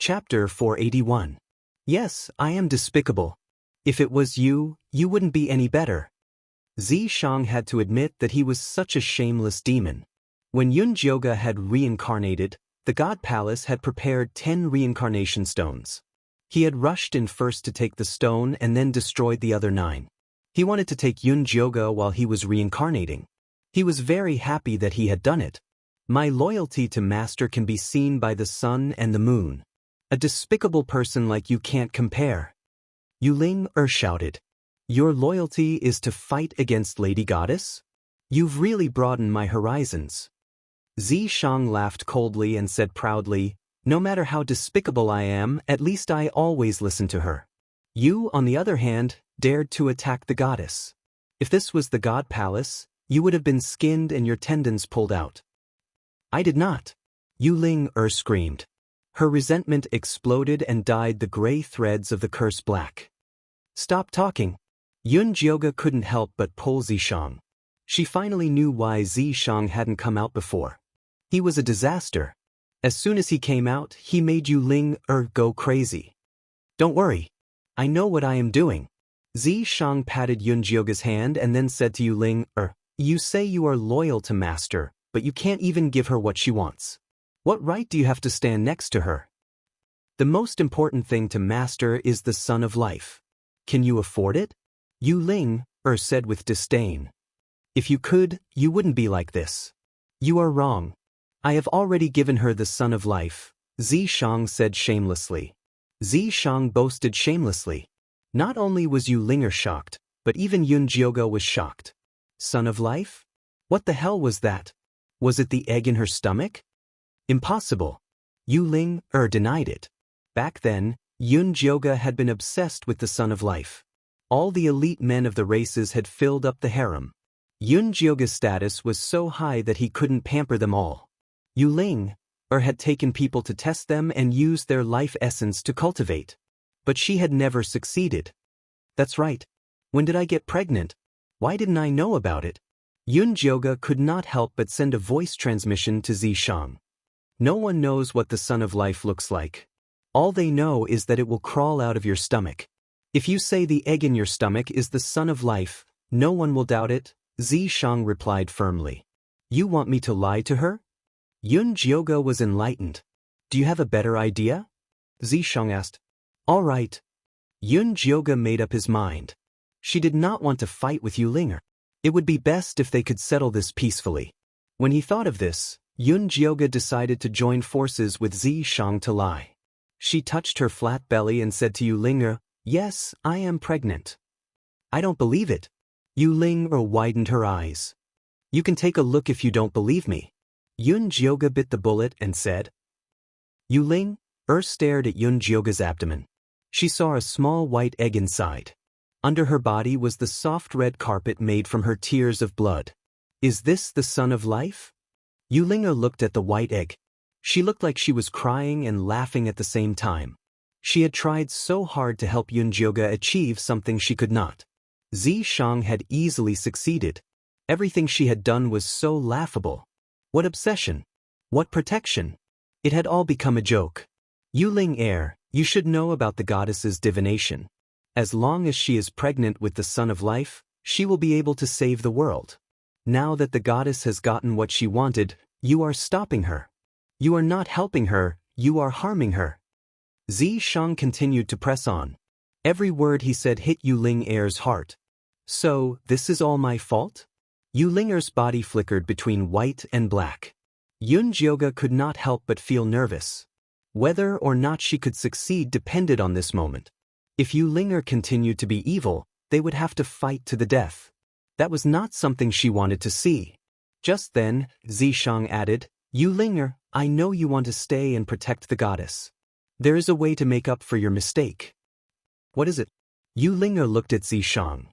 Chapter 481. Yes, I am despicable. If it was you, you wouldn't be any better. Zishang had to admit that he was such a shameless demon. When Yunjioga had reincarnated, the God Palace had prepared 10 reincarnation stones. He had rushed in first to take the stone and then destroyed the other 9. He wanted to take Yunjioga while he was reincarnating. He was very happy that he had done it. My loyalty to Master can be seen by the sun and the moon. A despicable person like you can't compare. Yuling shouted. Your loyalty is to fight against Lady Goddess? You've really broadened my horizons. Zishang laughed coldly and said proudly, no matter how despicable I am, at least I always listen to her. You, on the other hand, dared to attack the goddess. If this was the God Palace, you would have been skinned and your tendons pulled out. I did not. Yuling screamed. Her resentment exploded and dyed the gray threads of the curse black. Stop talking. Yunjioga couldn't help but pull Zishang. She finally knew why Zishang hadn't come out before. He was a disaster. As soon as he came out, he made Yuling go crazy. Don't worry. I know what I am doing. Zishang patted Yunjioga's hand and then said to Yuling, you say you are loyal to Master, but you can't even give her what she wants. What right do you have to stand next to her? The most important thing to Master is the Sun of Life. Can you afford it? Yuling said with disdain. If you could, you wouldn't be like this. You are wrong. I have already given her the Sun of Life, Zishang said shamelessly. Zishang boasted shamelessly. Not only was Yuling shocked, but even Yunjioga was shocked. Sun of Life? What the hell was that? Was it the egg in her stomach? Impossible. Yuling denied it. Back then, Yunjioga had been obsessed with the Sun of Life. All the elite men of the races had filled up the harem. Yunjioga's status was so high that he couldn't pamper them all. Yuling had taken people to test them and use their life essence to cultivate. But she had never succeeded. That's right. When did I get pregnant? Why didn't I know about it? Yunjioga could not help but send a voice transmission to Zishang. No one knows what the Sun of Life looks like. All they know is that it will crawl out of your stomach. If you say the egg in your stomach is the Sun of Life, no one will doubt it, Zishang replied firmly. You want me to lie to her? Yunjioga was enlightened. Do you have a better idea? Zishang asked. All right. Yunjioga made up his mind. She did not want to fight with Yuling. It would be best if they could settle this peacefully. When he thought of this, Yunjioga decided to join forces with Zishang to lie. She touched her flat belly and said to Yuling, yes, I am pregnant. I don't believe it. Yuling widened her eyes. You can take a look if you don't believe me. Yunjioga bit the bullet and said. Yuling stared at Yunjioga's abdomen. She saw a small white egg inside. Under her body was the soft red carpet made from her tears of blood. Is this the Sun of Life? Yuling looked at the white egg. She looked like she was crying and laughing at the same time. She had tried so hard to help Yunjioga achieve something she could not. Zishang had easily succeeded. Everything she had done was so laughable. What obsession? What protection? It had all become a joke. Yuling you should know about the goddess's divination. As long as she is pregnant with the Sun of Life, she will be able to save the world. Now that the goddess has gotten what she wanted, you are stopping her. You are not helping her, you are harming her. Zishang continued to press on. Every word he said hit Yuling heart. So, this is all my fault? Yuling's body flickered between white and black. Yunjioga could not help but feel nervous. Whether or not she could succeed depended on this moment. If Yuling continued to be evil, they would have to fight to the death. That was not something she wanted to see. Just then, Zishang added, Yuling, I know you want to stay and protect the goddess. There is a way to make up for your mistake. What is it? Yuling looked at Zishang.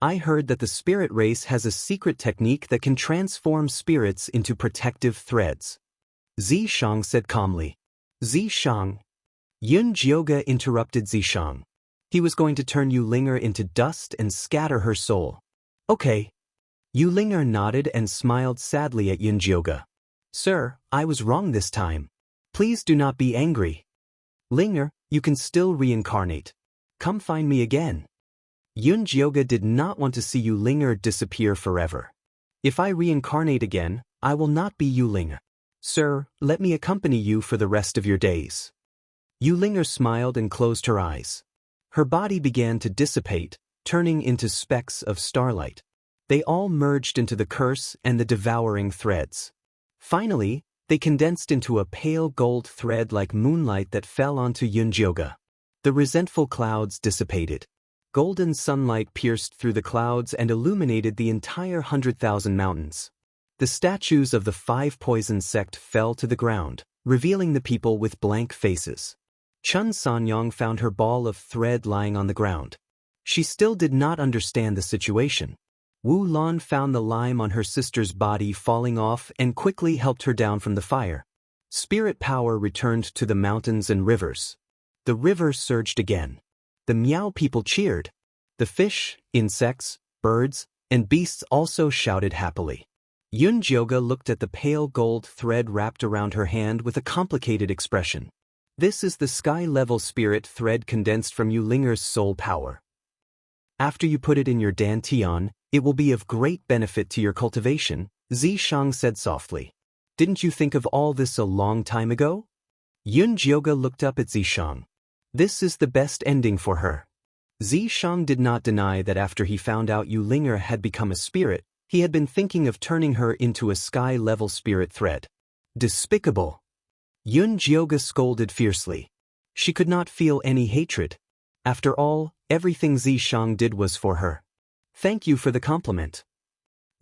I heard that the spirit race has a secret technique that can transform spirits into protective threads. Zishang said calmly. Zishang. Yunjioga interrupted Zishang. He was going to turn Yuling into dust and scatter her soul. Okay. Yuling nodded and smiled sadly at Yunjioga. Sir, I was wrong this time. Please do not be angry. Linger, you can still reincarnate. Come find me again. Yunjioga did not want to see Yu Linger disappear forever. If I reincarnate again, I will not be Yu Linger. Sir, let me accompany you for the rest of your days. Yu Linger smiled and closed her eyes. Her body began to dissipate, turning into specks of starlight. They all merged into the curse and the devouring threads. Finally, they condensed into a pale gold thread like moonlight that fell onto Yunjioga. The resentful clouds dissipated. Golden sunlight pierced through the clouds and illuminated the entire 100,000 mountains. The statues of the 5 poison sect fell to the ground, revealing the people with blank faces. Chun Sanyong found her ball of thread lying on the ground. She still did not understand the situation. Wu Lan found the lime on her sister's body falling off and quickly helped her down from the fire. Spirit power returned to the mountains and rivers. The river surged again. The Miao people cheered. The fish, insects, birds, and beasts also shouted happily. Yunjioga looked at the pale gold thread wrapped around her hand with a complicated expression. This is the sky-level spirit thread condensed from Yu Linger's soul power. After you put it in your dantian, it will be of great benefit to your cultivation, Zishang said softly. Didn't you think of all this a long time ago? Yunjioga looked up at Zishang. This is the best ending for her. Zishang did not deny that after he found out Yu Linger had become a spirit, he had been thinking of turning her into a sky-level spirit thread. Despicable! Yunjioga scolded fiercely. She could not feel any hatred. After all, everything Zishang did was for her. Thank you for the compliment.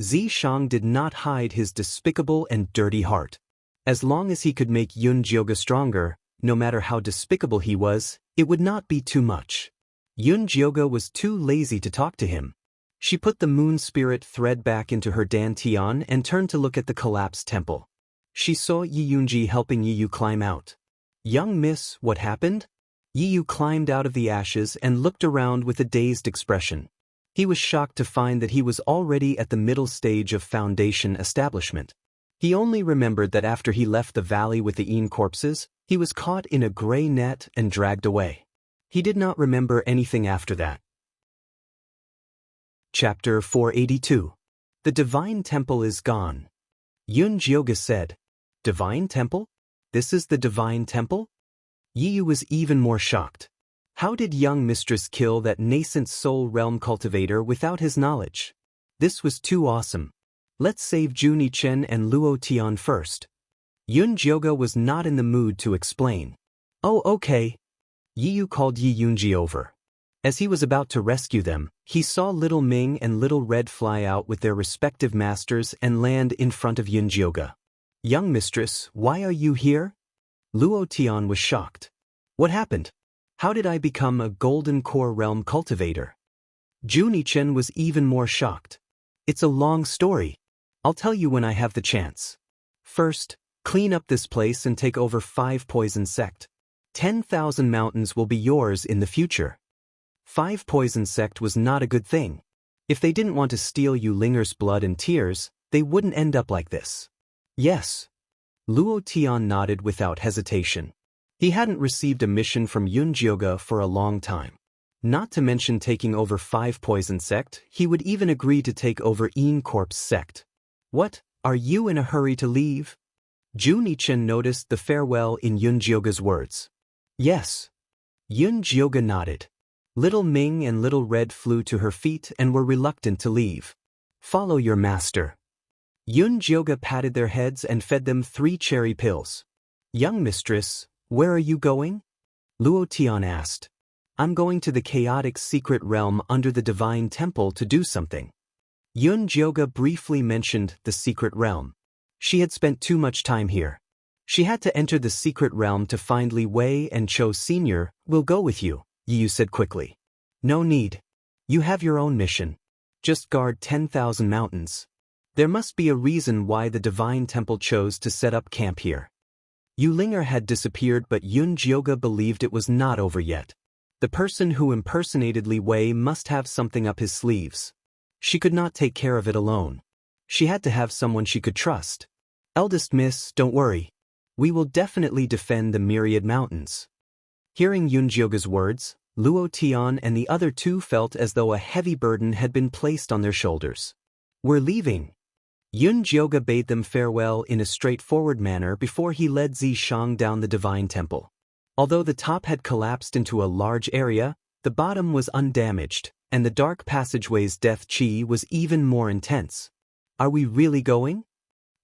Zishang did not hide his despicable and dirty heart. As long as he could make Yunjioga stronger, no matter how despicable he was, it would not be too much. Yunjioga was too lazy to talk to him. She put the moon spirit thread back into her dantian and turned to look at the collapsed temple. She saw Yi Yunji helping Yiyu climb out. Young miss, what happened? Yiyu climbed out of the ashes and looked around with a dazed expression. He was shocked to find that he was already at the middle stage of foundation establishment. He only remembered that after he left the valley with the Een corpses, he was caught in a gray net and dragged away. He did not remember anything after that. Chapter 482. The Divine Temple is gone. Yunjioga said, Divine Temple? This is the Divine Temple? Yiyu was even more shocked. How did young mistress kill that nascent soul realm cultivator without his knowledge? This was too awesome. Let's save Juni Chen and Luo Tian first. Yunjioga was not in the mood to explain. Oh, okay. Yiyu called Yi Yunji over. As he was about to rescue them, he saw Little Ming and Little Red fly out with their respective masters and land in front of Yunjioga. Young mistress, why are you here? Luo Tian was shocked. What happened? How did I become a Golden Core Realm cultivator? Juni Chen was even more shocked. It's a long story. I'll tell you when I have the chance. First, clean up this place and take over 5 poison sect. 10,000 mountains will be yours in the future. 5 poison sect was not a good thing. If they didn't want to steal Yu Linger's blood and tears, they wouldn't end up like this. Yes. Luo Tian nodded without hesitation. He hadn't received a mission from Yunjioga for a long time. Not to mention taking over 5 poison sect, he would even agree to take over Een Corp's sect. What, are you in a hurry to leave? Juni Chen noticed the farewell in Yunjioga's words. Yes. Yunjioga nodded. Little Ming and Little Red flew to her feet and were reluctant to leave. Follow your master. Yunjioga patted their heads and fed them 3 cherry pills. Young mistress, where are you going? Luo Tian asked. I'm going to the chaotic secret realm under the Divine Temple to do something. Yunjioga briefly mentioned the secret realm. She had spent too much time here. She had to enter the secret realm to find Li Wei and Cho Sr. Will go with you, Yiyu said quickly. No need. You have your own mission. Just guard 10,000 mountains. There must be a reason why the Divine Temple chose to set up camp here. Yu Linger had disappeared, but Yunjioga believed it was not over yet. The person who impersonated Li Wei must have something up his sleeves. She could not take care of it alone. She had to have someone she could trust. Eldest miss, don't worry. We will definitely defend the Myriad Mountains. Hearing Yunjioga's words, Luo Tian and the other two felt as though a heavy burden had been placed on their shoulders. We're leaving. Yunjioga bade them farewell in a straightforward manner before he led Zishang down the divine temple. Although the top had collapsed into a large area, the bottom was undamaged, and the dark passageway's death qi was even more intense. Are we really going?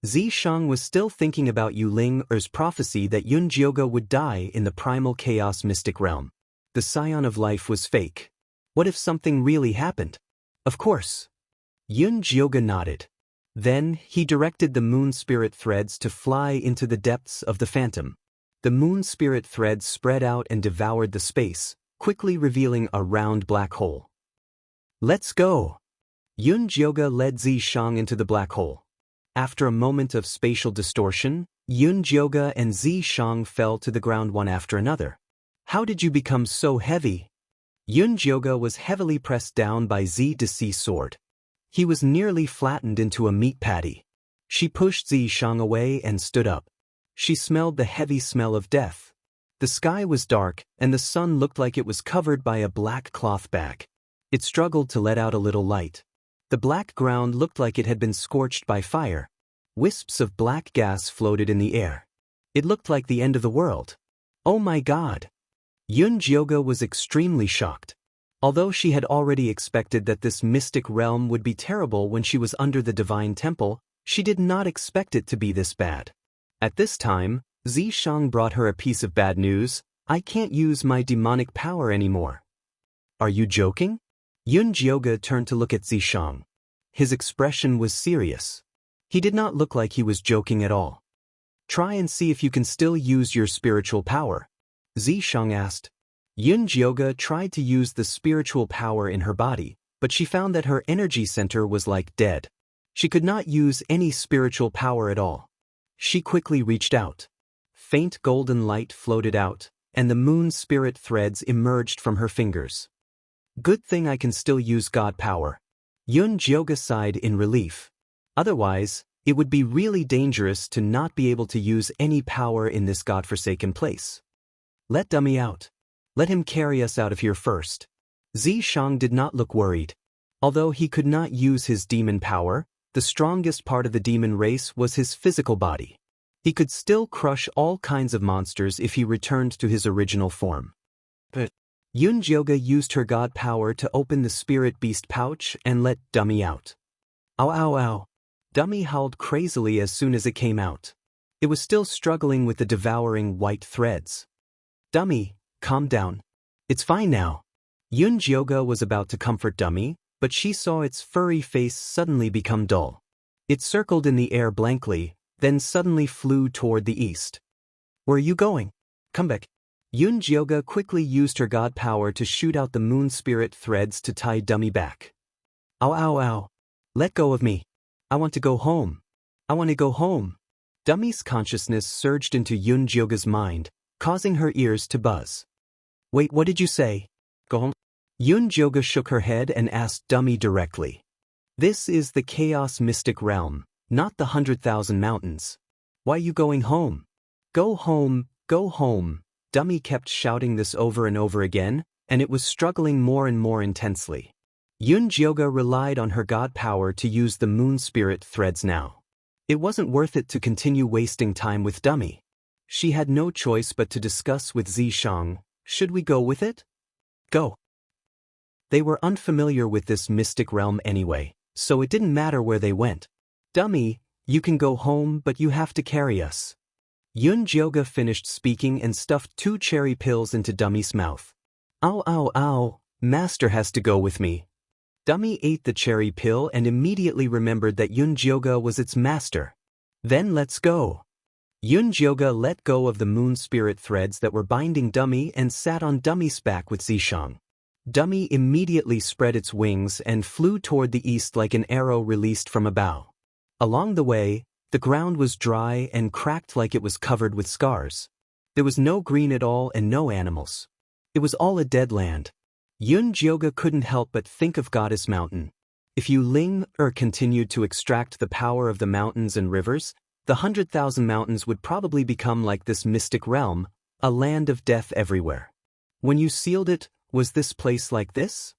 Zishang was still thinking about Yuling Er's prophecy that Yunjioga would die in the primal chaos mystic realm. The scion of life was fake. What if something really happened? Of course. Yunjioga nodded. Then, he directed the moon spirit threads to fly into the depths of the phantom. The moon spirit threads spread out and devoured the space, quickly revealing a round black hole. Let's go! Yunjioga led Zishang into the black hole. After a moment of spatial distortion, Yunjioga and Zishang fell to the ground one after another. How did you become so heavy? Yunjioga was heavily pressed down by Zhi's sword. He was nearly flattened into a meat patty. She pushed Zishang away and stood up. She smelled the heavy smell of death. The sky was dark, and the sun looked like it was covered by a black cloth bag. It struggled to let out a little light. The black ground looked like it had been scorched by fire. Wisps of black gas floated in the air. It looked like the end of the world. Oh my God! Yunjioga was extremely shocked. Although she had already expected that this mystic realm would be terrible when she was under the divine temple, she did not expect it to be this bad. At this time, Zishang brought her a piece of bad news. I can't use my demonic power anymore. Are you joking? Yunjioga turned to look at Zishang. His expression was serious. He did not look like he was joking at all. Try and see if you can still use your spiritual power. Zishang asked. Yunjioga tried to use the spiritual power in her body, but she found that her energy center was like dead. She could not use any spiritual power at all. She quickly reached out. Faint golden light floated out, and the moon spirit threads emerged from her fingers. Good thing I can still use God power. Yunjioga sighed in relief. Otherwise, it would be really dangerous to not be able to use any power in this godforsaken place. Let Dummy out. Let him carry us out of here first. Zishang did not look worried. Although he could not use his demon power, the strongest part of the demon race was his physical body. He could still crush all kinds of monsters if he returned to his original form. But Yunjioga used her god power to open the spirit beast pouch and let Dummy out. Ow ow ow. Dummy howled crazily as soon as it came out. It was still struggling with the devouring white threads. Dummy, calm down. It's fine now. Yunjioga was about to comfort Dummy, but she saw its furry face suddenly become dull. It circled in the air blankly, then suddenly flew toward the east. Where are you going? Come back. Yunjioga quickly used her god power to shoot out the moon spirit threads to tie Dummy back. Ow ow ow. Let go of me. I want to go home. I want to go home. Dummy's consciousness surged into Yunjioga's mind, causing her ears to buzz. Wait, what did you say? Go home? Yunjioga shook her head and asked Dummy directly. This is the Chaos Mystic Realm, not the 100,000 mountains. Why are you going home? Go home, go home. Dummy kept shouting this over and over again, and it was struggling more and more intensely. Yunjioga relied on her god power to use the moon spirit threads now. It wasn't worth it to continue wasting time with Dummy. She had no choice but to discuss with Zishang, should we go with it? Go. They were unfamiliar with this mystic realm anyway, so it didn't matter where they went. Dummy, you can go home, but you have to carry us. Yunjioga finished speaking and stuffed 2 cherry pills into Dummy's mouth. Ow ow ow, Master has to go with me. Dummy ate the cherry pill and immediately remembered that Yunjioga was its master. Then let's go. Yunjioga let go of the moon spirit threads that were binding Dummy and sat on Dummy's back with Zishang. Dummy immediately spread its wings and flew toward the east like an arrow released from a bow. Along the way, the ground was dry and cracked like it was covered with scars. There was no green at all and no animals. It was all a dead land. Yunjioga couldn't help but think of Goddess Mountain. If Yuling continued to extract the power of the mountains and rivers, the 100,000 mountains would probably become like this mystic realm, a land of death everywhere. When you sealed it, was this place like this?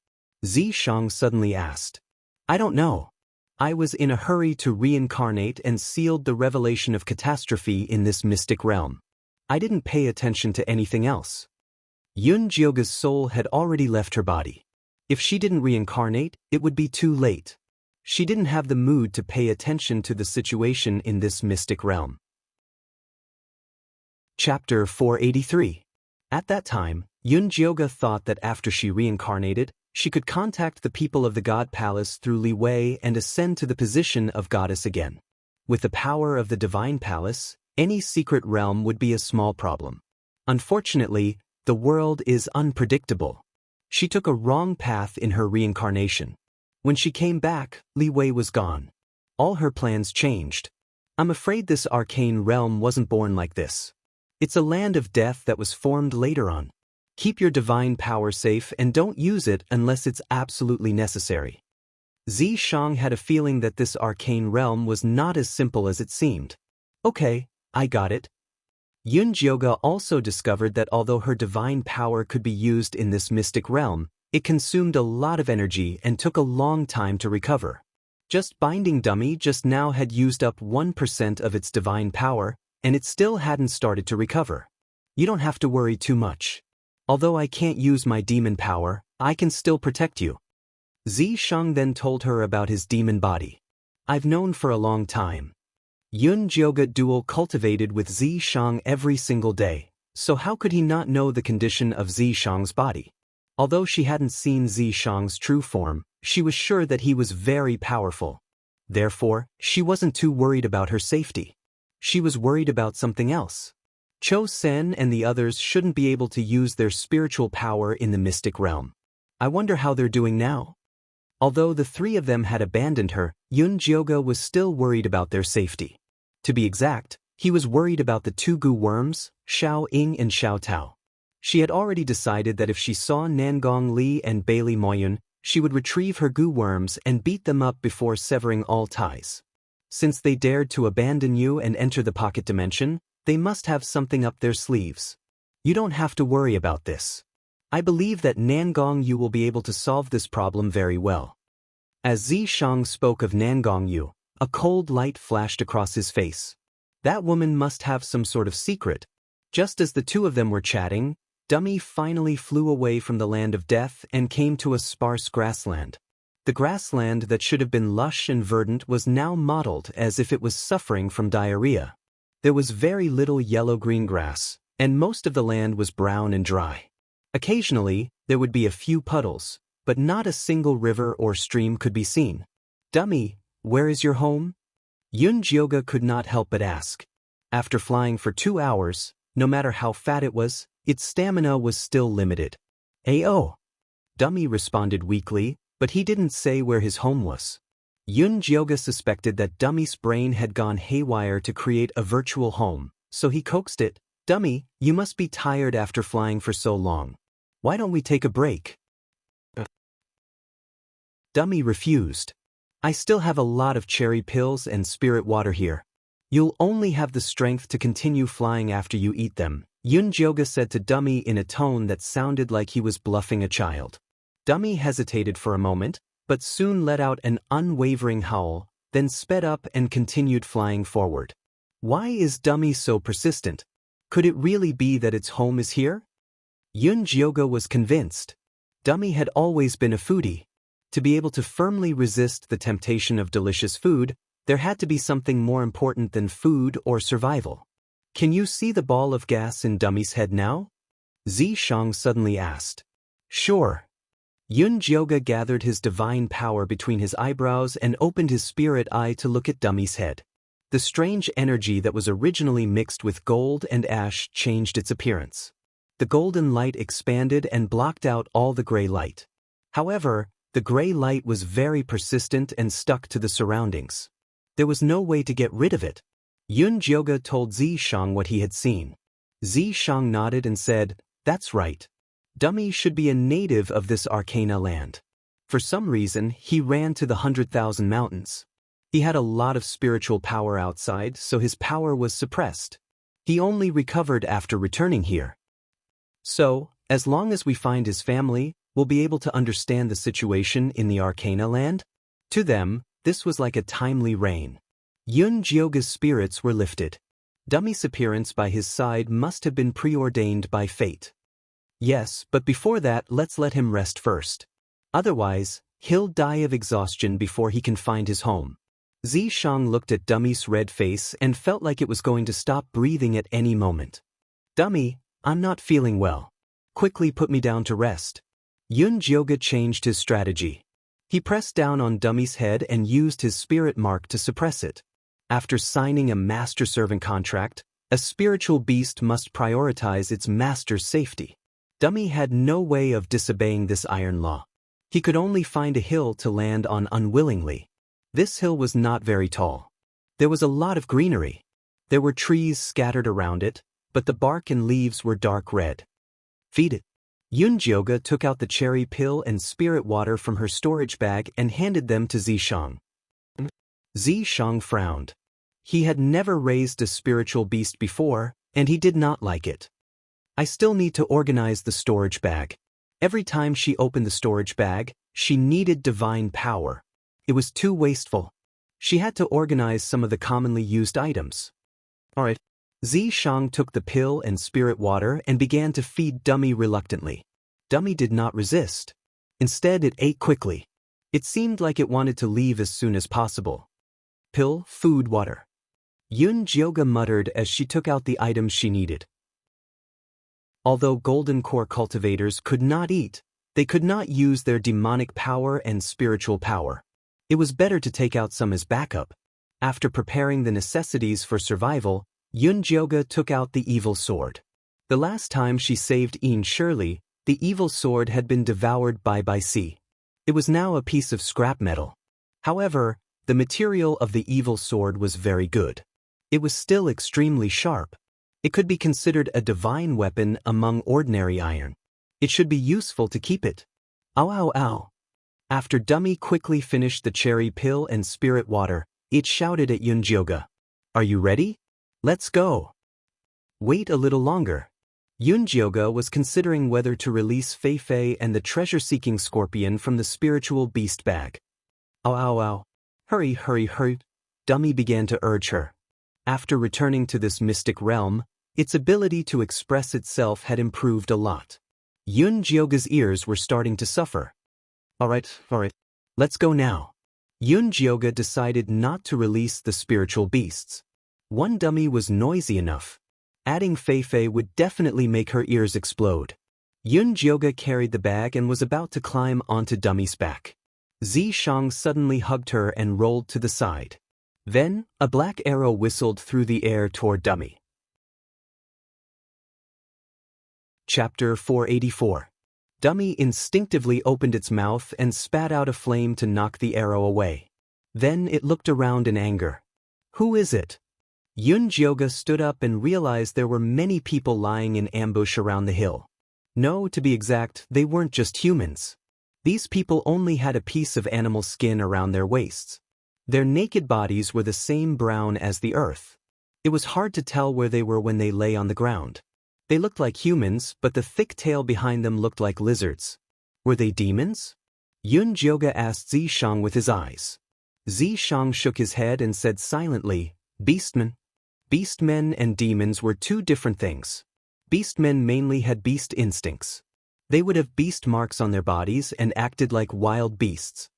Zishang suddenly asked. I don't know. I was in a hurry to reincarnate and sealed the revelation of catastrophe in this mystic realm. I didn't pay attention to anything else. Yun Jioga's soul had already left her body. If she didn't reincarnate, it would be too late. She didn't have the mood to pay attention to the situation in this mystic realm. Chapter 483. At that time, Yun Jioga thought that after she reincarnated, she could contact the people of the God Palace through Li Wei and ascend to the position of goddess again. With the power of the Divine Palace, any secret realm would be a small problem. Unfortunately, the world is unpredictable. She took a wrong path in her reincarnation. When she came back, Li Wei was gone. All her plans changed. I'm afraid this arcane realm wasn't born like this. It's a land of death that was formed later on. Keep your divine power safe and don't use it unless it's absolutely necessary. Zishang had a feeling that this arcane realm was not as simple as it seemed. Okay, I got it. Yun Jioga also discovered that although her divine power could be used in this mystic realm, it consumed a lot of energy and took a long time to recover. Just binding dummy just now had used up 1% of its divine power, and it still hadn't started to recover. You don't have to worry too much. Although I can't use my demon power, I can still protect you. Zishang then told her about his demon body. I've known for a long time. Yun Jioga dual cultivated with Zishang every single day, so how could he not know the condition of Zishang's body? Although she hadn't seen Zishang's true form, she was sure that he was very powerful. Therefore, she wasn't too worried about her safety. She was worried about something else. Cho Sen and the others shouldn't be able to use their spiritual power in the mystic realm. I wonder how they're doing now. Although the three of them had abandoned her, Yun Jioga was still worried about their safety. To be exact, he was worried about the two gu worms, Xiao Ying and Xiao Tao. She had already decided that if she saw Nangong Li and Bailey Moyun, she would retrieve her gu worms and beat them up before severing all ties. Since they dared to abandon you and enter the pocket dimension, they must have something up their sleeves. You don't have to worry about this. I believe that Nangong Yu will be able to solve this problem very well. As Zishang spoke of Nangong Yu, a cold light flashed across his face. That woman must have some sort of secret. Just as the two of them were chatting, Dummy finally flew away from the land of death and came to a sparse grassland. The grassland that should have been lush and verdant was now mottled as if it was suffering from diarrhea. There was very little yellow-green grass, and most of the land was brown and dry. Occasionally, there would be a few puddles, but not a single river or stream could be seen. Dummy, where is your home? Yun Jioga could not help but ask. After flying for 2 hours, no matter how fat it was, its stamina was still limited. Ayo. Dummy responded weakly, but he didn't say where his home was. Yun Jioga suspected that Dummy's brain had gone haywire to create a virtual home, so he coaxed it. Dummy, you must be tired after flying for so long. Why don't we take a break? Dummy refused. I still have a lot of cherry pills and spirit water here. You'll only have the strength to continue flying after you eat them, Yun Jioga said to Dummy in a tone that sounded like he was bluffing a child. Dummy hesitated for a moment, but soon let out an unwavering howl, then sped up and continued flying forward. Why is Dummy so persistent? Could it really be that its home is here? Yun Jioga was convinced. Dummy had always been a foodie. To be able to firmly resist the temptation of delicious food, there had to be something more important than food or survival. Can you see the ball of gas in Dummy's head now? Zishang suddenly asked. Sure. Yun Jioga gathered his divine power between his eyebrows and opened his spirit eye to look at Dummy's head. The strange energy that was originally mixed with gold and ash changed its appearance. The golden light expanded and blocked out all the gray light. However, the gray light was very persistent and stuck to the surroundings. There was no way to get rid of it. Yun Jioga told Zishang what he had seen. Zishang nodded and said, That's right. Dummy should be a native of this Arcana land. For some reason, he ran to the 100,000 mountains. He had a lot of spiritual power outside, so his power was suppressed. He only recovered after returning here. So, As long as we find his family, we'll be able to understand the situation in the Arcana land. To them, this was like a timely rain. Yun Jyoga's spirits were lifted. Dummy's appearance by his side must have been preordained by fate. Yes, but before that, let's let him rest first. Otherwise, he'll die of exhaustion before he can find his home. Zishang looked at Dummy's red face and felt like it was going to stop breathing at any moment. Dummy, I'm not feeling well. Quickly put me down to rest. Yun Jyoga changed his strategy. He pressed down on Dummy's head and used his spirit mark to suppress it. After signing a master-servant contract, a spiritual beast must prioritize its master's safety. Dummy had no way of disobeying this iron law. He could only find a hill to land on unwillingly. This hill was not very tall. There was a lot of greenery. There were trees scattered around it, but the bark and leaves were dark red. Feed it. Yun Jyoga took out the cherry pill and spirit water from her storage bag and handed them to Zishang. Zishang frowned. He had never raised a spiritual beast before, and he did not like it. I still need to organize the storage bag. Every time she opened the storage bag, she needed divine power. It was too wasteful. She had to organize some of the commonly used items. Alright. Zishang took the pill and spirit water and began to feed Dummy reluctantly. Dummy did not resist. Instead, it ate quickly. It seemed like it wanted to leave as soon as possible. Pill, food, water. Yun Jyoga muttered as she took out the items she needed. Although Golden Core cultivators could not eat, they could not use their demonic power and spiritual power. It was better to take out some as backup. After preparing the necessities for survival, Yun Jyoga took out the evil sword. The last time she saved Een Shirley, the evil sword had been devoured by sea. It was now a piece of scrap metal. However, the material of the evil sword was very good. It was still extremely sharp. It could be considered a divine weapon among ordinary iron. It should be useful to keep it. Ow ow ow. After Dummy quickly finished the cherry pill and spirit water, it shouted at Yun Jyoga. Are you ready? Let's go. Wait a little longer. Yun Jyoga was considering whether to release Fei Fei and the treasure-seeking scorpion from the spiritual beast bag. Ow ow ow. Hurry, hurry, hurry. Dummy began to urge her. After returning to this mystic realm, its ability to express itself had improved a lot. Yun Jyoga's ears were starting to suffer. Alright, let's go now. Yun Jyoga decided not to release the spiritual beasts. One dummy was noisy enough. Adding Fei Fei would definitely make her ears explode. Yun Jyoga carried the bag and was about to climb onto Dummy's back. Zishang suddenly hugged her and rolled to the side. Then, a black arrow whistled through the air toward Dummy. Chapter 484. Dummy instinctively opened its mouth and spat out a flame to knock the arrow away. Then it looked around in anger. Who is it? Yun Jyoga stood up and realized there were many people lying in ambush around the hill. No, to be exact, they weren't just humans. These people only had a piece of animal skin around their waists. Their naked bodies were the same brown as the earth. It was hard to tell where they were when they lay on the ground. They looked like humans, but the thick tail behind them looked like lizards. Were they demons? Yun Jyoga asked Zishang with his eyes. Zishang shook his head and said silently, Beastmen. Beastmen and demons were two different things. Beastmen mainly had beast instincts. They would have beast marks on their bodies and acted like wild beasts.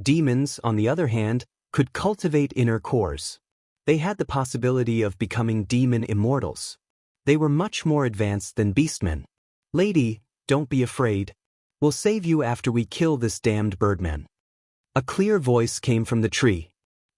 Demons, on the other hand, could cultivate inner cores. They had the possibility of becoming demon immortals. They were much more advanced than beastmen. Lady, don't be afraid. We'll save you after we kill this damned birdman. A clear voice came from the tree.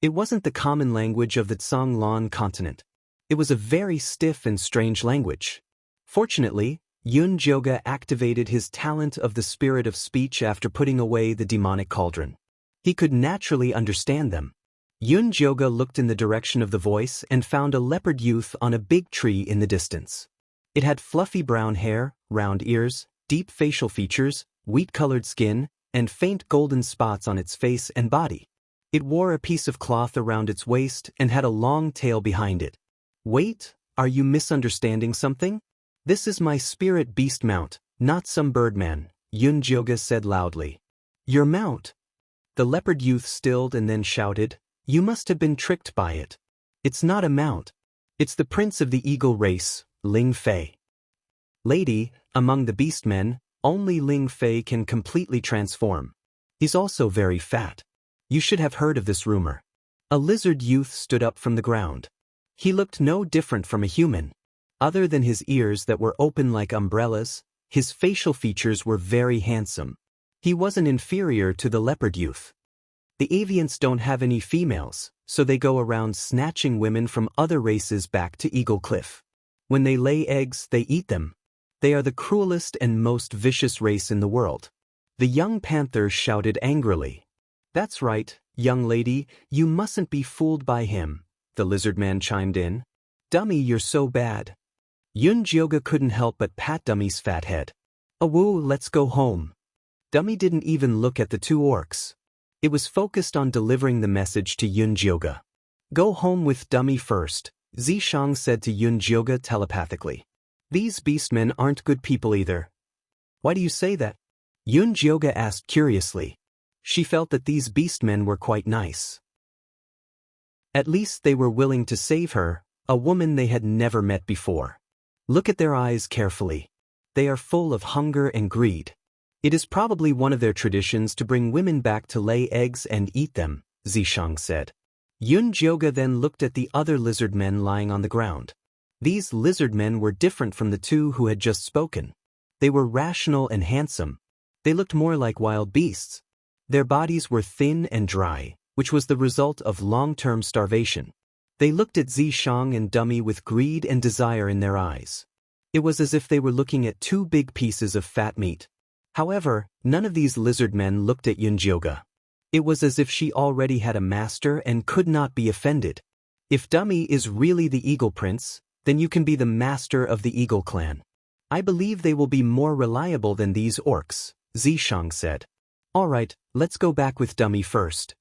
It wasn't the common language of the Tsanglan continent. It was a very stiff and strange language. Fortunately, Yun Jyoga activated his talent of the spirit of speech after putting away the demonic cauldron. He could naturally understand them. Yun Jyoga looked in the direction of the voice and found a leopard youth on a big tree in the distance. It had fluffy brown hair, round ears, deep facial features, wheat-colored skin, and faint golden spots on its face and body. It wore a piece of cloth around its waist and had a long tail behind it. Wait, are you misunderstanding something? This is my spirit beast mount, Not some birdman, Yunjioga said loudly. Your mount. The leopard youth stilled and then shouted, You must have been tricked by it. It's not a mount. It's the prince of the eagle race, Ling Fei. Lady, among the beastmen, only Ling Fei can completely transform. He's also very fat. You should have heard of this rumor. A lizard youth stood up from the ground. He looked no different from a human. Other than his ears that were open like umbrellas, his facial features were very handsome. He wasn't inferior to the leopard youth. The avians don't have any females, so they go around snatching women from other races back to Eagle Cliff. When they lay eggs, they eat them. They are the cruelest and most vicious race in the world. The young panther shouted angrily. That's right, young lady, you mustn't be fooled by him, the lizard man chimed in. Dummy, you're so bad. Yunjioga couldn't help but pat Dummy's fat head. Awoo, let's go home. Dummy didn't even look at the two orcs. It was focused on delivering the message to Yunjioga. Go home with Dummy first, Zishang said to Yunjioga telepathically. These beastmen aren't good people either. Why do you say that? Yunjioga asked curiously. She felt that these beastmen were quite nice. At least they were willing to save her, a woman they had never met before. Look at their eyes carefully. They are full of hunger and greed. It is probably one of their traditions to bring women back to lay eggs and eat them, Zishang said. Yunjioga then looked at the other lizard men lying on the ground. These lizard men were different from the two who had just spoken. They were rational and handsome. They looked more like wild beasts. Their bodies were thin and dry, which was the result of long-term starvation. They looked at Zishang and Dummy with greed and desire in their eyes. It was as if they were looking at two big pieces of fat meat. However, none of these lizard men looked at Yunjioga. It was as if she already had a master and could not be offended. If Dummy is really the Eagle Prince, then you can be the master of the Eagle Clan. I believe they will be more reliable than these orcs, Zishang said. Alright, let's go back with Dummy first.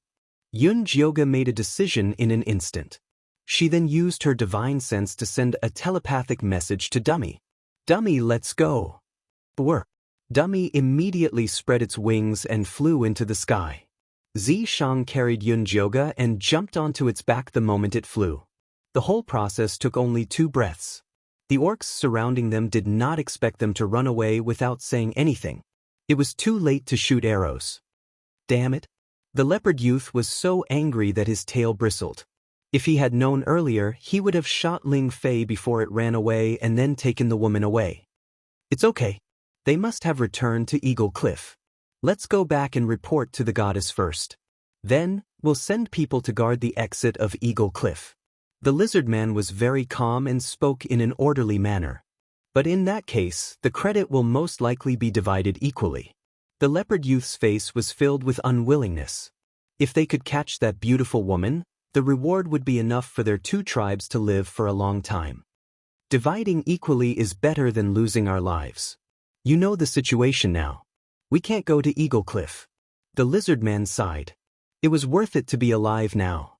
Yunjioga made a decision in an instant. She then used her divine sense to send a telepathic message to Dummy. Dummy, let's go. Work. Dummy immediately spread its wings and flew into the sky. Zishang carried Yunjioga and jumped onto its back the moment it flew. The whole process took only 2 breaths. The orcs surrounding them did not expect them to run away without saying anything. It was too late to shoot arrows. Damn it. The leopard youth was so angry that his tail bristled. If he had known earlier, he would have shot Ling Fei before it ran away and then taken the woman away. It's okay. They must have returned to Eagle Cliff. Let's go back and report to the goddess first. Then, we'll send people to guard the exit of Eagle Cliff. The lizard man was very calm and spoke in an orderly manner. But in that case, the credit will most likely be divided equally. The leopard youth's face was filled with unwillingness. If they could catch that beautiful woman, the reward would be enough for their 2 tribes to live for a long time. Dividing equally is better than losing our lives. You know the situation now. We can't go to Eagle Cliff. The lizard man sighed. It was worth it to be alive now.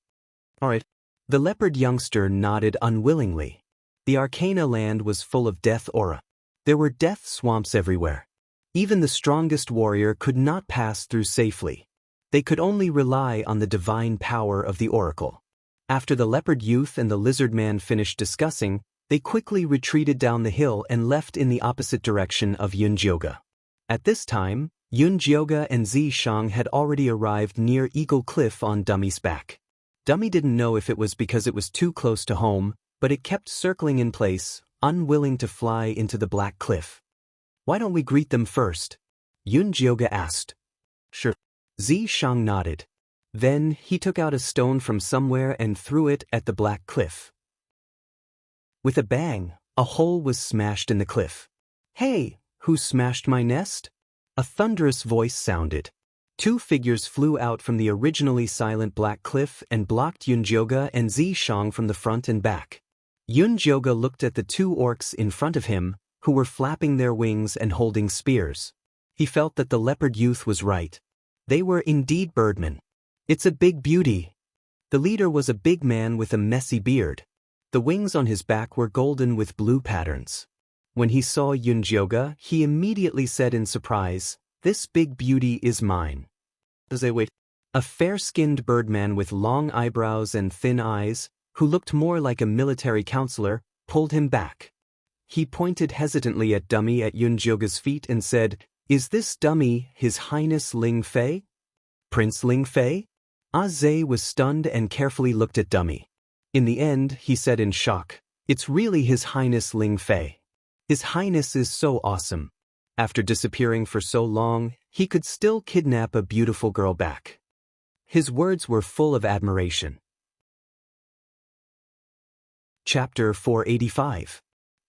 Alright. The leopard youngster nodded unwillingly. The Arcana land was full of death aura. There were death swamps everywhere. Even the strongest warrior could not pass through safely. They could only rely on the divine power of the oracle. After the leopard youth and the lizard man finished discussing, they quickly retreated down the hill and left in the opposite direction of Yunjioga. At this time, Yunjioga and Zishang had already arrived near Eagle Cliff on Dummy's back. Dummy didn't know if it was because it was too close to home, but it kept circling in place, unwilling to fly into the black cliff. Why don't we greet them first? Yunjioga asked. Sure. Zishang nodded. Then he took out a stone from somewhere and threw it at the black cliff. With a bang, a hole was smashed in the cliff. Hey, who smashed my nest? A thunderous voice sounded. 2 figures flew out from the originally silent black cliff and blocked Yunjioga and Zishang from the front and back. Yunjioga looked at the 2 orcs in front of him, who were flapping their wings and holding spears. He felt that the leopard youth was right. They were indeed birdmen. It's a big beauty. The leader was a big man with a messy beard. The wings on his back were golden with blue patterns. When he saw Yunjioga, he immediately said in surprise, "This big beauty is mine." As they wait, a fair-skinned birdman with long eyebrows and thin eyes, who looked more like a military counselor, pulled him back. He pointed hesitantly at dummy at Yunjioga's feet and said, "Is this dummy His Highness Ling Fei? Prince Ling Fei?" Zhe was stunned and carefully looked at dummy. In the end, he said in shock, "It's really His Highness Ling Fei. His Highness is so awesome. After disappearing for so long, he could still kidnap a beautiful girl back." His words were full of admiration. Chapter 485.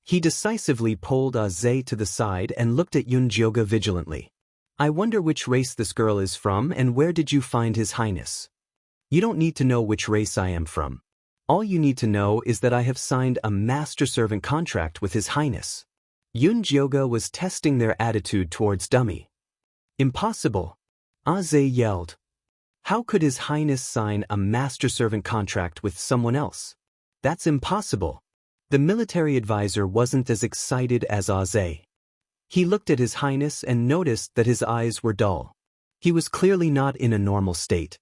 He decisively pulled Zhe to the side and looked at Yunjioga vigilantly. "I wonder which race this girl is from and where did you find His Highness? You don't need to know which race I am from. All you need to know is that I have signed a master-servant contract with His Highness." Yunjioga was testing their attitude towards dummy. "Impossible!" Zhe yelled. "How could His Highness sign a master-servant contract with someone else? That's impossible." The military advisor wasn't as excited as Zhe. He looked at His Highness and noticed that his eyes were dull. He was clearly not in a normal state.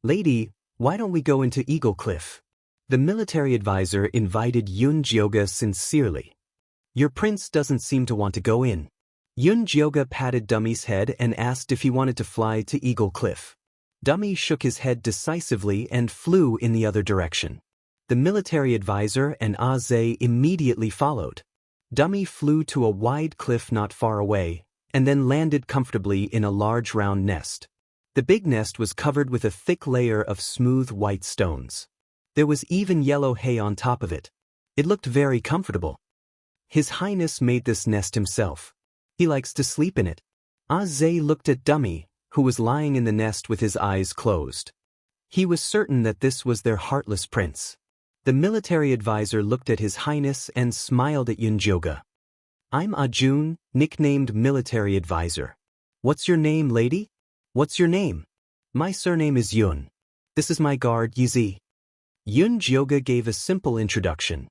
"Lady, why don't we go into Eagle Cliff?" The military advisor invited Yunjioga sincerely. "Your prince doesn't seem to want to go in." Yunjioga patted Dummy's head and asked if he wanted to fly to Eagle Cliff. Dummy shook his head decisively and flew in the other direction. The military advisor and Zhe immediately followed. Dummy flew to a wide cliff not far away, and then landed comfortably in a large round nest. The big nest was covered with a thick layer of smooth white stones. There was even yellow hay on top of it. It looked very comfortable. His Highness made this nest himself. He likes to sleep in it. Zhe looked at Dummy, who was lying in the nest with his eyes closed. He was certain that this was their heartless prince. The military advisor looked at His Highness and smiled at Yunjioga. "I'm Ajun, nicknamed Military Advisor. What's your name, lady?" "What's your name?" "My surname is Yun. This is my guard, Yizi." Yunjioga gave a simple introduction.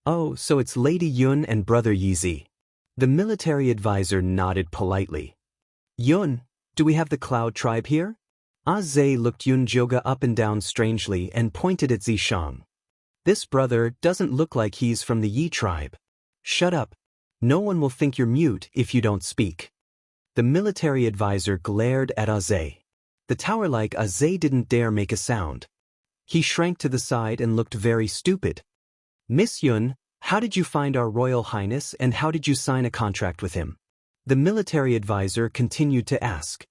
"Oh, so it's Lady Yun and Brother Yizi." The military advisor nodded politely. "Yun, do we have the Cloud tribe here?" Zhe looked Yunjioga up and down strangely and pointed at Zishang. "This brother doesn't look like he's from the Yi tribe." "Shut up. No one will think you're mute if you don't speak." The military advisor glared at Zhe. The tower-like Zhe didn't dare make a sound. He shrank to the side and looked very stupid. "Miss Yun, how did you find our Royal Highness and how did you sign a contract with him?" The military advisor continued to ask.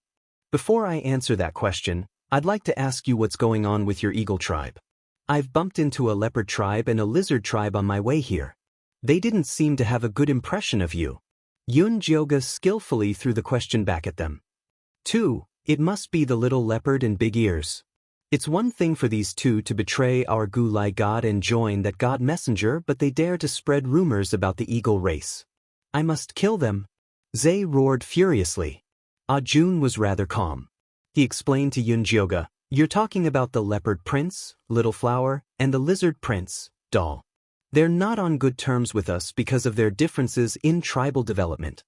"Before I answer that question, I'd like to ask you what's going on with your Eagle tribe. I've bumped into a leopard tribe and a lizard tribe on my way here. They didn't seem to have a good impression of you." Yunjioga skillfully threw the question back at them. "Two, it must be the little leopard and big ears. It's one thing for these two to betray our Gulai god and join that god messenger, but they dare to spread rumors about the eagle race. I must kill them." Zhe roared furiously. Ajun was rather calm. He explained to Yunjioga, "You're talking about the leopard prince, Little Flower, and the lizard prince, Doll. They're not on good terms with us because of their differences in tribal development."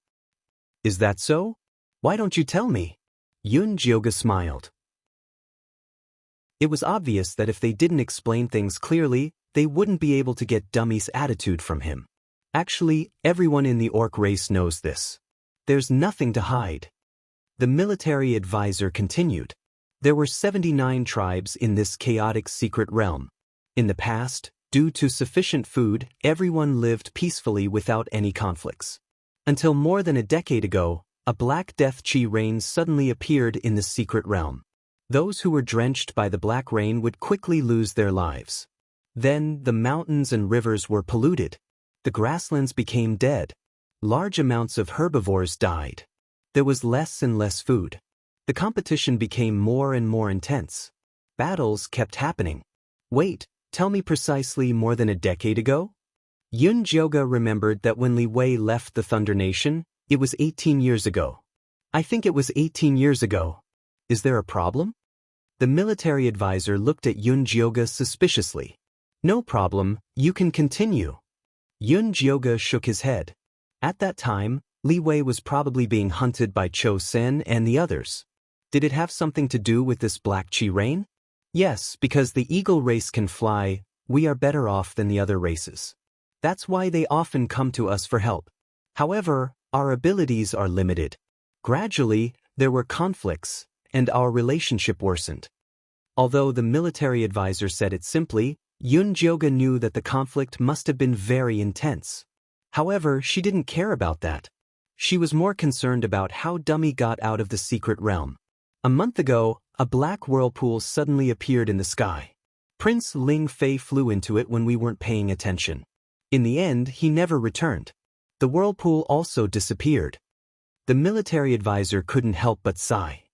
"Is that so? Why don't you tell me?" Yunjioga smiled. It was obvious that if they didn't explain things clearly, they wouldn't be able to get Dummy's attitude from him. Actually, everyone in the orc race knows this. There's nothing to hide. The military advisor continued. There were 79 tribes in this chaotic secret realm. In the past, due to sufficient food, everyone lived peacefully without any conflicts. Until more than a decade ago, a black death chi rain suddenly appeared in the secret realm. Those who were drenched by the black rain would quickly lose their lives. Then, the mountains and rivers were polluted. The grasslands became dead. Large amounts of herbivores died. There was less and less food. The competition became more and more intense. Battles kept happening. "Wait, tell me precisely more than a decade ago?" Yunjioga remembered that when Li Wei left the Thunder Nation, it was 18 years ago. "I think it was 18 years ago. Is there a problem?" The military advisor looked at Yunjioga suspiciously. "No problem, you can continue." Yunjioga shook his head. At that time, Li Wei was probably being hunted by Cho Sen and the others. Did it have something to do with this black chi rain? Yes, because the eagle race can fly, we are better off than the other races. That's why they often come to us for help. However, our abilities are limited. Gradually, there were conflicts, and our relationship worsened. Although the military advisor said it simply, Yun Jioga knew that the conflict must have been very intense. However, she didn't care about that. She was more concerned about how Dummy got out of the secret realm. A month ago, a black whirlpool suddenly appeared in the sky. Prince Ling Fei flew into it when we weren't paying attention. In the end, he never returned. The whirlpool also disappeared. The military advisor couldn't help but sigh.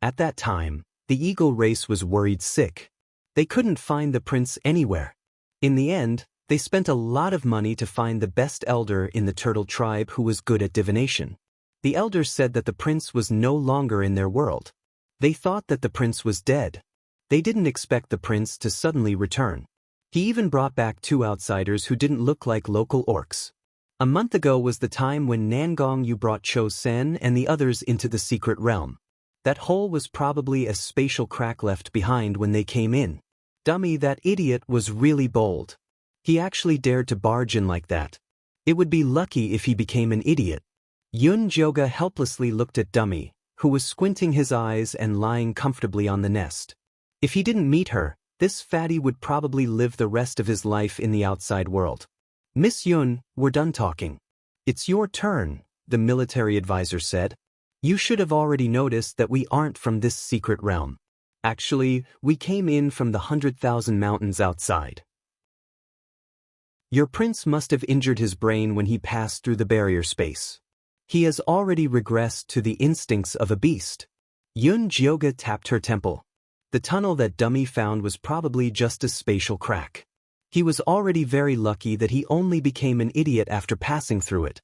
At that time, the eagle race was worried sick. They couldn't find the prince anywhere. In the end, they spent a lot of money to find the best elder in the turtle tribe who was good at divination. The elders said that the prince was no longer in their world. They thought that the prince was dead. They didn't expect the prince to suddenly return. He even brought back 2 outsiders who didn't look like local orcs. A month ago was the time when Nangong Yu brought Cho Sen and the others into the secret realm. That hole was probably a spatial crack left behind when they came in. Dummy, that idiot, was really bold. He actually dared to barge in like that. It would be lucky if he became an idiot. Yun Jioga helplessly looked at Dummy, who was squinting his eyes and lying comfortably on the nest. If he didn't meet her, this fatty would probably live the rest of his life in the outside world. Miss Yun, we're done talking. It's your turn, the military advisor said. You should have already noticed that we aren't from this secret realm. Actually, we came in from the 100,000 mountains outside. Your prince must have injured his brain when he passed through the barrier space. He has already regressed to the instincts of a beast. Yun Jioga tapped her temple. The tunnel that Dummy found was probably just a spatial crack. He was already very lucky that he only became an idiot after passing through it.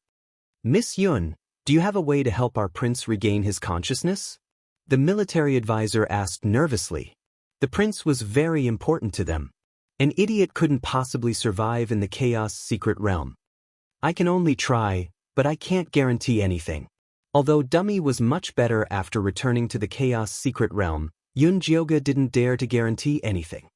Miss Yun, do you have a way to help our prince regain his consciousness? The military advisor asked nervously. The prince was very important to them. An idiot couldn't possibly survive in the chaos secret realm. I can only try, but I can't guarantee anything. Although Dummy was much better after returning to the chaos secret realm, Yun Jioga didn't dare to guarantee anything.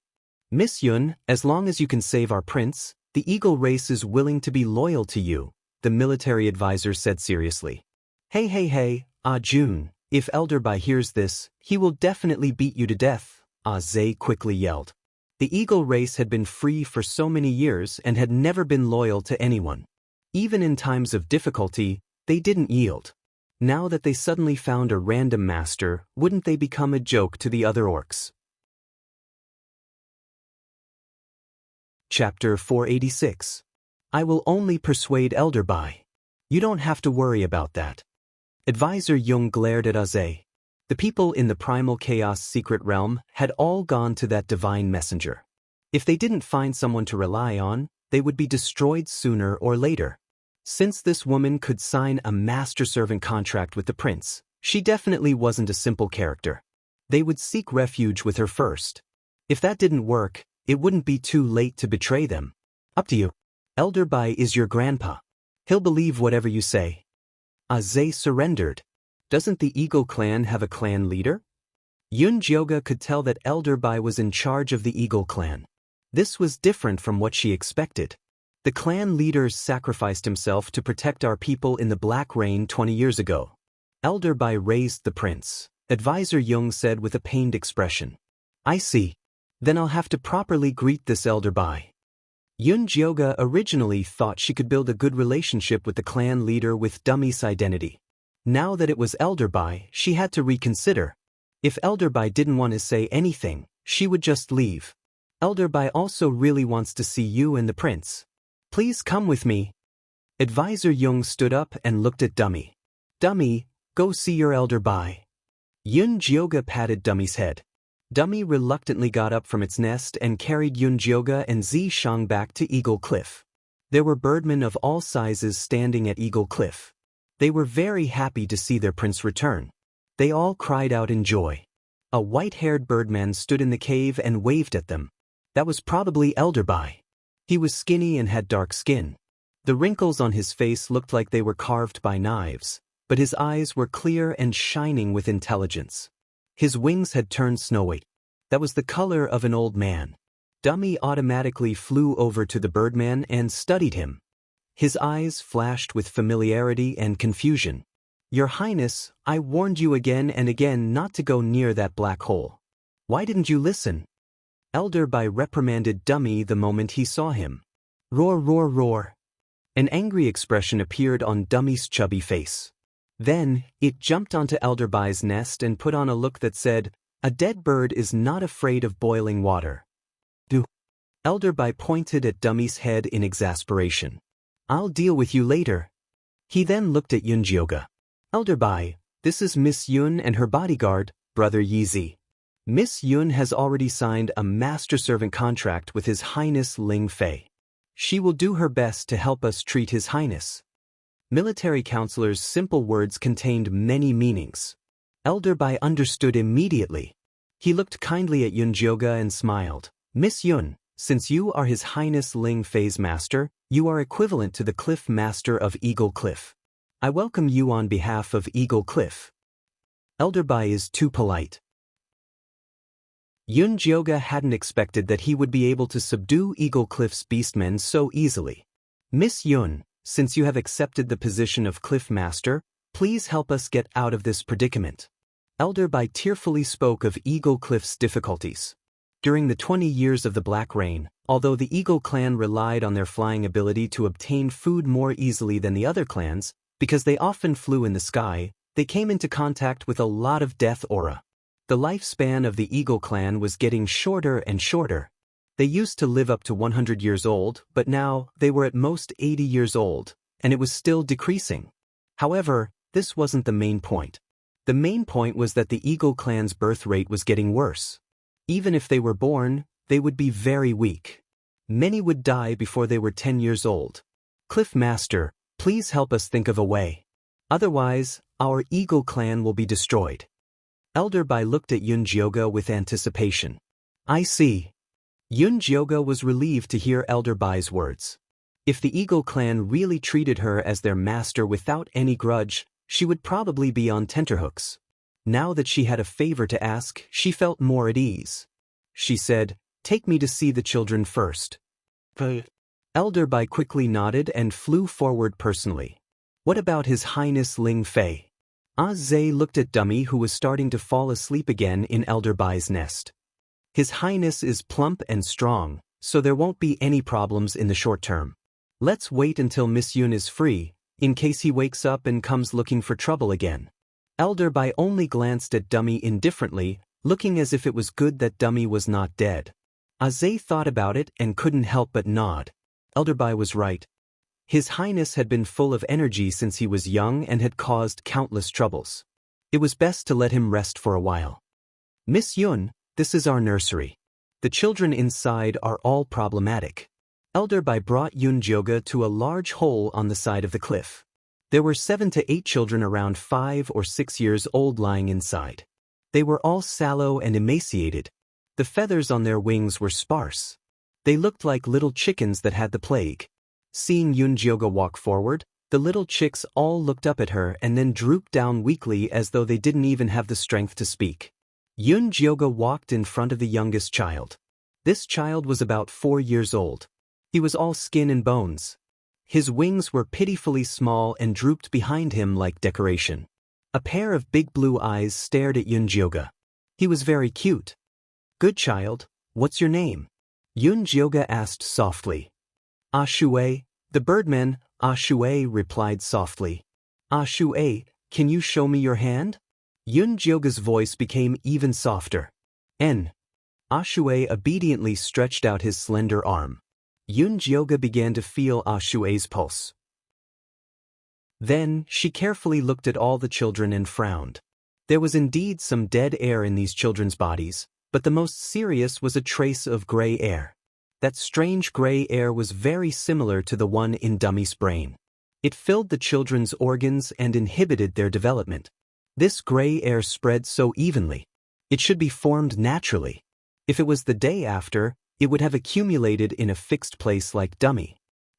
Miss Yun, as long as you can save our prince, the eagle race is willing to be loyal to you, the military advisor said seriously. Hey, Jun, if Elder Bai hears this, he will definitely beat you to death, Zhe quickly yelled. The eagle race had been free for so many years and had never been loyal to anyone. Even in times of difficulty, they didn't yield. Now that they suddenly found a random master, wouldn't they become a joke to the other orcs? Chapter 486. I will only persuade Elder Bai. You don't have to worry about that. Advisor Jung glared at Aze. The people in the primal chaos secret realm had all gone to that divine messenger. If they didn't find someone to rely on, they would be destroyed sooner or later. Since this woman could sign a master-servant contract with the prince, she definitely wasn't a simple character. They would seek refuge with her first. If that didn't work, it wouldn't be too late to betray them. Up to you. Elder Bai is your grandpa. He'll believe whatever you say. Aze surrendered. Doesn't the Eagle clan have a clan leader? Yun Jioga could tell that Elder Bai was in charge of the Eagle clan. This was different from what she expected. The clan leader sacrificed himself to protect our people in the Black Rain 20 years ago. Elder Bai raised the prince, Advisor Jung said with a pained expression. I see. Then I'll have to properly greet this Elder Bai. Yun Jioga originally thought she could build a good relationship with the clan leader with Dummy's identity. Now that it was Elder Bai, she had to reconsider. If Elder Bai didn't want to say anything, she would just leave. Elder Bai also really wants to see you and the prince. Please come with me. Advisor Jung stood up and looked at Dummy. Dummy, go see your Elder Bai. Yun Jioga patted Dummy's head. Dummy reluctantly got up from its nest and carried Yun Jioga and Zi Shang back to Eagle Cliff. There were birdmen of all sizes standing at Eagle Cliff. They were very happy to see their prince return. They all cried out in joy. A white-haired birdman stood in the cave and waved at them. That was probably Elder Bai. He was skinny and had dark skin. The wrinkles on his face looked like they were carved by knives, but his eyes were clear and shining with intelligence. His wings had turned snowy. That was the color of an old man. Dummy automatically flew over to the birdman and studied him. His eyes flashed with familiarity and confusion. "Your Highness, I warned you again and again not to go near that black hole. Why didn't you listen?" Elder Bai reprimanded Dummy the moment he saw him. "Roar, roar, roar." An angry expression appeared on Dummy's chubby face. Then, it jumped onto Elder Bai's nest and put on a look that said, "A dead bird is not afraid of boiling water." Elder Bai pointed at Dummy's head in exasperation. "I'll deal with you later." He then looked at Yunjioga. "Elder Bai, this is Miss Yun and her bodyguard, Brother Yizi. Miss Yun has already signed a master-servant contract with His Highness Ling Fei. She will do her best to help us treat His Highness." Military counselor's simple words contained many meanings. Elder Bai understood immediately. He looked kindly at Yunjioga and smiled. "Miss Yun, since you are His Highness Ling Fei's master, you are equivalent to the Cliff Master of Eagle Cliff. I welcome you on behalf of Eagle Cliff." Elder Bai is too polite. Yunjioga hadn't expected that he would be able to subdue Eagle Cliff's beastmen so easily. "Miss Yun, since you have accepted the position of Cliff Master, please help us get out of this predicament." Elder Bai tearfully spoke of Eagle Cliff's difficulties. During the 20 years of the Black Rain, although the Eagle clan relied on their flying ability to obtain food more easily than the other clans, because they often flew in the sky, they came into contact with a lot of death aura. The lifespan of the Eagle clan was getting shorter and shorter. They used to live up to 100 years old, but now they were at most 80 years old, and it was still decreasing. However, this wasn't the main point. The main point was that the Eagle clan's birth rate was getting worse. Even if they were born, they would be very weak. Many would die before they were 10 years old. "Cliff Master, please help us think of a way. Otherwise, our Eagle clan will be destroyed." Elder Bai looked at Yunjioga with anticipation. "I see." Yunjioga was relieved to hear Elder Bai's words. If the Eagle clan really treated her as their master without any grudge, she would probably be on tenterhooks. Now that she had a favor to ask, she felt more at ease. She said, "Take me to see the children first." Elder Bai quickly nodded and flew forward personally. "What about His Highness Ling Fei?" Zhe looked at Dummy, who was starting to fall asleep again in Elder Bai's nest. "His Highness is plump and strong, so there won't be any problems in the short term. Let's wait until Miss Yun is free, in case he wakes up and comes looking for trouble again." Elder Bai only glanced at Dummy indifferently, looking as if it was good that Dummy was not dead. Zhe thought about it and couldn't help but nod. Elder Bai was right. His Highness had been full of energy since he was young and had caused countless troubles. It was best to let him rest for a while. "Miss Yun, this is our nursery. The children inside are all problematic." Elder Bai brought Yunjioga to a large hole on the side of the cliff. There were 7 to 8 children around 5 or 6 years old lying inside. They were all sallow and emaciated. The feathers on their wings were sparse. They looked like little chickens that had the plague. Seeing Yunjioga walk forward, the little chicks all looked up at her and then drooped down weakly as though they didn't even have the strength to speak. Yunjioga walked in front of the youngest child. This child was about 4 years old. He was all skin and bones. His wings were pitifully small and drooped behind him like decoration. A pair of big blue eyes stared at Yunjioga. He was very cute. "Good child, what's your name?" Yunjioga asked softly. "Shui." The birdman, Shui, replied softly. "Shui, can you show me your hand?" Yunjioga's voice became even softer. Shui obediently stretched out his slender arm. Yunjioga began to feel Shui's pulse. Then, she carefully looked at all the children and frowned. There was indeed some dead air in these children's bodies, but the most serious was a trace of gray air. That strange gray air was very similar to the one in Dummy's brain. It filled the children's organs and inhibited their development. This gray air spread so evenly. It should be formed naturally. If it was the day after, it would have accumulated in a fixed place like Dummy.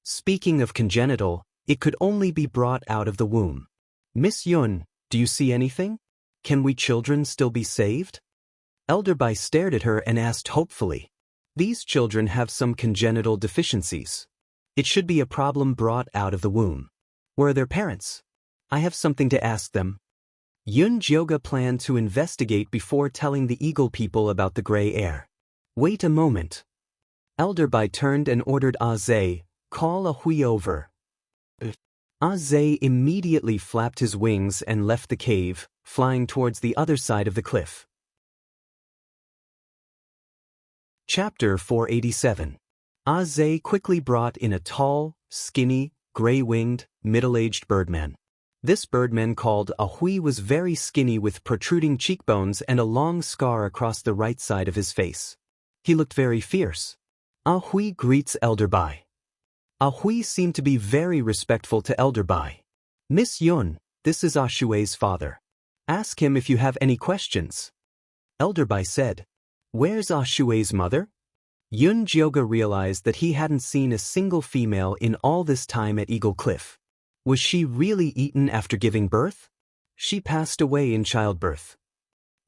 Speaking of congenital, it could only be brought out of the womb. Miss Yun, do you see anything? Can we children still be saved? Elderby stared at her and asked hopefully. These children have some congenital deficiencies. It should be a problem brought out of the womb. Where are their parents? I have something to ask them. Yun Jyoga planned to investigate before telling the eagle people about the gray air. Wait a moment. Elderby turned and ordered Aze, call a Hui over. Aze immediately flapped his wings and left the cave, flying towards the other side of the cliff. Chapter 487. Aze quickly brought in a tall, skinny, gray-winged, middle-aged birdman. This birdman called Ahui was very skinny with protruding cheekbones and a long scar across the right side of his face. He looked very fierce. Ahui greets Elderby. Ahui seemed to be very respectful to Elderby. Miss Yun, this is Ashue's father. Ask him if you have any questions. Elderby said. Where's Ashue's mother? Yun Jyoga realized that he hadn't seen a single female in all this time at Eagle Cliff. Was she really eaten after giving birth? She passed away in childbirth.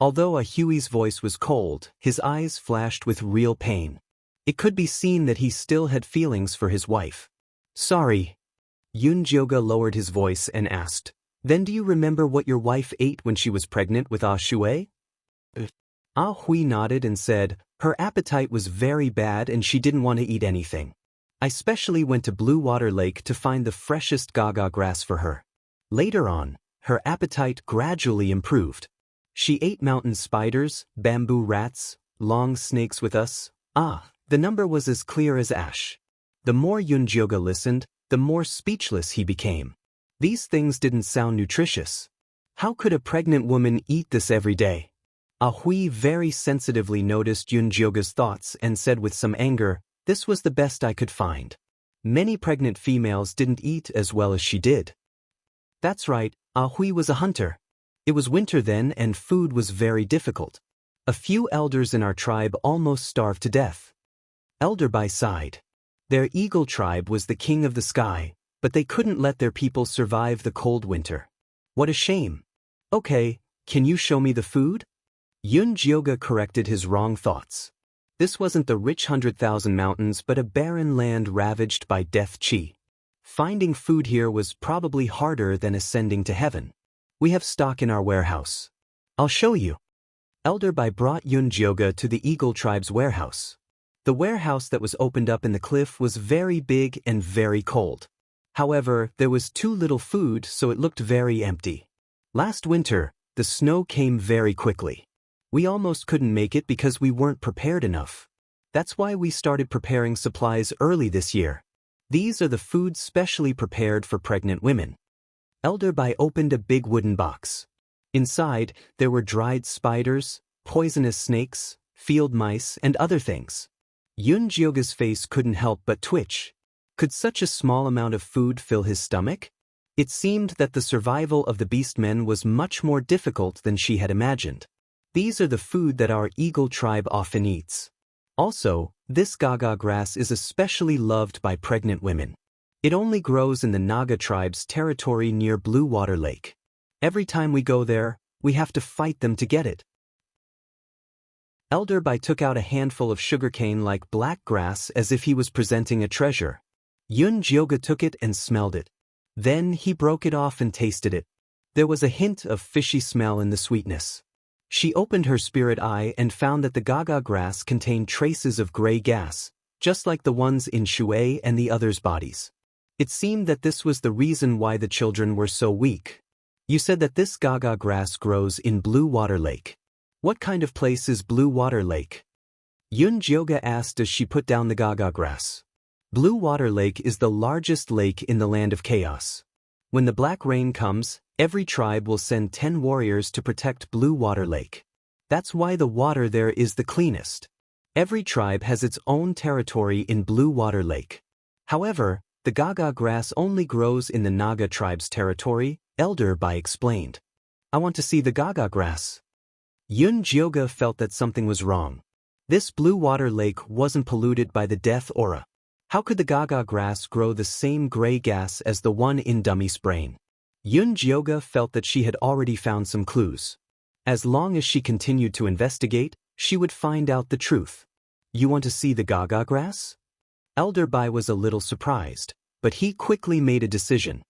Although Ahui's voice was cold, his eyes flashed with real pain. It could be seen that he still had feelings for his wife. Sorry. Yun Jyoga lowered his voice and asked, Then do you remember what your wife ate when she was pregnant with Ashue? Ahui nodded and said, her appetite was very bad and she didn't want to eat anything. I specially went to Blue Water Lake to find the freshest gaga grass for her. Later on, her appetite gradually improved. She ate mountain spiders, bamboo rats, long snakes with us. The number was as clear as ash. The more Yun Jyoga listened, the more speechless he became. These things didn't sound nutritious. How could a pregnant woman eat this every day? Ahui very sensitively noticed Yun Jyoga's thoughts and said with some anger, this was the best I could find. Many pregnant females didn't eat as well as she did. That's right, Ahui was a hunter. It was winter then and food was very difficult. A few elders in our tribe almost starved to death. Elderby sighed. Their eagle tribe was the king of the sky, but they couldn't let their people survive the cold winter. What a shame. Okay, can you show me the food? Yun Jyoga corrected his wrong thoughts. This wasn't the rich 100,000 mountains but a barren land ravaged by death chi. Finding food here was probably harder than ascending to heaven. We have stock in our warehouse. I'll show you. Elderby brought Yun Jyoga to the Eagle tribe's warehouse. The warehouse that was opened up in the cliff was very big and very cold. However, there was too little food so it looked very empty. Last winter, the snow came very quickly. We almost couldn't make it because we weren't prepared enough. That's why we started preparing supplies early this year. These are the foods specially prepared for pregnant women. Elderby opened a big wooden box. Inside, there were dried spiders, poisonous snakes, field mice, and other things. Yun Jyoga's face couldn't help but twitch. Could such a small amount of food fill his stomach? It seemed that the survival of the beastmen was much more difficult than she had imagined. These are the food that our eagle tribe often eats. Also, this gaga grass is especially loved by pregnant women. It only grows in the Naga tribe's territory near Blue Water Lake. Every time we go there, we have to fight them to get it. Elderby took out a handful of sugarcane like black grass as if he was presenting a treasure. Yun Jyoga took it and smelled it. Then he broke it off and tasted it. There was a hint of fishy smell in the sweetness. She opened her spirit eye and found that the gaga grass contained traces of gray gas, just like the ones in Shui and the others' bodies. It seemed that this was the reason why the children were so weak. You said that this gaga grass grows in Blue Water Lake. What kind of place is Blue Water Lake? Yun Jyoga asked as she put down the gaga grass. Blue Water Lake is the largest lake in the land of chaos. When the black rain comes, every tribe will send 10 warriors to protect Blue Water Lake. That's why the water there is the cleanest. Every tribe has its own territory in Blue Water Lake. However, the gaga grass only grows in the Naga tribe's territory, Elderby explained. I want to see the gaga grass. Yun Jyoga felt that something was wrong. This Blue Water Lake wasn't polluted by the death aura. How could the gaga grass grow the same gray gas as the one in Dummy's brain? Yoon felt that she had already found some clues. As long as she continued to investigate, she would find out the truth. You want to see the gaga grass? Elder Bai was a little surprised, but he quickly made a decision.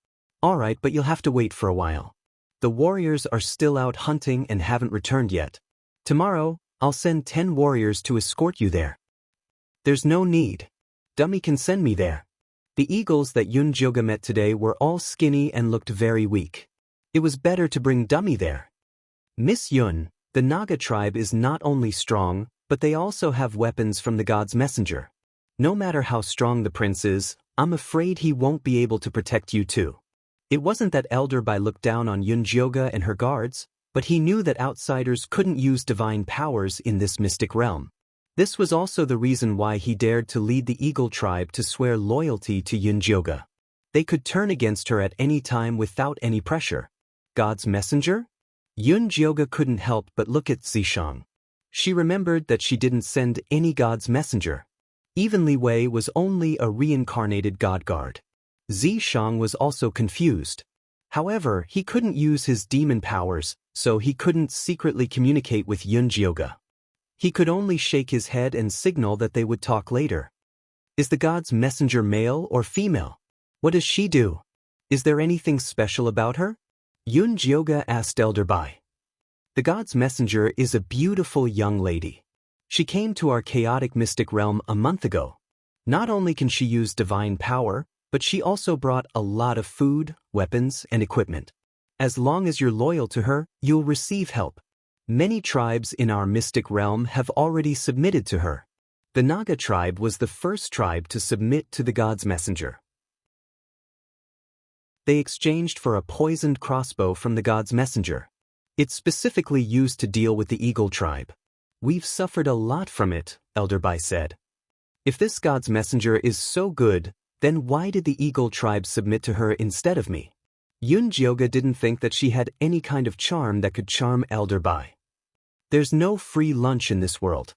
Alright, but you'll have to wait for a while. The warriors are still out hunting and haven't returned yet. Tomorrow, I'll send 10 warriors to escort you there. There's no need. Dummy can send me there. The eagles that Yoon met today were all skinny and looked very weak. It was better to bring Dummy there. Miss Yun, the Naga tribe is not only strong, but they also have weapons from the god's messenger. No matter how strong the prince is, I'm afraid he won't be able to protect you too. It wasn't that Elder Bai looked down on Yoon and her guards, but he knew that outsiders couldn't use divine powers in this mystic realm. This was also the reason why he dared to lead the Eagle tribe to swear loyalty to Yoon. They could turn against her at any time without any pressure. God's messenger? Yoon couldn't help but look at Zishang. She remembered that she didn't send any god's messenger. Even Li Wei was only a reincarnated god guard. Zishang was also confused. However, he couldn't use his demon powers, so he couldn't secretly communicate with Yoon. He could only shake his head and signal that they would talk later. Is the god's messenger male or female? What does she do? Is there anything special about her? Yoon asked Elder Bai. The god's messenger is a beautiful young lady. She came to our chaotic mystic realm a month ago. Not only can she use divine power, but she also brought a lot of food, weapons, and equipment. As long as you're loyal to her, you'll receive help. Many tribes in our mystic realm have already submitted to her. The Naga tribe was the first tribe to submit to the god's messenger. They exchanged for a poisoned crossbow from the god's messenger. It's specifically used to deal with the Eagle tribe. We've suffered a lot from it, Elder Bai said. If this god's messenger is so good, then why did the Eagle tribe submit to her instead of me? Yoon didn't think that she had any kind of charm that could charm Elder Bai. There's no free lunch in this world.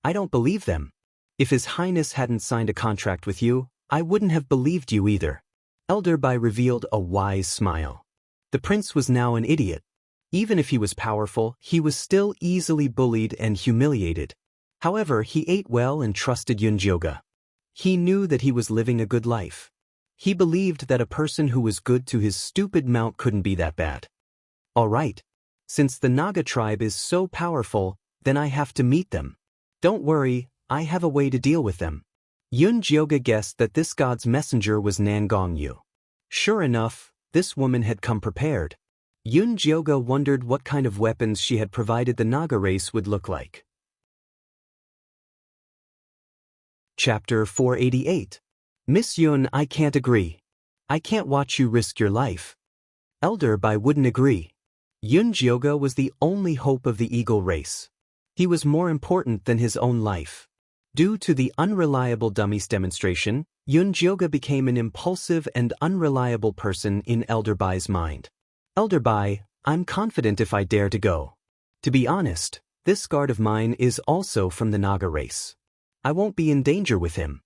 I don't believe them. If His Highness hadn't signed a contract with you, I wouldn't have believed you either. Elder Bai revealed a wise smile. The prince was now an idiot. Even if he was powerful, he was still easily bullied and humiliated. However, he ate well and trusted Yoon. He knew that he was living a good life. He believed that a person who was good to his stupid mount couldn't be that bad. All right. Since the Naga tribe is so powerful, then I have to meet them. Don't worry, I have a way to deal with them. Yoon guessed that this god's messenger was Nangong Yu. Sure enough, this woman had come prepared. Yoon wondered what kind of weapons she had provided the Naga race would look like. Chapter 488. Miss Yun, I can't agree. I can't watch you risk your life. Elder Bai wouldn't agree. Yoon was the only hope of the Eagle race. He was more important than his own life. Due to the unreliable dummies demonstration, Yoon became an impulsive and unreliable person in Elder Bai's mind. Elder Bai, I'm confident if I dare to go. To be honest, this guard of mine is also from the Naga race. I won't be in danger with him.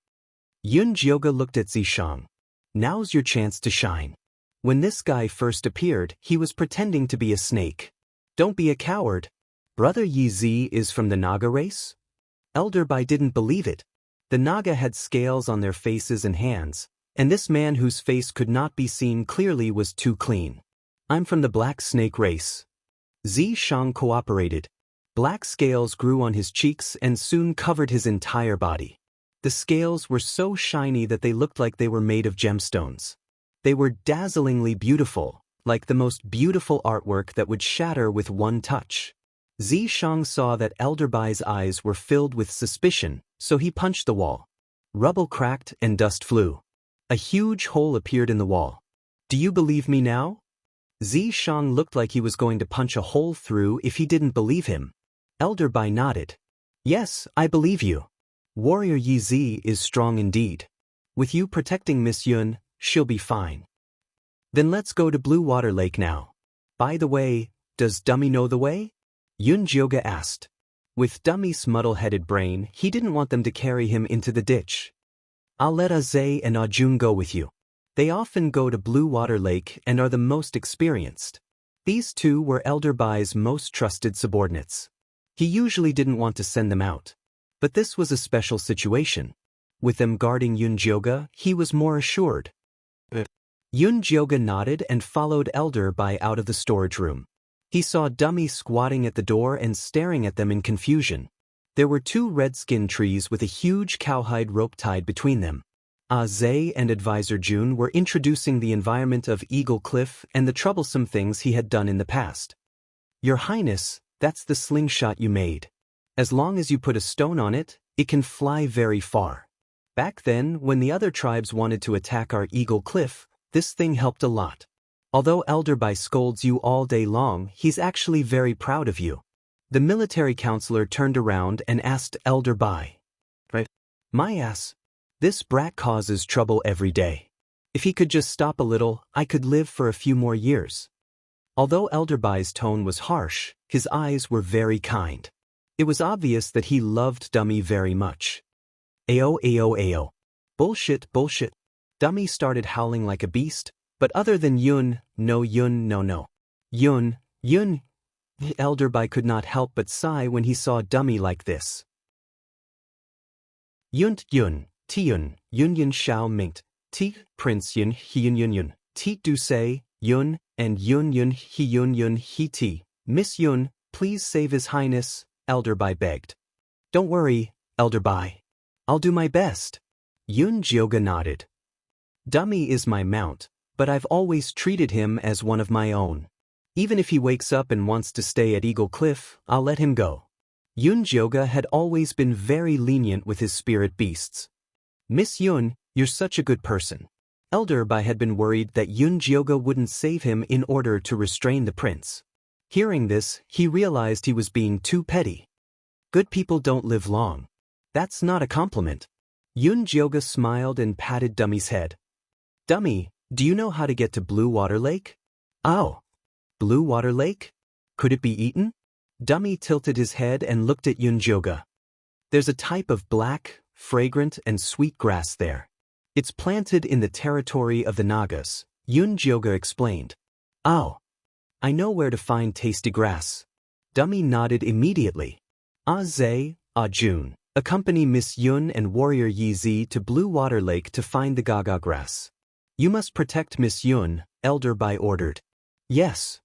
Yoon looked at Zishang. Now's your chance to shine. When this guy first appeared, he was pretending to be a snake. Don't be a coward. Brother Yi is from the Naga race? Elder Bai didn't believe it. The Naga had scales on their faces and hands, and this man whose face could not be seen clearly was too clean. I'm from the black snake race. Zishang cooperated. Black scales grew on his cheeks and soon covered his entire body. The scales were so shiny that they looked like they were made of gemstones. They were dazzlingly beautiful, like the most beautiful artwork that would shatter with one touch. Zishang saw that Elder Bai's eyes were filled with suspicion, so he punched the wall. Rubble cracked and dust flew. A huge hole appeared in the wall. Do you believe me now? Zishang looked like he was going to punch a hole through if he didn't believe him. Elder Bai nodded. Yes, I believe you. Warrior Yi is strong indeed. With you protecting Miss Yun, she'll be fine. Then let's go to Blue Water Lake now. By the way, does Dummy know the way? Yoon asked. With Dummy's muddle-headed brain, he didn't want them to carry him into the ditch. I'll let Aze and Ajun go with you. They often go to Blue Water Lake and are the most experienced. These two were Elder Bai's most trusted subordinates. He usually didn't want to send them out. But this was a special situation. With them guarding Yunjioga, he was more assured. Yunjioga nodded and followed Elder Bai out of the storage room. He saw Dummy squatting at the door and staring at them in confusion. There were two red-skin trees with a huge cowhide rope tied between them. Aze and Advisor June were introducing the environment of Eagle Cliff and the troublesome things he had done in the past. Your Highness, that's the slingshot you made. As long as you put a stone on it, it can fly very far. Back then, when the other tribes wanted to attack our Eagle Cliff, this thing helped a lot. Although Elder Bai scolds you all day long, he's actually very proud of you. The military counselor turned around and asked Elder Bai. Right? My ass. This brat causes trouble every day. If he could just stop a little, I could live for a few more years. Although Elder Bai's tone was harsh, his eyes were very kind. It was obvious that he loved Dummy very much. Ayo, ayo, ayo. Bullshit, bullshit. Dummy started howling like a beast, but other than Yun, no. Yun. The Elder Bai could not help but sigh when he saw Dummy like this. Yunt Yun, Tiyun, Yun Shao Mingt, Ti, Prince Yun Yun, Ti Du Say, Yun, and Yun He Ti. Miss Yun, please save His Highness, Elder Bai begged. Don't worry, Elder Bai. I'll do my best. Yunjioga nodded. Dummy is my mount, but I've always treated him as one of my own. Even if he wakes up and wants to stay at Eagle Cliff, I'll let him go. Yunjioga had always been very lenient with his spirit beasts. Miss Yun, you're such a good person. Elder Bai had been worried that Yunjioga wouldn't save him in order to restrain the prince. Hearing this, he realized he was being too petty. Good people don't live long. That's not a compliment. Yunjioga smiled and patted Dummy's head. Dummy, do you know how to get to Blue Water Lake? Oh. Blue Water Lake? Could it be eaten? Dummy tilted his head and looked at Yunjioga. There's a type of black, fragrant, and sweet grass there. It's planted in the territory of the Nagas, Yunjioga explained. Oh. I know where to find tasty grass. Dummy nodded immediately. Aze, Ajun, accompany Miss Yun and Warrior Yi to Blue Water Lake to find the Gaga grass. You must protect Miss Yun, Elder Bai ordered. Yes.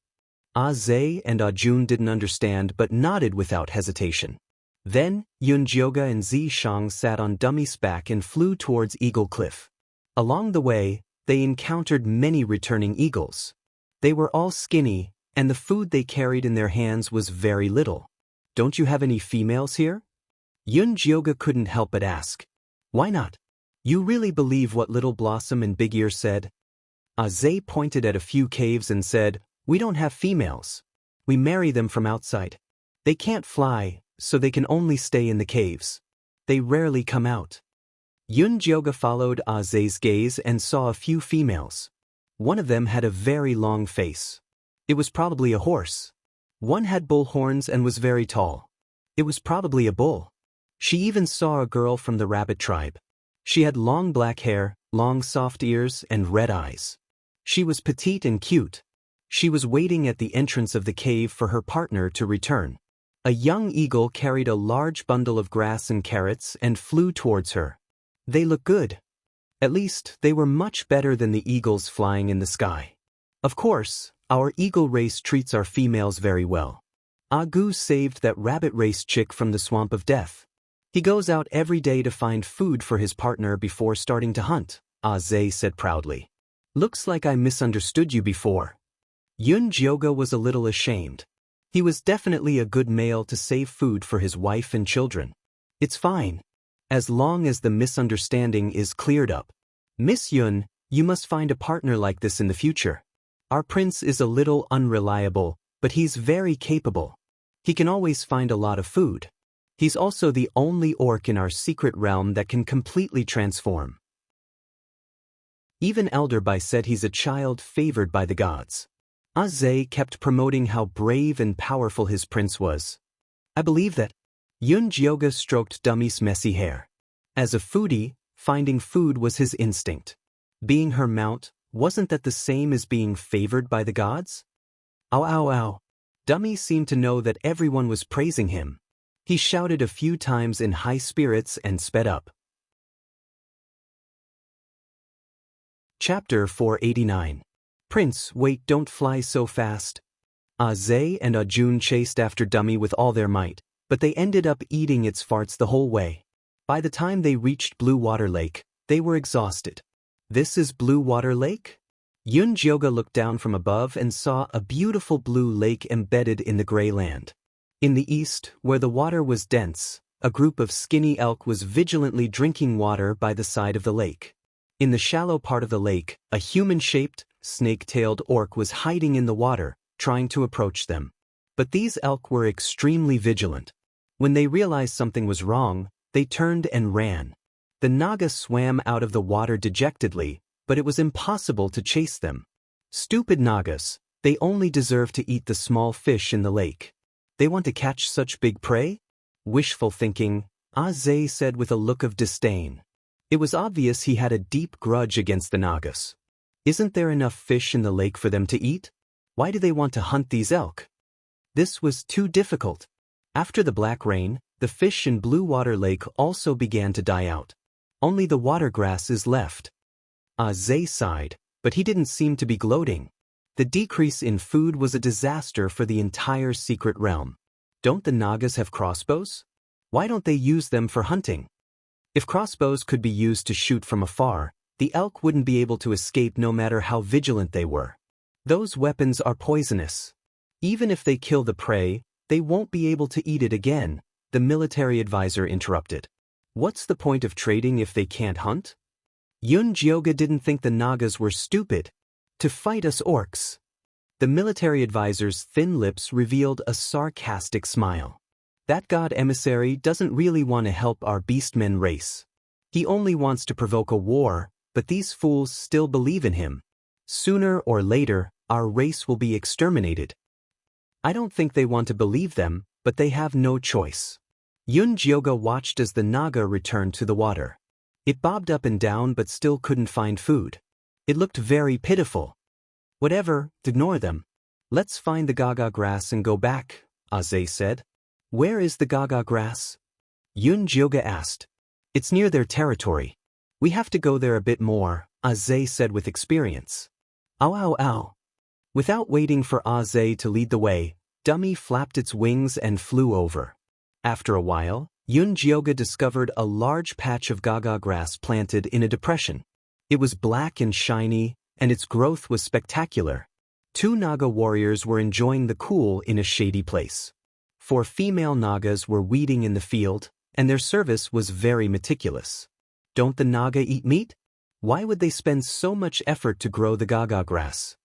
Aze and Ajun didn't understand but nodded without hesitation. Then, Yunjioga and Zishang sat on Dummy's back and flew towards Eagle Cliff. Along the way, they encountered many returning eagles. They were all skinny, and the food they carried in their hands was very little. Don't you have any females here? Yunjioga couldn't help but ask. Why not? You really believe what Little Blossom and Big Ear said? Aze pointed at a few caves and said, We don't have females. We marry them from outside. They can't fly, so they can only stay in the caves. They rarely come out. Yunjioga followed Aze's gaze and saw a few females. One of them had a very long face. It was probably a horse. One had bull horns and was very tall. It was probably a bull. She even saw a girl from the rabbit tribe. She had long black hair, long soft ears, and red eyes. She was petite and cute. She was waiting at the entrance of the cave for her partner to return. A young eagle carried a large bundle of grass and carrots and flew towards her. They looked good. At least, they were much better than the eagles flying in the sky. Of course, our eagle race treats our females very well. Agu saved that rabbit race chick from the swamp of death. He goes out every day to find food for his partner before starting to hunt, Aze said proudly. Looks like I misunderstood you before. Yunjioga was a little ashamed. He was definitely a good male to save food for his wife and children. It's fine. As long as the misunderstanding is cleared up. Miss Yun, you must find a partner like this in the future. Our prince is a little unreliable, but he's very capable. He can always find a lot of food. He's also the only orc in our secret realm that can completely transform. Even Elder Bai said he's a child favored by the gods. Aze kept promoting how brave and powerful his prince was. I believe that. Yunjioga stroked Dummy's messy hair. As a foodie, Finding food was his instinct. Being her mount, wasn't that the same as being favored by the gods? Ow ow ow. Dummy seemed to know that everyone was praising him. He shouted a few times in high spirits and sped up. Chapter 489. Prince, wait, don't fly so fast. Zay and Jun chased after Dummy with all their might, but they ended up eating its farts the whole way. By the time they reached Blue Water Lake, they were exhausted. This is Blue Water Lake? Yun-jyoga looked down from above and saw a beautiful blue lake embedded in the gray land. In the east, where the water was dense, a group of skinny elk was vigilantly drinking water by the side of the lake. In the shallow part of the lake, a human-shaped, snake-tailed orc was hiding in the water, trying to approach them. But these elk were extremely vigilant. When they realized something was wrong, they turned and ran. The naga swam out of the water dejectedly, but it was impossible to chase them. Stupid nagas, they only deserve to eat the small fish in the lake. They want to catch such big prey? Wishful thinking, Zay said with a look of disdain. It was obvious he had a deep grudge against the nagas. Isn't there enough fish in the lake for them to eat? Why do they want to hunt these elk? This was too difficult. After the black rain, the fish in Blue Water Lake also began to die out. Only the water grass is left. Zay sighed, but he didn't seem to be gloating. The decrease in food was a disaster for the entire secret realm. Don't the nagas have crossbows? Why don't they use them for hunting? If crossbows could be used to shoot from afar, the elk wouldn't be able to escape no matter how vigilant they were. Those weapons are poisonous. Even if they kill the prey, they won't be able to eat it again, the military advisor interrupted. What's the point of trading if they can't hunt? Yun-jyoga didn't think the nagas were stupid. To fight us orcs. The military advisor's thin lips revealed a sarcastic smile. That god emissary doesn't really want to help our beastmen race. He only wants to provoke a war, but these fools still believe in him. Sooner or later, our race will be exterminated. I don't think they want to believe them, but they have no choice. Yun-jyoga watched as the naga returned to the water. It bobbed up and down but still couldn't find food. It looked very pitiful. Whatever, ignore them. Let's find the gaga grass and go back, Zay said. Where is the gaga grass? Yun-jyoga asked. It's near their territory. We have to go there a bit more, Zay said with experience. Ow ow ow. Without waiting for Zay to lead the way, Dummy flapped its wings and flew over. After a while, Yun-jyoga discovered a large patch of gaga grass planted in a depression. It was black and shiny, and its growth was spectacular. 2 naga warriors were enjoying the cool in a shady place. 4 female nagas were weeding in the field, and their service was very meticulous. Don't the naga eat meat? Why would they spend so much effort to grow the gaga grass?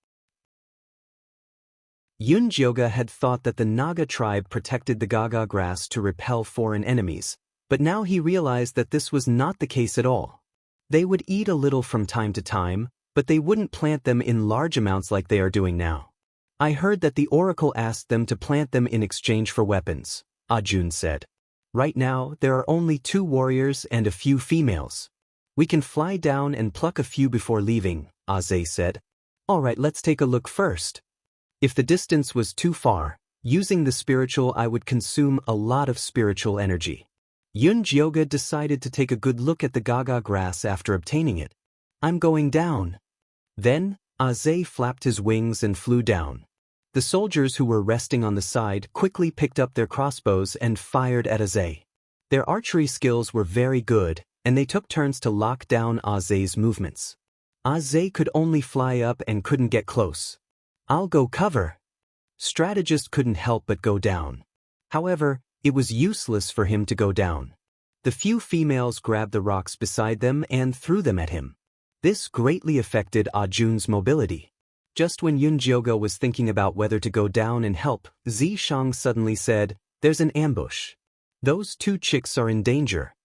Yun-jyoga had thought that the naga tribe protected the gaga grass to repel foreign enemies, but now he realized that this was not the case at all. They would eat a little from time to time, but they wouldn't plant them in large amounts like they are doing now. I heard that the oracle asked them to plant them in exchange for weapons, Jun said. Right now, there are only 2 warriors and a few females. We can fly down and pluck a few before leaving, Zay said. Alright, let's take a look first. If the distance was too far, using the spiritual I would consume a lot of spiritual energy. Yun-jyoga decided to take a good look at the gaga grass after obtaining it. I'm going down. Then, Zay flapped his wings and flew down. The soldiers who were resting on the side quickly picked up their crossbows and fired at Zay. Their archery skills were very good, and they took turns to lock down Zay's movements. Zay could only fly up and couldn't get close. I'll go cover. Strategist couldn't help but go down. However, it was useless for him to go down. The few females grabbed the rocks beside them and threw them at him. This greatly affected Jun's mobility. Just when Yun-jyoga was thinking about whether to go down and help, Zishang suddenly said, "There's an ambush. Those 2 chicks are in danger."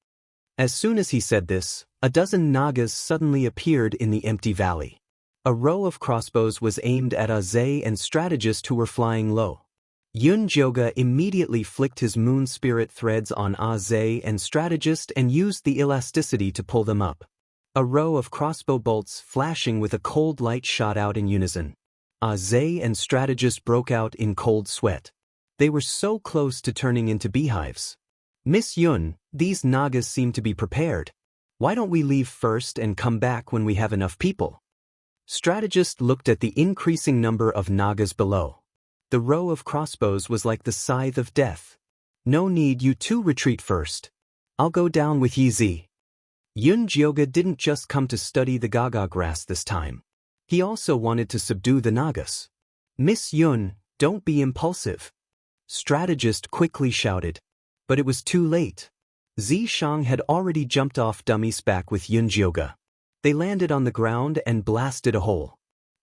As soon as he said this, a dozen nagas suddenly appeared in the empty valley. A row of crossbows was aimed at Zay and strategist who were flying low. Yun Jyoga immediately flicked his moon spirit threads on Aze and Strategist and used the elasticity to pull them up. A row of crossbow bolts flashing with a cold light shot out in unison. Aze and Strategist broke out in cold sweat. They were so close to turning into beehives. Miss Yun, these Nagas seem to be prepared. Why don't we leave first and come back when we have enough people? Strategist looked at the increasing number of Nagas below. The row of crossbows was like the scythe of death. No need, you two retreat first. I'll go down with Yi Zi. Yun Jyoga didn't just come to study the Gaga grass this time. He also wanted to subdue the Nagas. Miss Yun, don't be impulsive. Strategist quickly shouted. But it was too late. Zishang had already jumped off Dummy's back with Yun Jyoga. They landed on the ground and blasted a hole.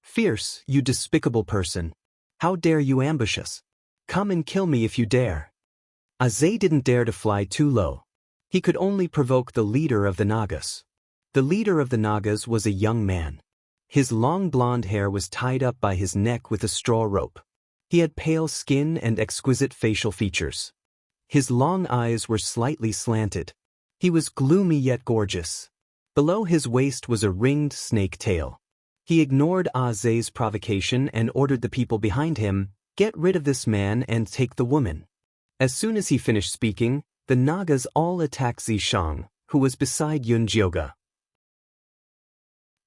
Fierce, you despicable person. How dare you ambush us? Come and kill me if you dare. Aze didn't dare to fly too low. He could only provoke the leader of the Nagas. The leader of the Nagas was a young man. His long blonde hair was tied up by his neck with a straw rope. He had pale skin and exquisite facial features. His long eyes were slightly slanted. He was gloomy yet gorgeous. Below his waist was a ringed snake tail. He ignored Aze's provocation and ordered the people behind him, "Get rid of this man and take the woman." As soon as he finished speaking, the Nagas all attacked Zishang, who was beside Yun Jyoga.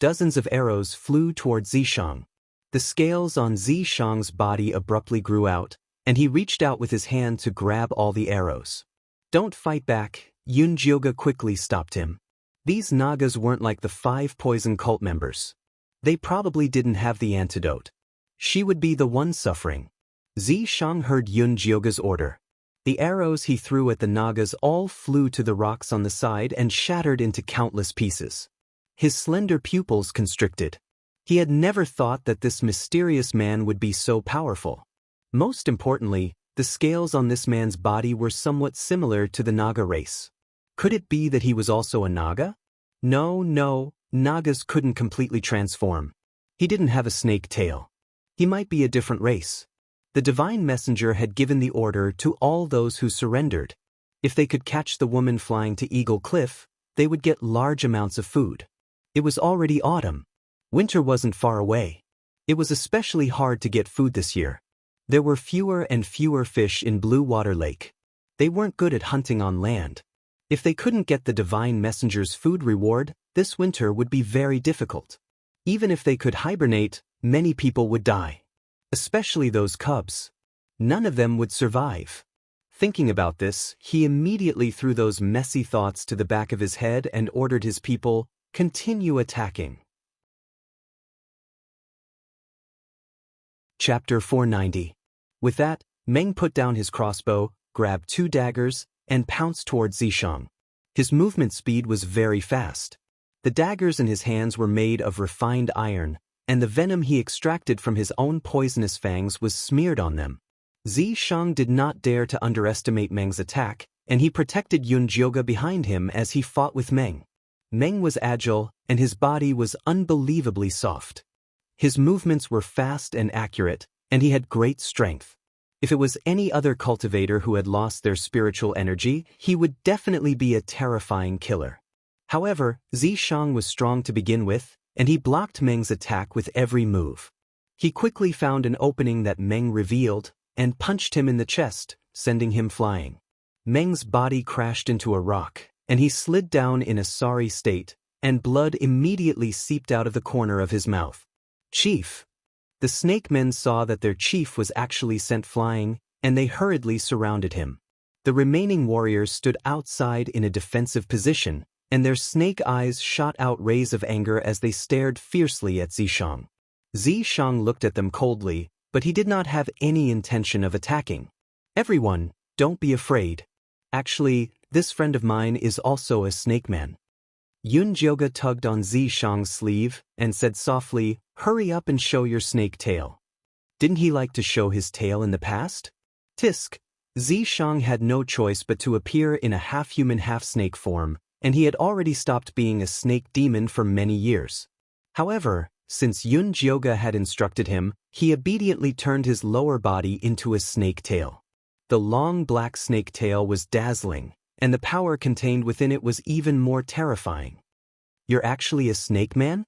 Dozens of arrows flew toward Zishang. The scales on Zishang's body abruptly grew out, and he reached out with his hand to grab all the arrows. "Don't fight back," Yun Jyoga quickly stopped him. These Nagas weren't like the 5 poison cult members. They probably didn't have the antidote. She would be the one suffering. Zishang heard Yun Jyoga's order. The arrows he threw at the Nagas all flew to the rocks on the side and shattered into countless pieces. His slender pupils constricted. He had never thought that this mysterious man would be so powerful. Most importantly, the scales on this man's body were somewhat similar to the Naga race. Could it be that he was also a Naga? No, Nagas couldn't completely transform. He didn't have a snake tail. He might be a different race. The divine messenger had given the order to all those who surrendered. If they could catch the woman flying to Eagle Cliff, they would get large amounts of food. It was already autumn. Winter wasn't far away. It was especially hard to get food this year. There were fewer and fewer fish in Blue Water Lake. They weren't good at hunting on land. If they couldn't get the divine messenger's food reward, this winter would be very difficult. Even if they could hibernate, many people would die. Especially those cubs. None of them would survive. Thinking about this, he immediately threw those messy thoughts to the back of his head and ordered his people, "Continue attacking." Chapter 490. With that, Meng put down his crossbow, grabbed 2 daggers, and pounced towards Zishang. His movement speed was very fast. The daggers in his hands were made of refined iron, and the venom he extracted from his own poisonous fangs was smeared on them. Zishang did not dare to underestimate Meng's attack, and he protected Yun Jyoga behind him as he fought with Meng. Meng was agile, and his body was unbelievably soft. His movements were fast and accurate, and he had great strength. If it was any other cultivator who had lost their spiritual energy, he would definitely be a terrifying killer. However, Zishang was strong to begin with, and he blocked Meng's attack with every move. He quickly found an opening that Meng revealed, and punched him in the chest, sending him flying. Meng's body crashed into a rock, and he slid down in a sorry state, and blood immediately seeped out of the corner of his mouth. "Chief!" The snake men saw that their chief was actually sent flying, and they hurriedly surrounded him. The remaining warriors stood outside in a defensive position, and their snake eyes shot out rays of anger as they stared fiercely at Zishang. Zishang looked at them coldly, but he did not have any intention of attacking. "Everyone, don't be afraid. Actually, this friend of mine is also a snake man." Yun Jyoga tugged on Zishang's sleeve and said softly, "Hurry up and show your snake tail." Didn't he like to show his tail in the past? Tisk! Zishang had no choice but to appear in a half-human half-snake form, and he had already stopped being a snake demon for many years. However, Since Yun Jioga had instructed him, he obediently turned his lower body into a snake tail. The long black snake tail was dazzling, and the power contained within it was even more terrifying. "You're actually a snake man?"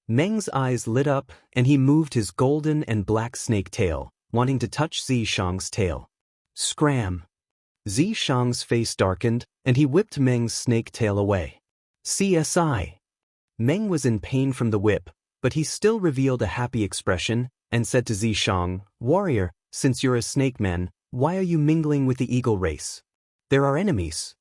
Meng's eyes lit up, and he moved his golden and black snake tail, wanting to touch Zishang's tail. Scram! Zishang's face darkened, and he whipped Meng's snake tail away. CSI! Meng was in pain from the whip, but he still revealed a happy expression, and said to Zishang, "Warrior, since you're a snake man, why are you mingling with the eagle race? There are enemies."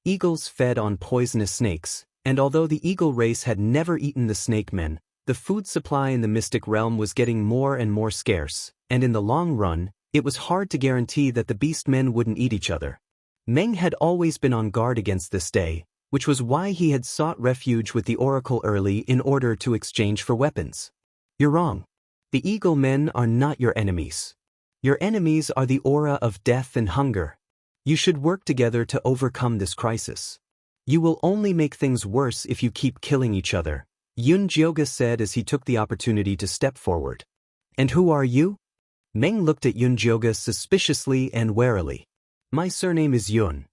Eagles fed on poisonous snakes, and although the eagle race had never eaten the snake men, the food supply in the mystic realm was getting more and more scarce, and in the long run, it was hard to guarantee that the beast men wouldn't eat each other. Meng had always been on guard against this day, which was why he had sought refuge with the oracle early in order to exchange for weapons. "You're wrong. The eagle men are not your enemies. Your enemies are the aura of death and hunger. You should work together to overcome this crisis. You will only make things worse if you keep killing each other," Yun Jioga said as he took the opportunity to step forward. "And who are you?" Meng looked at Yun Jioga suspiciously and warily. "My surname is Yun.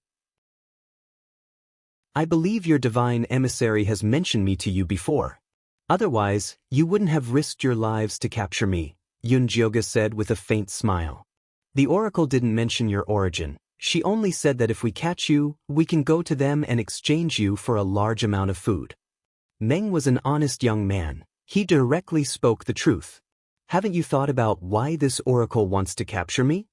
I believe your divine emissary has mentioned me to you before. Otherwise, you wouldn't have risked your lives to capture me," Yun Jioga said with a faint smile. "The oracle didn't mention your origin. She only said that if we catch you, we can go to them and exchange you for a large amount of food." Meng was an honest young man. He directly spoke the truth. "Haven't you thought about why this oracle wants to capture me?"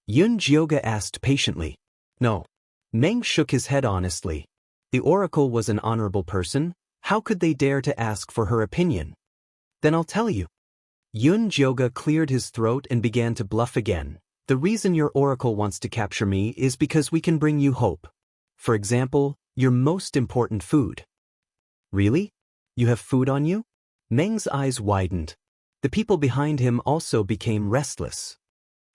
Yun Jioga asked patiently. "No." Meng shook his head honestly. The oracle was an honorable person. How could they dare to ask for her opinion? "Then I'll tell you." Yun Jioga cleared his throat and began to bluff again. "The reason your oracle wants to capture me is because we can bring you hope. For example, your most important food." "Really? You have food on you?" Meng's eyes widened. The people behind him also became restless.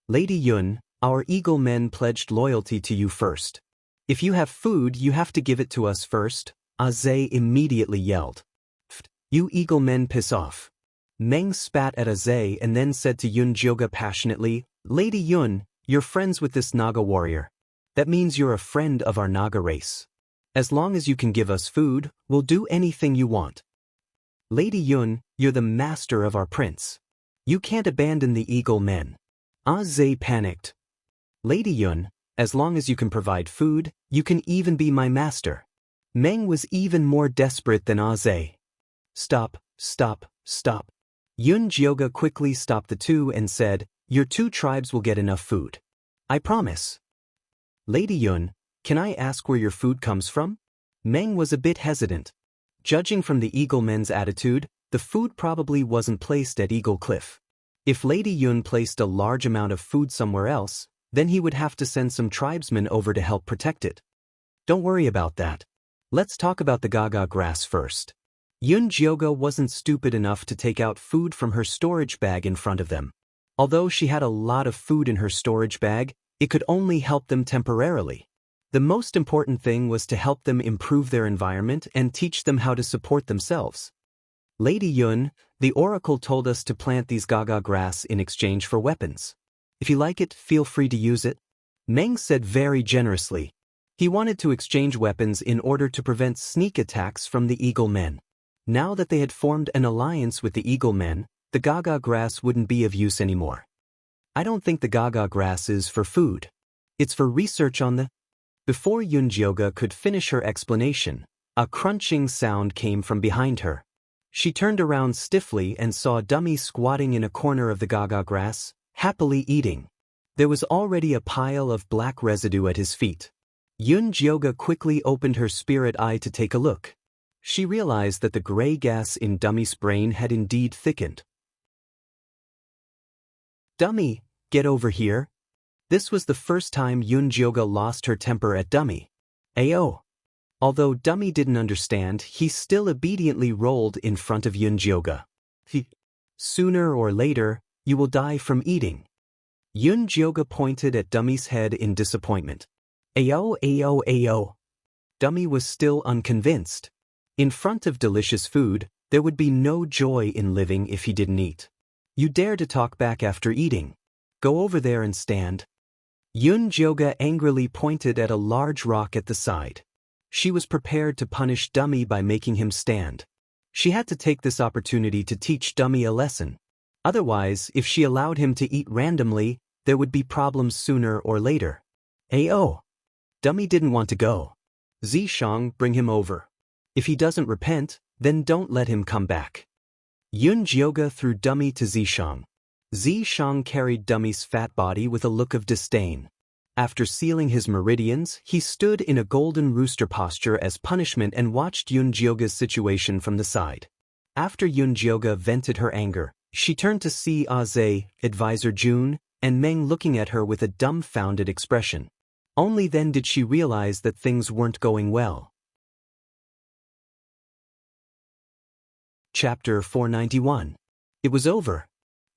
"Lady Yun, our eagle men pledged loyalty to you first. If you have food, you have to give it to us first," Aze immediately yelled. "Pfft, you eagle men piss off." Meng spat at Aze and then said to Yun Jioga passionately, "Lady Yun, you're friends with this Naga warrior. That means you're a friend of our Naga race. As long as you can give us food, we'll do anything you want. Lady Yun, you're the master of our prince. You can't abandon the eagle men." Aze panicked. "Lady Yun, as long as you can provide food, you can even be my master." Meng was even more desperate than Aze. "Stop, stop, stop." Yun Jioga quickly stopped the two and said, "Your two tribes will get enough food. I promise." "Lady Yun, can I ask where your food comes from?" Meng was a bit hesitant. Judging from the eagle men's attitude, the food probably wasn't placed at Eagle Cliff. If Lady Yun placed a large amount of food somewhere else, then he would have to send some tribesmen over to help protect it. "Don't worry about that. Let's talk about the Gaga grass first." Yun Jioga wasn't stupid enough to take out food from her storage bag in front of them. Although she had a lot of food in her storage bag, it could only help them temporarily. The most important thing was to help them improve their environment and teach them how to support themselves. "Lady Yun, the oracle told us to plant these Gaga grass in exchange for weapons. If you like it, feel free to use it," Meng said very generously. He wanted to exchange weapons in order to prevent sneak attacks from the eagle men. Now that they had formed an alliance with the eagle men, the Gaga grass wouldn't be of use anymore. "I don't think the Gaga grass is for food. It's for research on the—" Before Yun Jioga could finish her explanation, a crunching sound came from behind her. She turned around stiffly and saw Dummy squatting in a corner of the Gaga grass, happily eating. There was already a pile of black residue at his feet. Yun Jioga quickly opened her spirit eye to take a look. She realized that the gray gas in Dummy's brain had indeed thickened. "Dummy, get over here." This was the first time Yun Jioga lost her temper at Dummy. Ayo. Although Dummy didn't understand, he still obediently rolled in front of Yun Jioga. "Sooner or later, you will die from eating." Yun Jioga pointed at Dummy's head in disappointment. "Ayo, ayo, ayo." Dummy was still unconvinced. In front of delicious food, There would be no joy in living if he didn't eat. You dare to talk back after eating. Go over there and stand. Yun Jyoga angrily pointed at a large rock at the side. She was prepared to punish Dummy by making him stand. She had to take this opportunity to teach Dummy a lesson. Otherwise, if she allowed him to eat randomly, there would be problems sooner or later. Ayo! Dummy didn't want to go. Zishang, bring him over. If he doesn't repent, then don't let him come back. Yun Jyoga threw Dummy to Zishang. Zishang carried Dummy's fat body with a look of disdain. After sealing his meridians, he stood in a golden rooster posture as punishment and watched Yun Jyoga's situation from the side. After Yun Jyoga vented her anger, she turned to see Aze, advisor June, and Meng looking at her with a dumbfounded expression. Only then did she realize that things weren't going well. Chapter 491. It was over.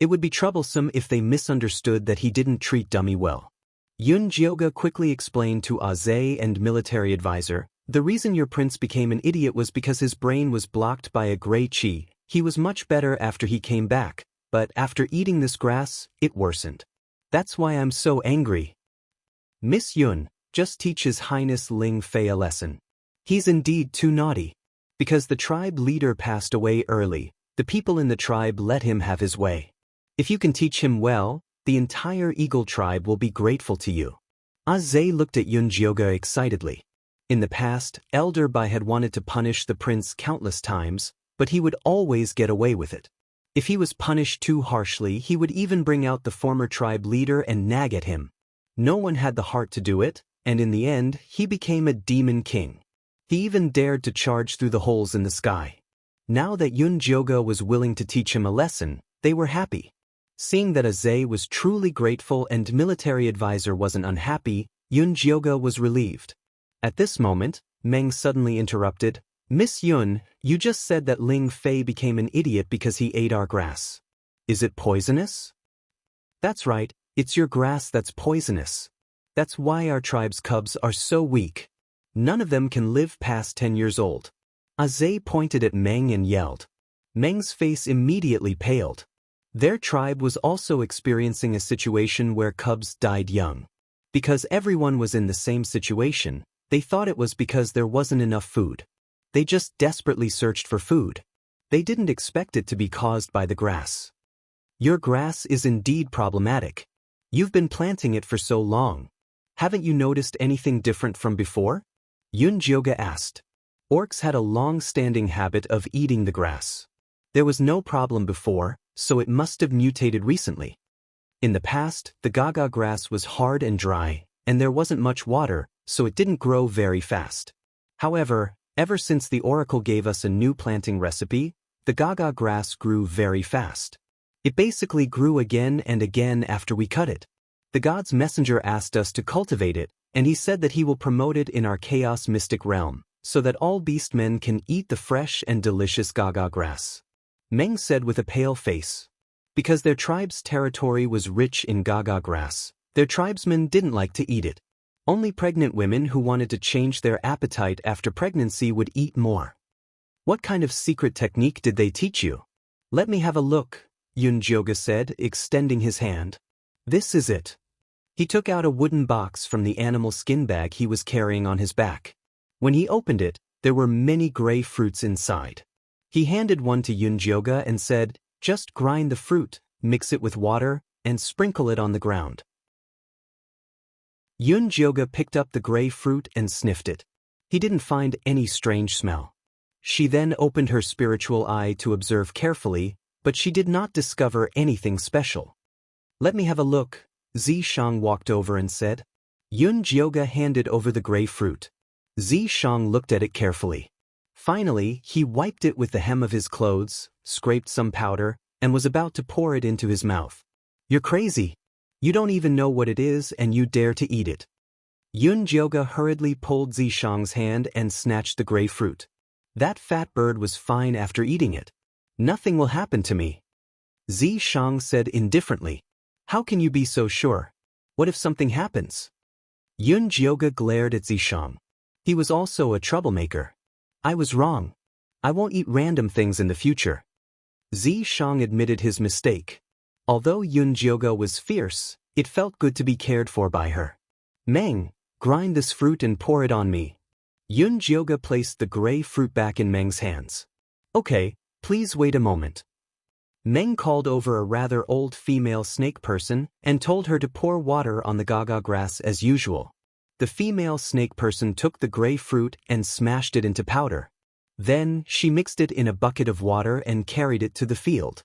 It would be troublesome if they misunderstood that he didn't treat Dummy well. Yun Jyoga quickly explained to Aze and military advisor, the reason your prince became an idiot was because his brain was blocked by a gray chi. He was much better after he came back, but after eating this grass, it worsened. That's why I'm so angry. Miss Yun, just teach His Highness Ling Fei a lesson. He's indeed too naughty. Because the tribe leader passed away early, the people in the tribe let him have his way. If you can teach him well, the entire eagle tribe will be grateful to you. Aze looked at Yun Jyoga excitedly. In the past, Elder Bai had wanted to punish the prince countless times, but he would always get away with it. If he was punished too harshly, he would even bring out the former tribe leader and nag at him. No one had the heart to do it, and in the end, he became a demon king. He even dared to charge through the holes in the sky. Now that Yun Jyoga was willing to teach him a lesson, they were happy. Seeing that Aze was truly grateful and military advisor wasn't unhappy, Yun Jyoga was relieved. At this moment, Meng suddenly interrupted, Miss Yun, you just said that Ling Fei became an idiot because he ate our grass. Is it poisonous? That's right, it's your grass that's poisonous. That's why our tribe's cubs are so weak. None of them can live past 10 years old. Aze pointed at Meng and yelled. Meng's face immediately paled. Their tribe was also experiencing a situation where cubs died young. Because everyone was in the same situation, they thought it was because there wasn't enough food. They just desperately searched for food. They didn't expect it to be caused by the grass. Your grass is indeed problematic. You've been planting it for so long. Haven't you noticed anything different from before? Yun Jyoga asked. Orcs had a long-standing habit of eating the grass. There was no problem before, so it must have mutated recently. In the past, the gaga grass was hard and dry, and there wasn't much water, so it didn't grow very fast. However, ever since the oracle gave us a new planting recipe, the gaga grass grew very fast. It basically grew again and again after we cut it. The god's messenger asked us to cultivate it, and he said that he will promote it in our chaos mystic realm, so that all beastmen can eat the fresh and delicious gaga grass. Meng said with a pale face. Because their tribe's territory was rich in gaga grass, their tribesmen didn't like to eat it. Only pregnant women who wanted to change their appetite after pregnancy would eat more. What kind of secret technique did they teach you? Let me have a look, Yun Jyoga said, extending his hand. This is it. He took out a wooden box from the animal skin bag he was carrying on his back. When he opened it, there were many gray fruits inside. He handed one to Yun Jyoga and said, just grind the fruit, mix it with water, and sprinkle it on the ground. Yun Jyoga picked up the gray fruit and sniffed it. He didn't find any strange smell. She then opened her spiritual eye to observe carefully, but she did not discover anything special. Let me have a look, Zishang walked over and said. Yun Jyoga handed over the gray fruit. Zishang looked at it carefully. Finally, he wiped it with the hem of his clothes, scraped some powder, and was about to pour it into his mouth. You're crazy. You don't even know what it is and you dare to eat it. Yun Jyoga hurriedly pulled Zishang's hand and snatched the gray fruit. That fat bird was fine after eating it. Nothing will happen to me. Zishang said indifferently. How can you be so sure? What if something happens? Yun Jyoga glared at Zishang. He was also a troublemaker. I was wrong. I won't eat random things in the future. Zi Shang admitted his mistake. Although Yun Jioga was fierce, it felt good to be cared for by her. Meng, grind this fruit and pour it on me. Yun Jioga placed the gray fruit back in Meng's hands. Okay, please wait a moment. Meng called over a rather old female snake person and told her to pour water on the gaga grass as usual. The female snake person took the gray fruit and smashed it into powder. Then, she mixed it in a bucket of water and carried it to the field.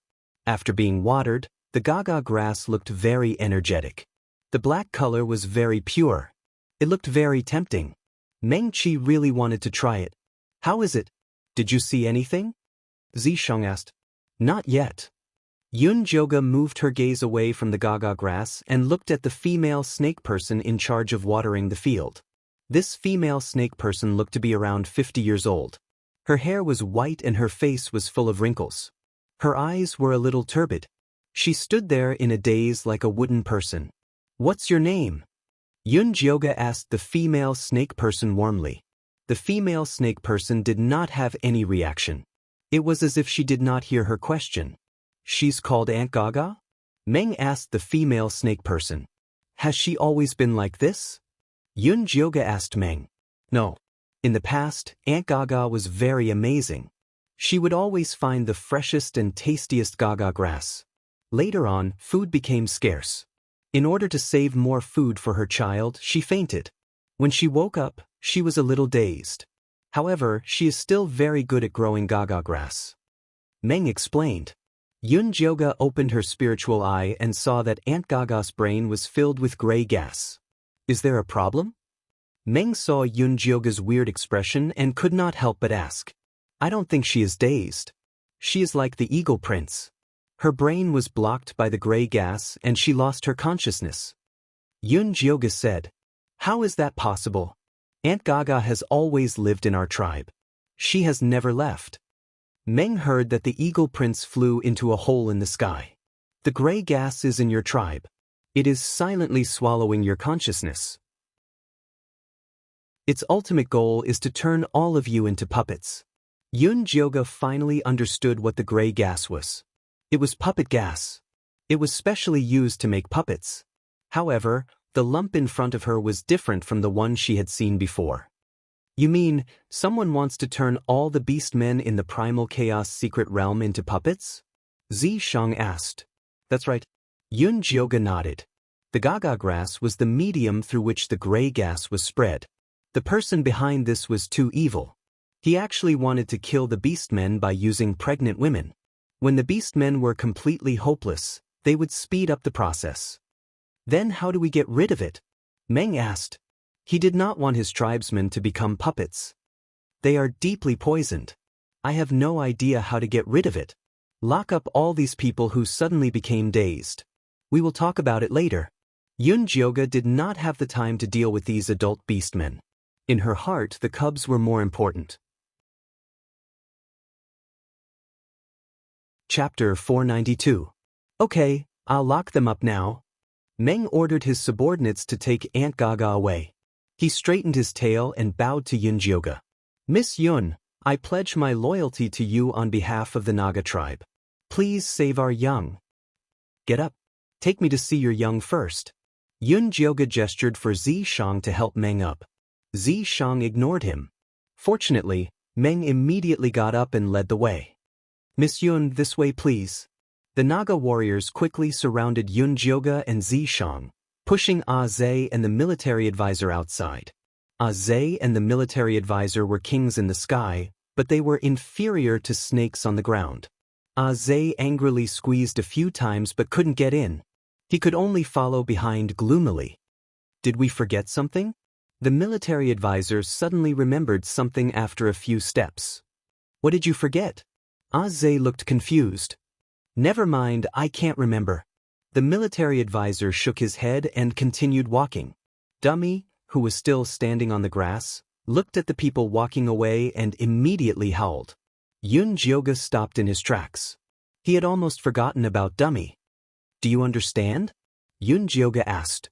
After being watered, the gaga grass looked very energetic. The black color was very pure. It looked very tempting. Meng Qi really wanted to try it. How is it? Did you see anything? Zi Shang asked. Not yet. Yun Jioga moved her gaze away from the gaga grass and looked at the female snake person in charge of watering the field. This female snake person looked to be around 50 years old. Her hair was white and her face was full of wrinkles. Her eyes were a little turbid. She stood there in a daze like a wooden person. What's your name? Yun Jioga asked the female snake person warmly. The female snake person did not have any reaction. It was as if she did not hear her question. She's called Aunt Gaga? Meng asked the female snake person. Has she always been like this? Yun Jioga asked Meng. No. In the past, Aunt Gaga was very amazing. She would always find the freshest and tastiest gaga grass. Later on, food became scarce. In order to save more food for her child, she fainted. When she woke up, she was a little dazed. However, she is still very good at growing gaga grass. Meng explained. Yun Jioga opened her spiritual eye and saw that Aunt Gaga's brain was filled with gray gas. Is there a problem? Meng saw Yun Jioga's weird expression and could not help but ask. I don't think she is dazed. She is like the Eagle Prince. Her brain was blocked by the gray gas and she lost her consciousness. Yun Jioga said, How is that possible? Aunt Gaga has always lived in our tribe. She has never left. Meng heard that the Eagle Prince flew into a hole in the sky. The gray gas is in your tribe. It is silently swallowing your consciousness. Its ultimate goal is to turn all of you into puppets. Yun Jioga finally understood what the gray gas was. It was puppet gas. It was specially used to make puppets. However, the lump in front of her was different from the one she had seen before. You mean, someone wants to turn all the beast men in the primal chaos secret realm into puppets? Zi Shang asked. That's right. Yun Jioga nodded. The gaga grass was the medium through which the gray gas was spread. The person behind this was too evil. He actually wanted to kill the beastmen by using pregnant women. When the beastmen were completely hopeless, they would speed up the process. Then how do we get rid of it? Meng asked. He did not want his tribesmen to become puppets. They are deeply poisoned. I have no idea how to get rid of it. Lock up all these people who suddenly became dazed. We will talk about it later. Yun Jioga did not have the time to deal with these adult beastmen. In her heart, the cubs were more important. Chapter 492. Okay, I'll lock them up now. Meng ordered his subordinates to take Aunt Gaga away. He straightened his tail and bowed to Yun Jioga. Miss Yun, I pledge my loyalty to you on behalf of the Naga tribe. Please save our young. Get up. Take me to see your young first. Yun Jioga gestured for Zi Shang to help Meng up. Zi Shang ignored him. Fortunately, Meng immediately got up and led the way. Miss Yun, this way please. The Naga warriors quickly surrounded Yun Jioga and Zi Shang, pushing Zhe and the military advisor outside. Zhe and the military advisor were kings in the sky, but they were inferior to snakes on the ground. Zhe angrily squeezed a few times but couldn't get in. He could only follow behind gloomily. Did we forget something? The military advisor suddenly remembered something after a few steps. What did you forget? Zhe looked confused. Never mind, I can't remember. The military advisor shook his head and continued walking. Dummy, who was still standing on the grass, looked at the people walking away and immediately howled. Yun Jioga stopped in his tracks. He had almost forgotten about Dummy. Do you understand? Yun Jioga asked.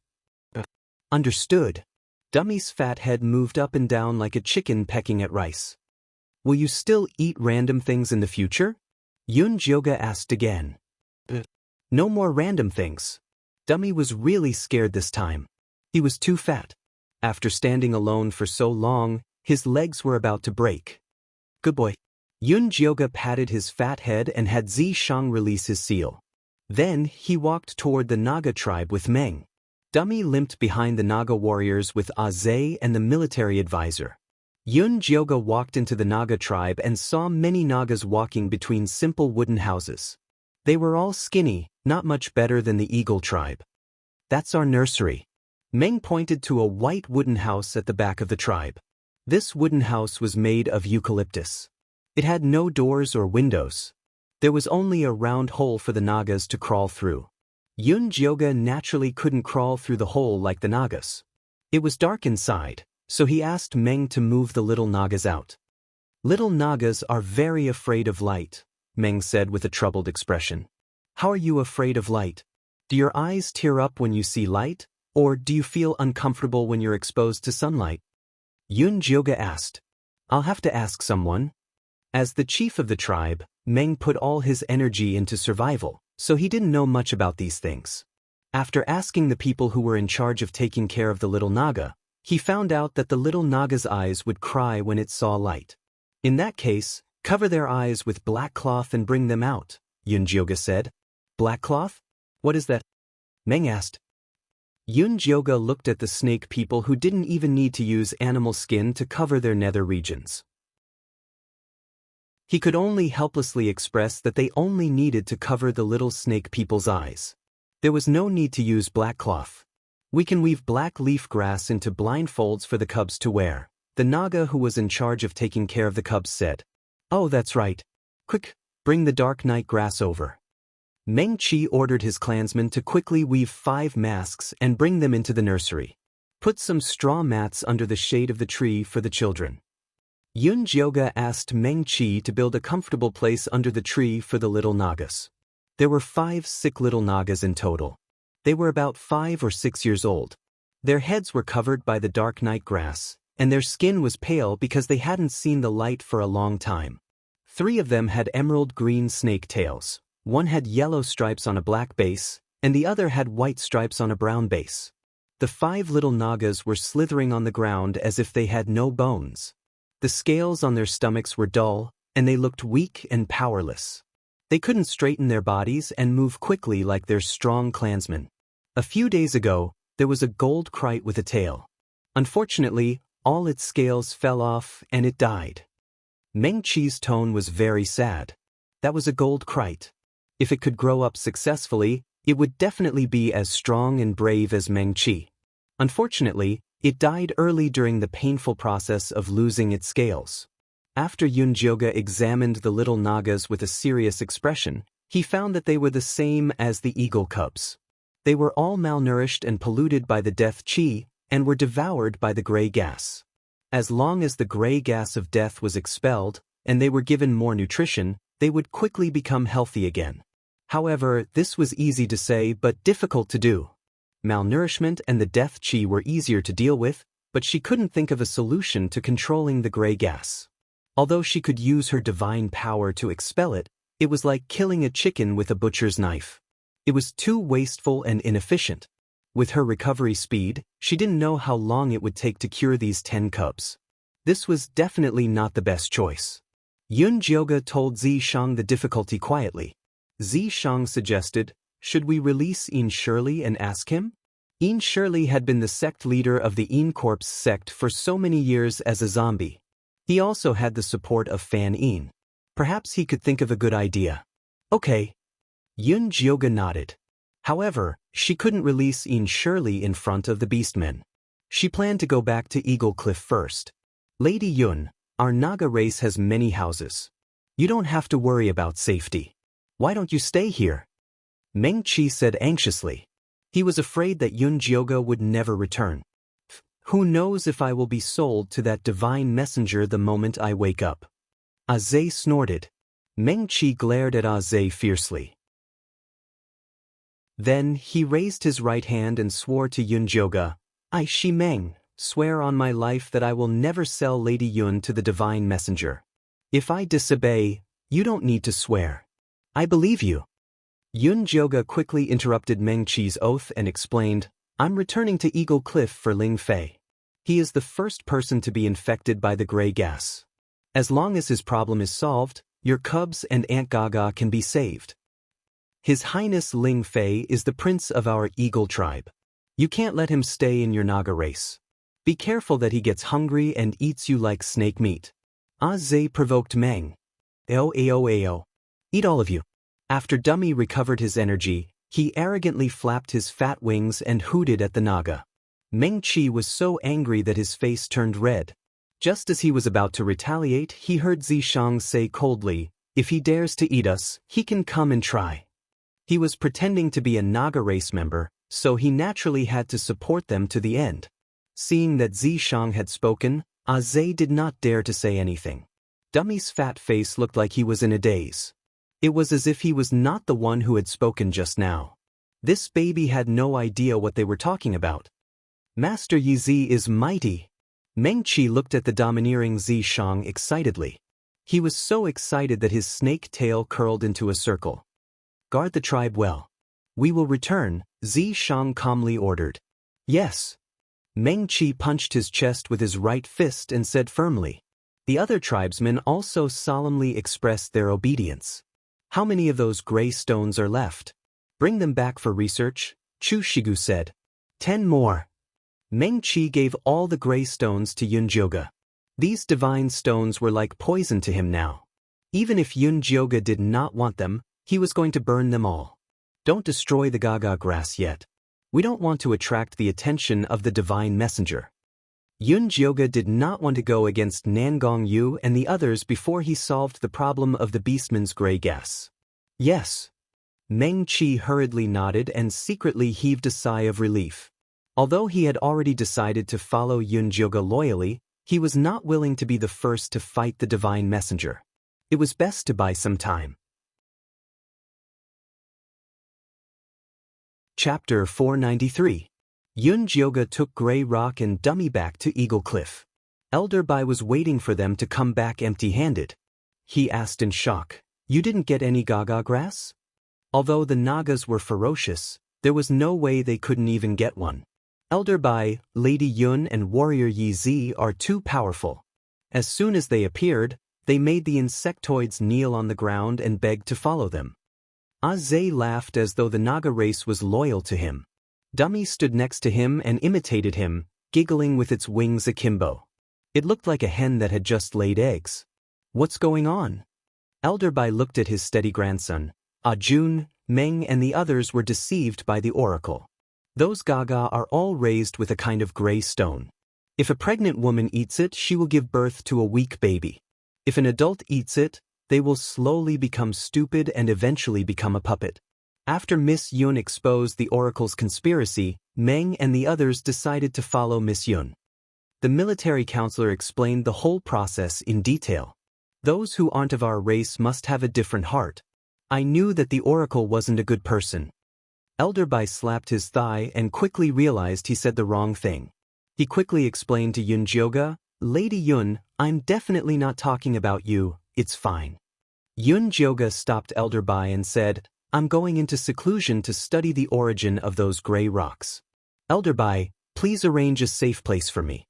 Understood. Dummy's fat head moved up and down like a chicken pecking at rice. Will you still eat random things in the future? Yun Jyoga asked again. No more random things. Dummy was really scared this time. He was too fat. After standing alone for so long, his legs were about to break. Good boy. Yun Jyoga patted his fat head and had Zi Shang release his seal. Then he walked toward the Naga tribe with Meng. Dummy limped behind the Naga warriors with Aze and the military advisor. Yun Jyoga walked into the Naga tribe and saw many Nagas walking between simple wooden houses. They were all skinny, not much better than the eagle tribe. That's our nursery. Meng pointed to a white wooden house at the back of the tribe. This wooden house was made of eucalyptus. It had no doors or windows. There was only a round hole for the Nagas to crawl through. Yun Jyoga naturally couldn't crawl through the hole like the Nagas. It was dark inside, so he asked Meng to move the little Nagas out. Little Nagas are very afraid of light, Meng said with a troubled expression. How are you afraid of light? Do your eyes tear up when you see light, or do you feel uncomfortable when you're exposed to sunlight? Yun Jyoga asked. I'll have to ask someone. As the chief of the tribe, Meng put all his energy into survival, so he didn't know much about these things. After asking the people who were in charge of taking care of the little Naga, he found out that the little Naga's eyes would cry when it saw light. In that case, cover their eyes with black cloth and bring them out, Yun Jyoga said. Black cloth? What is that? Meng asked. Yun Jyoga looked at the snake people who didn't even need to use animal skin to cover their nether regions. He could only helplessly express that they only needed to cover the little snake people's eyes. There was no need to use black cloth. We can weave black leaf grass into blindfolds for the cubs to wear, the Naga who was in charge of taking care of the cubs said. Oh, that's right. Quick, bring the dark night grass over. Meng Qi ordered his clansmen to quickly weave 5 masks and bring them into the nursery. Put some straw mats under the shade of the tree for the children. Yun Jyoga asked Meng Qi to build a comfortable place under the tree for the little Nagas. There were 5 sick little Nagas in total. They were about 5 or 6 years old. Their heads were covered by the dark night grass, and their skin was pale because they hadn't seen the light for a long time. 3 of them had emerald green snake tails. One had yellow stripes on a black base, and the other had white stripes on a brown base. The 5 little Nagas were slithering on the ground as if they had no bones. The scales on their stomachs were dull, and they looked weak and powerless. They couldn't straighten their bodies and move quickly like their strong clansmen. A few days ago, there was a gold kite with a tail. Unfortunately, all its scales fell off and it died. Meng Qi's tone was very sad. That was a gold kite. If it could grow up successfully, it would definitely be as strong and brave as Meng Qi. Unfortunately, it died early during the painful process of losing its scales. After Yun Jyoga examined the little Nagas with a serious expression, he found that they were the same as the eagle cubs. They were all malnourished and polluted by the death qi, and were devoured by the gray gas. As long as the gray gas of death was expelled, and they were given more nutrition, they would quickly become healthy again. However, this was easy to say but difficult to do. Malnourishment and the death qi were easier to deal with, but she couldn't think of a solution to controlling the gray gas. Although she could use her divine power to expel it, it was like killing a chicken with a butcher's knife. It was too wasteful and inefficient. With her recovery speed, she didn't know how long it would take to cure these 10 cubs. This was definitely not the best choice. Yun Jyoga told Zi Shang the difficulty quietly. Zi Shang suggested, should we release Yin Shirley and ask him? Yin Shirley had been the sect leader of the Yin Corpse sect for so many years as a zombie. He also had the support of Fan Yin. Perhaps he could think of a good idea. Okay. Yun Jyoga nodded. However, she couldn't release Yin Shirley in front of the beastmen. She planned to go back to Eagle Cliff first. Lady Yun, our Naga race has many houses. You don't have to worry about safety. Why don't you stay here? Meng Qi said anxiously. He was afraid that Yun Jyoga would never return. Who knows if I will be sold to that divine messenger the moment I wake up? Aze snorted. Meng Qi glared at Aze fiercely. Then he raised his right hand and swore to Yun Jyoga, I Shi Meng, swear on my life that I will never sell Lady Yun to the divine messenger. If I disobey, you don't need to swear. I believe you. Yun Jioga quickly interrupted Meng Qi's oath and explained, I'm returning to Eagle Cliff for Ling Fei. He is the first person to be infected by the gray gas. As long as his problem is solved, your cubs and Aunt Gaga can be saved. His Highness Ling Fei is the prince of our eagle tribe. You can't let him stay in your Naga race. Be careful that he gets hungry and eats you like snake meat. Ah Zhe provoked Meng. Ao. Eat all of you. After Dummy recovered his energy, he arrogantly flapped his fat wings and hooted at the Naga. Meng Qi was so angry that his face turned red. Just as he was about to retaliate, he heard Zishang say coldly, if he dares to eat us, he can come and try. He was pretending to be a Naga race member, so he naturally had to support them to the end. Seeing that Zishang had spoken, Azay did not dare to say anything. Dummy's fat face looked like he was in a daze. It was as if he was not the one who had spoken just now. This baby had no idea what they were talking about. Master Yi Zi is mighty. Meng Qi looked at the domineering Zishang excitedly. He was so excited that his snake tail curled into a circle. Guard the tribe well. We will return, Zishang calmly ordered. Yes. Meng Qi punched his chest with his right fist and said firmly. The other tribesmen also solemnly expressed their obedience. How many of those gray stones are left? Bring them back for research, Chu Shigu said. 10 more. Meng Qi gave all the gray stones to Yun Jioga. These divine stones were like poison to him now. Even if Yun Jioga did not want them, he was going to burn them all. Don't destroy the Gaga grass yet. We don't want to attract the attention of the divine messenger. Yun Jioga did not want to go against Nangong Yu and the others before he solved the problem of the beastman's gray gas. Yes. Meng Qi hurriedly nodded and secretly heaved a sigh of relief. Although he had already decided to follow Yun Jioga loyally, he was not willing to be the first to fight the divine messenger. It was best to buy some time. Chapter 493. Yun Jioga took Grey Rock and Dummy back to Eagle Cliff. Elder Bai was waiting for them to come back empty-handed. He asked in shock, You didn't get any Gaga grass? Although the Nagas were ferocious, there was no way they couldn't even get one. Elder Bai, Lady Yun and Warrior Yi Zi are too powerful. As soon as they appeared, they made the insectoids kneel on the ground and begged to follow them. Azay laughed as though the Naga race was loyal to him. Dummy stood next to him and imitated him, giggling with its wings akimbo. It looked like a hen that had just laid eggs. What's going on? Elder Bai looked at his steady grandson. Jun, Meng and the others were deceived by the oracle. Those Gaga are all raised with a kind of gray stone. If a pregnant woman eats it, she will give birth to a weak baby. If an adult eats it, they will slowly become stupid and eventually become a puppet. After Miss Yun exposed the oracle's conspiracy, Meng and the others decided to follow Miss Yun. The military counselor explained the whole process in detail. Those who aren't of our race must have a different heart. I knew that the oracle wasn't a good person. Elder Bai slapped his thigh and quickly realized he said the wrong thing. He quickly explained to Yun Jioga, Lady Yun, I'm definitely not talking about you, it's fine. Yun Jioga stopped Elder Bai and said, I'm going into seclusion to study the origin of those gray rocks. Elder Bai, please arrange a safe place for me.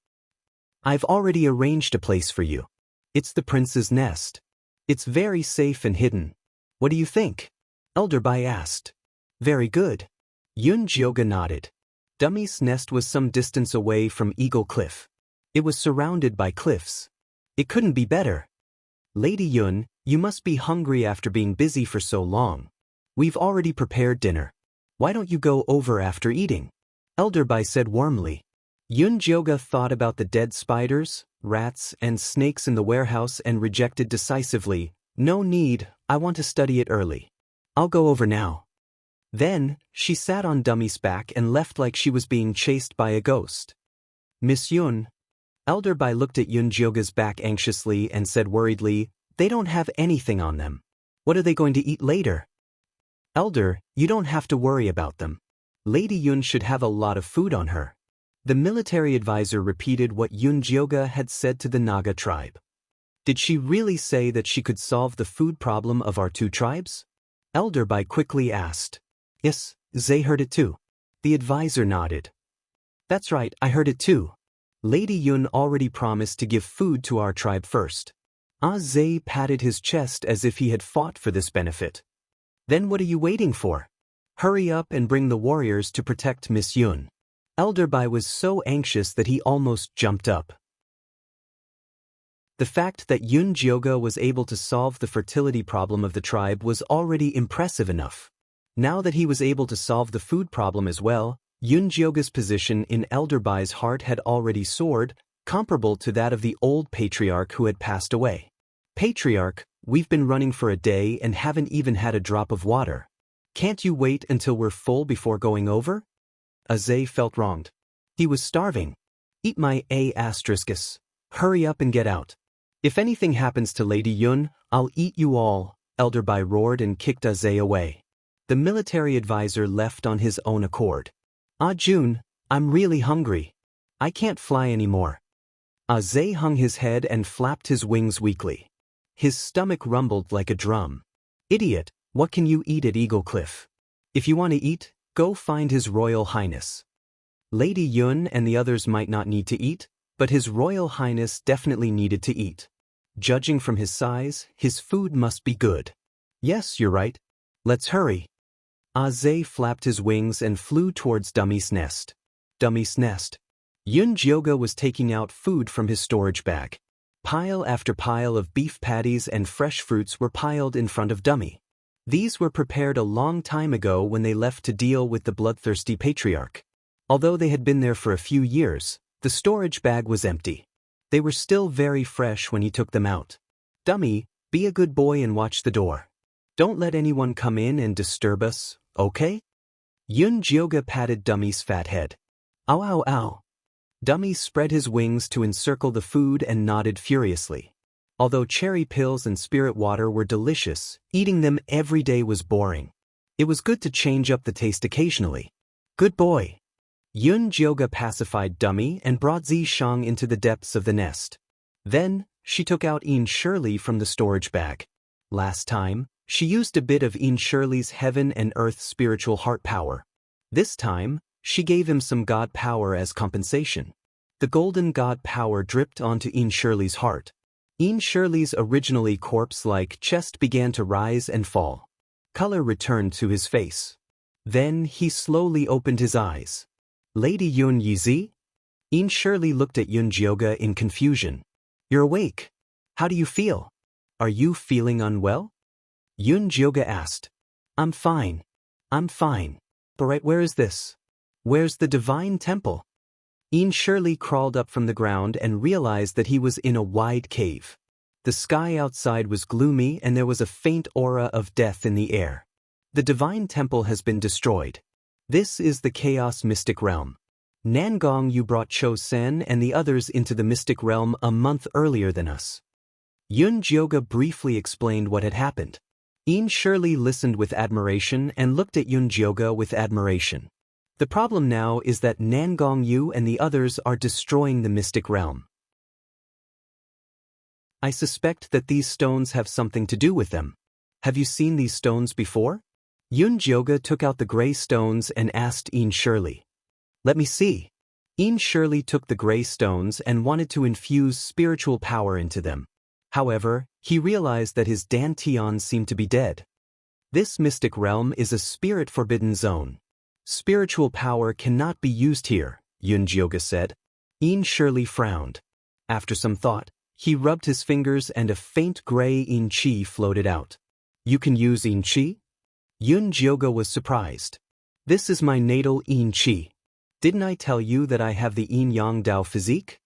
I've already arranged a place for you. It's the prince's nest. It's very safe and hidden. What do you think? Elder Bai asked. Very good. Yun Jioga nodded. Dummy's nest was some distance away from Eagle Cliff. It was surrounded by cliffs. It couldn't be better. Lady Yun, you must be hungry after being busy for so long. We've already prepared dinner. Why don't you go over after eating? Elder Bai said warmly. Yun Jioga thought about the dead spiders, rats, and snakes in the warehouse and rejected decisively, No need, I want to study it early. I'll go over now. Then, she sat on Dummy's back and left like she was being chased by a ghost. Miss Yun. Elder Bai looked at Yun Jioga's back anxiously and said worriedly, They don't have anything on them. What are they going to eat later? Elder, you don't have to worry about them. Lady Yun should have a lot of food on her. The military advisor repeated what Yun Jioga had said to the Naga tribe. Did she really say that she could solve the food problem of our two tribes? Elder Bai quickly asked. Yes, Zay heard it too. The advisor nodded. That's right, I heard it too. Lady Yun already promised to give food to our tribe first. Zay patted his chest as if he had fought for this benefit. Then what are you waiting for? Hurry up and bring the warriors to protect Miss Yun. Elder Bai was so anxious that he almost jumped up. The fact that Yun Jioga was able to solve the fertility problem of the tribe was already impressive enough. Now that he was able to solve the food problem as well, Yun Jioga's position in Elder Bai's heart had already soared, comparable to that of the old patriarch who had passed away. Patriarch, we've been running for a day and haven't even had a drop of water. Can't you wait until we're full before going over? Zay felt wronged. He was starving. Eat my asteriskis. Hurry up and get out. If anything happens to Lady Yun, I'll eat you all, Elder Bai roared and kicked Zay away. The military advisor left on his own accord. Jun, I'm really hungry. I can't fly anymore. Zay hung his head and flapped his wings weakly. His stomach rumbled like a drum. Idiot, what can you eat at Eagle Cliff? If you want to eat, go find His Royal Highness. Lady Yun and the others might not need to eat, but His Royal Highness definitely needed to eat. Judging from his size, his food must be good. Yes, you're right. Let's hurry. Zay flapped his wings and flew towards Dummy's nest. Dummy's nest. Yun Jioga was taking out food from his storage bag. Pile after pile of beef patties and fresh fruits were piled in front of Dummy. These were prepared a long time ago when they left to deal with the bloodthirsty patriarch. Although they had been there for a few years, the storage bag was empty. They were still very fresh when he took them out. Dummy, be a good boy and watch the door. Don't let anyone come in and disturb us, okay? Yun Jioga patted Dummy's fat head. Ow ow ow. Dummy spread his wings to encircle the food and nodded furiously. Although cherry pills and spirit water were delicious, eating them every day was boring. It was good to change up the taste occasionally. Good boy. Yun Jioga pacified Dummy and brought Zi Shang into the depths of the nest. Then, she took out Ian Shirley from the storage bag. Last time, she used a bit of Ian Shirley's heaven and earth spiritual heart power. This time, she gave him some god power as compensation. The golden god power dripped onto Ian Shirley's heart. Ian Shirley's originally corpse-like chest began to rise and fall. Color returned to his face. Then he slowly opened his eyes. Lady Yun Yizi? Ian Shirley looked at Yun Jioga in confusion. You're awake. How do you feel? Are you feeling unwell? Yun Jioga asked. I'm fine. I'm fine. But right, where is this? Where's the divine temple? Ian Shirley crawled up from the ground and realized that he was in a wide cave. The sky outside was gloomy and there was a faint aura of death in the air. The divine temple has been destroyed. This is the chaos mystic realm. Nangong, you brought Cho Sen and the others into the mystic realm a month earlier than us. Yun Jioga briefly explained what had happened. Ian Shirley listened with admiration and looked at Yun Jioga with admiration. The problem now is that Nangong Yu and the others are destroying the mystic realm. I suspect that these stones have something to do with them. Have you seen these stones before? Yun Jioga took out the gray stones and asked Ian Shirley. Let me see. Ian Shirley took the gray stones and wanted to infuse spiritual power into them. However, he realized that his dantian seemed to be dead. This mystic realm is a spirit-forbidden zone. Spiritual power cannot be used here, Yun Jioga said. Ian Shirley frowned. After some thought, he rubbed his fingers and a faint gray Yin Chi floated out. You can use Yin Chi? Yun Jioga was surprised. This is my natal Yin Chi. Didn't I tell you that I have the Yin Yang Dao physique?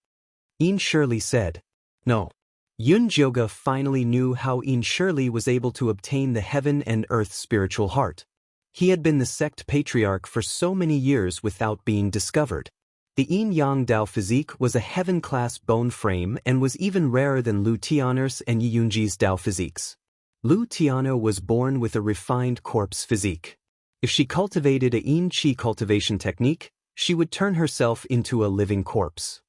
Ian Shirley said. No. Yun Jioga finally knew how Ian Shirley was able to obtain the heaven and earth spiritual heart. He had been the sect patriarch for so many years without being discovered. The Yin Yang Dao physique was a heaven-class bone frame and was even rarer than Lu Tianer's and Yi Yunji's Dao physiques. Lu Tiana was born with a refined corpse physique. If she cultivated a Yin Chi cultivation technique, she would turn herself into a living corpse.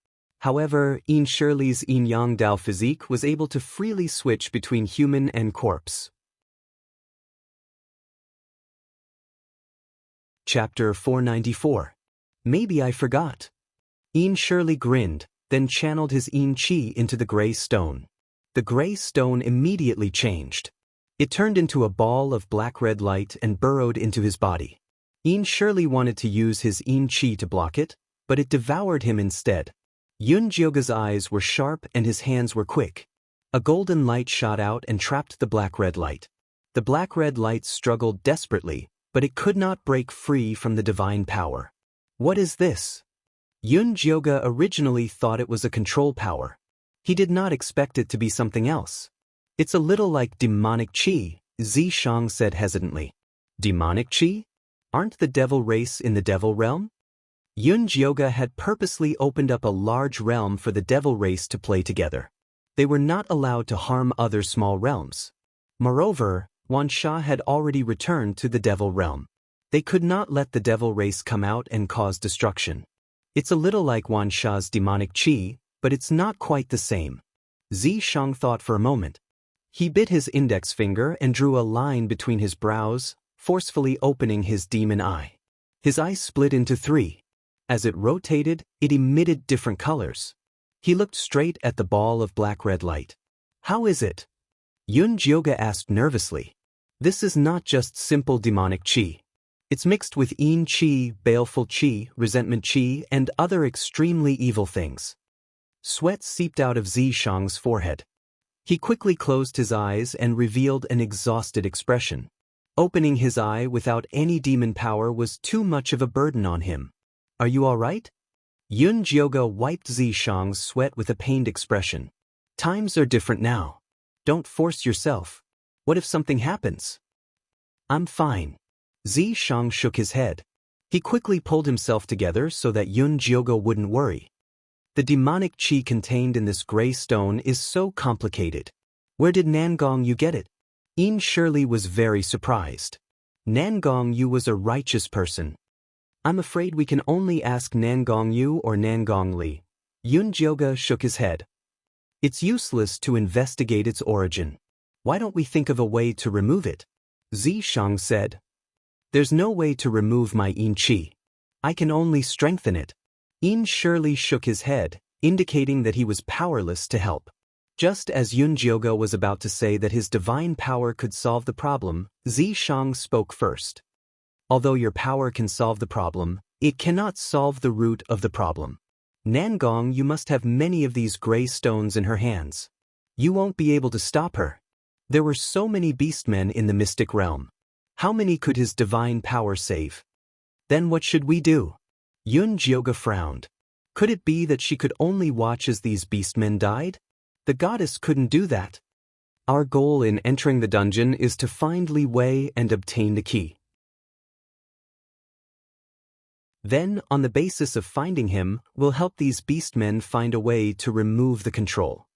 However, Yin Shirley's yin-yang Dao physique was able to freely switch between human and corpse. Chapter 494. Maybe I forgot. Yin Shirley grinned, then channeled his yin qi into the gray stone. The gray stone immediately changed. It turned into a ball of black-red light and burrowed into his body. Yin Shirley wanted to use his yin qi to block it, but it devoured him instead. Yun Jioga's eyes were sharp and his hands were quick. A golden light shot out and trapped the black-red light. The black-red light struggled desperately, but it could not break free from the divine power. What is this? Yun Jioga originally thought it was a control power. He did not expect it to be something else. It's a little like demonic qi, Zishang said hesitantly. Demonic qi? Aren't the devil race in the devil realm? Yun Jioga had purposely opened up a large realm for the devil race to play together. They were not allowed to harm other small realms. Moreover, Wan Sha had already returned to the devil realm. They could not let the devil race come out and cause destruction. It's a little like Wan Sha's demonic qi, but it's not quite the same. Zishang thought for a moment. He bit his index finger and drew a line between his brows, forcefully opening his demon eye. His eye split into three. As it rotated, it emitted different colors. He looked straight at the ball of black-red light. How is it? Yun Jioga asked nervously. This is not just simple demonic qi. It's mixed with yin qi, baleful qi, resentment qi, and other extremely evil things. Sweat seeped out of Zishang's forehead. He quickly closed his eyes and revealed an exhausted expression. Opening his eye without any demon power was too much of a burden on him. Are you all right? Yun Jioga wiped Zishang's sweat with a pained expression. Times are different now. Don't force yourself. What if something happens? I'm fine. Zishang shook his head. He quickly pulled himself together so that Yun Jioga wouldn't worry. The demonic qi contained in this gray stone is so complicated. Where did Nangong Yu get it? Yin Shirley was very surprised. Nangong Yu was a righteous person. I'm afraid we can only ask Nangong Yu or Nangong Li. Yun Jioga shook his head. It's useless to investigate its origin. Why don't we think of a way to remove it? Zishang said. There's no way to remove my yin qi. I can only strengthen it. Yin Shirley shook his head, indicating that he was powerless to help. Just as Yun Jioga was about to say that his divine power could solve the problem, Zishang spoke first. Although your power can solve the problem, it cannot solve the root of the problem. Nangong, you must have many of these gray stones in her hands. You won't be able to stop her. There were so many beastmen in the mystic realm. How many could his divine power save? Then what should we do? Yun Jioga frowned. Could it be that she could only watch as these beastmen died? The goddess couldn't do that. Our goal in entering the dungeon is to find Li Wei and obtain the key. Then, on the basis of finding him, we'll help these beastmen find a way to remove the control.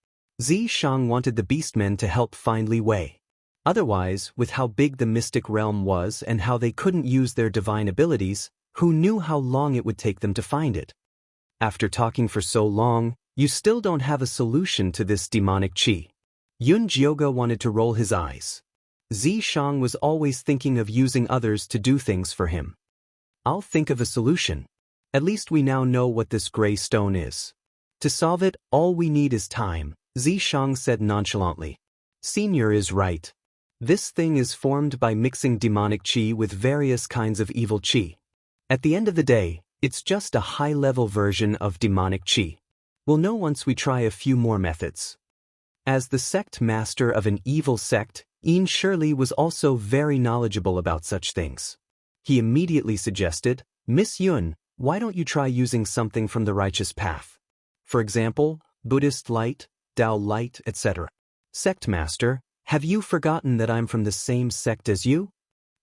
Zishang wanted the beastmen to help find Li Wei. Otherwise, with how big the mystic realm was and how they couldn't use their divine abilities, who knew how long it would take them to find it? After talking for so long, you still don't have a solution to this demonic qi. Yun Jioga wanted to roll his eyes. Zishang was always thinking of using others to do things for him. I'll think of a solution. At least we now know what this gray stone is. To solve it, all we need is time, Zishang said nonchalantly. Senior is right. This thing is formed by mixing demonic qi with various kinds of evil qi. At the end of the day, it's just a high-level version of demonic qi. We'll know once we try a few more methods. As the sect master of an evil sect, Yin Shirley was also very knowledgeable about such things. He immediately suggested, Miss Yun, why don't you try using something from the righteous path? For example, Buddhist light, Tao light, etc. Sect master, have you forgotten that I'm from the same sect as you?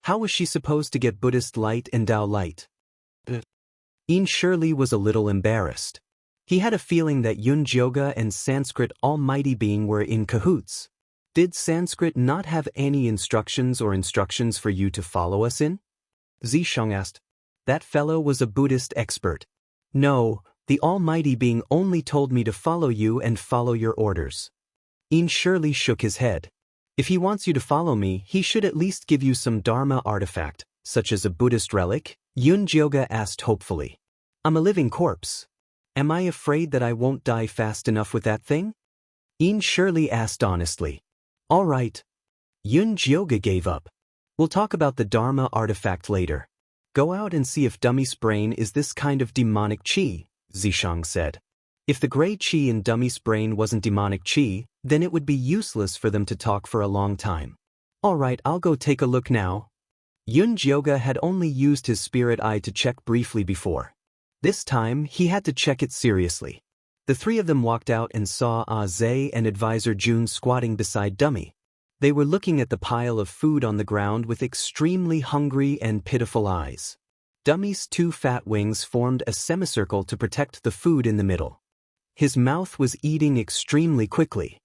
How was she supposed to get Buddhist light and Tao light? Yin Shirley was a little embarrassed. He had a feeling that Yun Jioga and Sanskrit Almighty Being were in cahoots. Did Sanskrit not have any instructions for you to follow us in? Zishang asked. That fellow was a Buddhist expert. No, The almighty being only told me to follow you and follow your orders. Ian surely shook his head. If he wants you to follow me, he should at least give you some Dharma artifact, such as a Buddhist relic, Yun asked hopefully. I'm a living corpse. Am I afraid that I won't die fast enough with that thing? Ian surely asked honestly. All right. Yun gave up. We'll talk about the Dharma artifact later. Go out and see if Dummy's brain is this kind of demonic chi, Zishang said. If the gray chi in Dummy's brain wasn't demonic chi, then it would be useless for them to talk for a long time. All right, I'll go take a look now. Yun had only used his spirit eye to check briefly before. This time, he had to check it seriously. The three of them walked out and saw Aze and Advisor June squatting beside Dummy. They were looking at the pile of food on the ground with extremely hungry and pitiful eyes. Dummy's two fat wings formed a semicircle to protect the food in the middle. His mouth was eating extremely quickly.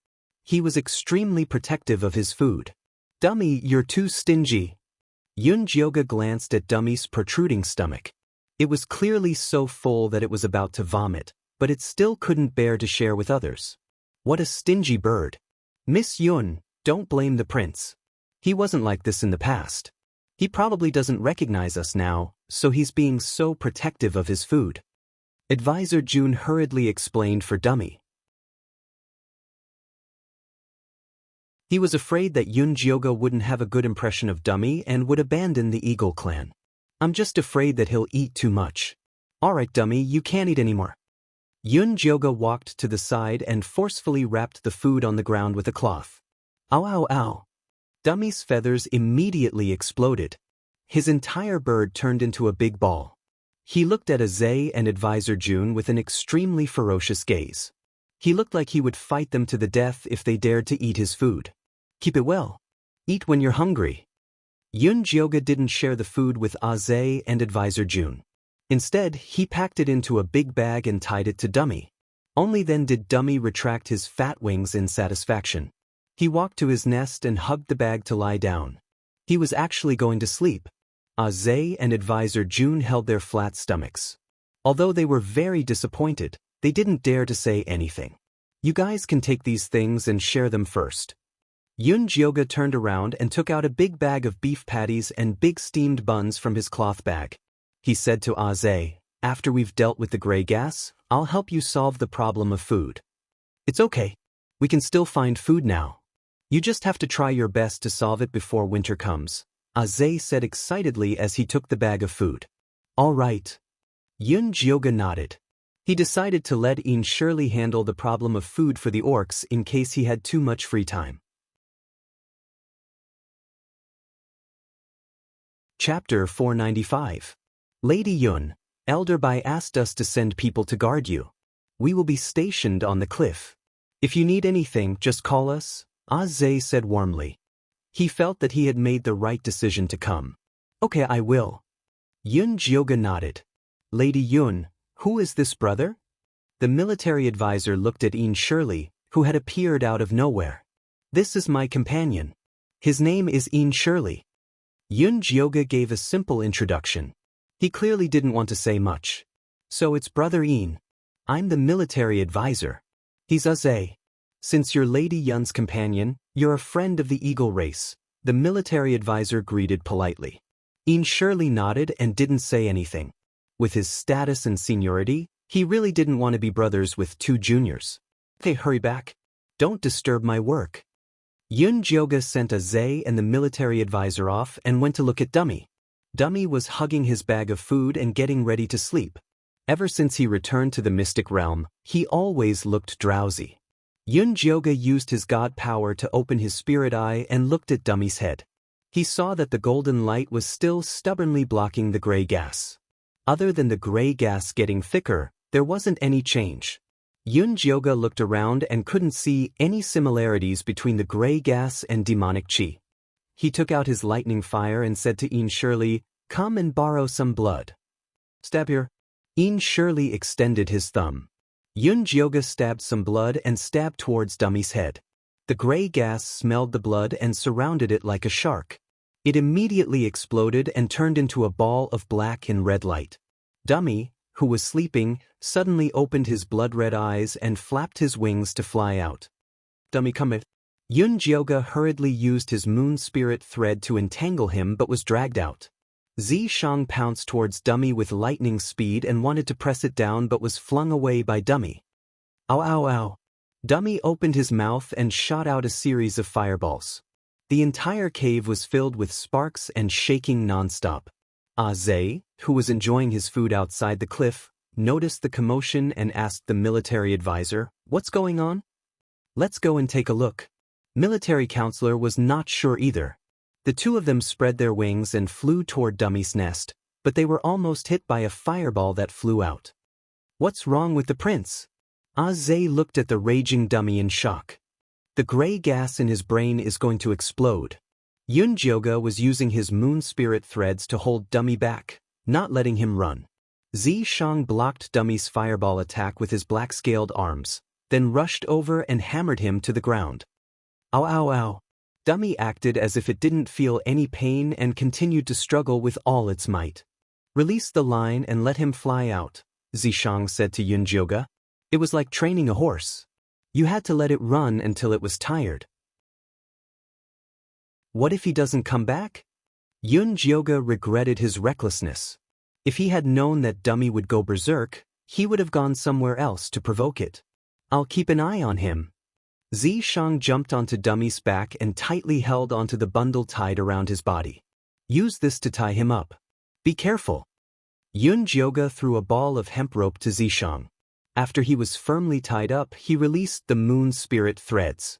He was extremely protective of his food. Dummy, you're too stingy. Yun glanced at Dummy's protruding stomach. It was clearly so full that it was about to vomit, but it still couldn't bear to share with others. What a stingy bird. Miss Yun, don't blame the prince. He wasn't like this in the past. He probably doesn't recognize us now, so he's being so protective of his food. Advisor June hurriedly explained for Dummy. He was afraid that Yun wouldn't have a good impression of Dummy and would abandon the Eagle clan. I'm just afraid that he'll eat too much. Alright Dummy, you can't eat anymore. Yun walked to the side and forcefully wrapped the food on the ground with a cloth. Ow ow ow. Dummy's feathers immediately exploded. His entire bird turned into a big ball. He looked at Aze and Advisor June with an extremely ferocious gaze. He looked like he would fight them to the death if they dared to eat his food. Keep it well. Eat when you're hungry. Yun didn't share the food with Aze and Advisor June. Instead, he packed it into a big bag and tied it to Dummy. Only then did Dummy retract his fat wings in satisfaction. He walked to his nest and hugged the bag to lie down. He was actually going to sleep. Aze and Advisor June held their flat stomachs. Although they were very disappointed, they didn't dare to say anything. You guys can take these things and share them first. Yun turned around and took out a big bag of beef patties and big steamed buns from his cloth bag. He said to Aze, after we've dealt with the gray gas, I'll help you solve the problem of food. It's okay. We can still find food now. You just have to try your best to solve it before winter comes, Aze said excitedly as he took the bag of food. All right. Yun nodded. He decided to let Ian Shirley handle the problem of food for the orcs in case he had too much free time. Chapter 495. Lady Yun, Elder Bai asked us to send people to guard you. We will be stationed on the cliff. If you need anything, just call us, Aze said warmly. He felt that he had made the right decision to come. Okay, I will. Yun nodded. Lady Yun, who is this brother? The military advisor looked at Ian Shirley, who had appeared out of nowhere. This is my companion. His name is Ian Shirley. Yun gave a simple introduction. He clearly didn't want to say much. So it's Brother Ian. I'm the military advisor. He's Aze. Since you're Lady Yun's companion, you're a friend of the Eagle race, the military advisor greeted politely. Ian Shirley nodded and didn't say anything. With his status and seniority, he really didn't want to be brothers with two juniors. Okay, hurry back. Don't disturb my work. Yun sent Aze and the military advisor off and went to look at Dummy. Dummy was hugging his bag of food and getting ready to sleep. Ever since he returned to the mystic realm, he always looked drowsy. Yun used his god power to open his spirit eye and looked at Dummy's head. He saw that the golden light was still stubbornly blocking the gray gas. Other than the gray gas getting thicker, there wasn't any change. Yun looked around and couldn't see any similarities between the gray gas and demonic chi. He took out his lightning fire and said to Ian Shirley, "Come and borrow some blood." "Stab here." Ian Shirley extended his thumb. Yun stabbed some blood and stabbed towards Dummy's head. The gray gas smelled the blood and surrounded it like a shark. It immediately exploded and turned into a ball of black and red light. Dummy, who was sleeping, suddenly opened his blood-red eyes and flapped his wings to fly out. Dummy cometh. Yun Jioga hurriedly used his moon spirit thread to entangle him but was dragged out. Zi Shang pounced towards Dummy with lightning speed and wanted to press it down but was flung away by Dummy. Ow ow ow. Dummy opened his mouth and shot out a series of fireballs. The entire cave was filled with sparks and shaking non-stop. Zhe, who was enjoying his food outside the cliff, noticed the commotion and asked the military advisor, "What's going on?" "Let's go and take a look." Military counselor was not sure either. The two of them spread their wings and flew toward Dummy's nest, but they were almost hit by a fireball that flew out. "What's wrong with the prince?" Zhe looked at the raging Dummy in shock. "The gray gas in his brain is going to explode." Yun Jioga was using his moon spirit threads to hold Dummy back, not letting him run. Zi Shang blocked Dummy's fireball attack with his black-scaled arms, then rushed over and hammered him to the ground. Ow ow ow. Dummy acted as if it didn't feel any pain and continued to struggle with all its might. "Release the line and let him fly out," Zi Shang said to Yun Jioga. "It was like training a horse. You had to let it run until it was tired." "What if he doesn't come back?" Yun Jioga regretted his recklessness. If he had known that Dummy would go berserk, he would have gone somewhere else to provoke it. "I'll keep an eye on him." Zi Shang jumped onto Dummy's back and tightly held onto the bundle tied around his body. "Use this to tie him up. Be careful." Yun Jioga threw a ball of hemp rope to Zi Shang. After he was firmly tied up, he released the moon spirit threads.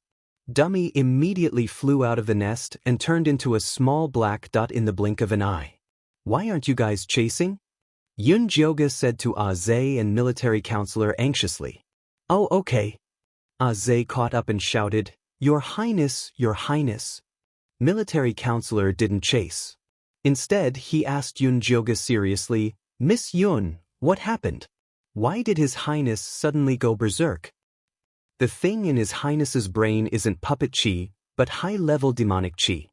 Dummy immediately flew out of the nest and turned into a small black dot in the blink of an eye. "Why aren't you guys chasing?" Yun Jioga said to Zhe and military counselor anxiously. "Oh, okay." Zhe caught up and shouted, "Your Highness, Your Highness." Military counselor didn't chase. Instead, he asked Yun Jioga seriously, "Miss Yun, what happened? Why did His Highness suddenly go berserk?" "The thing in His Highness's brain isn't puppet chi, but high-level demonic chi."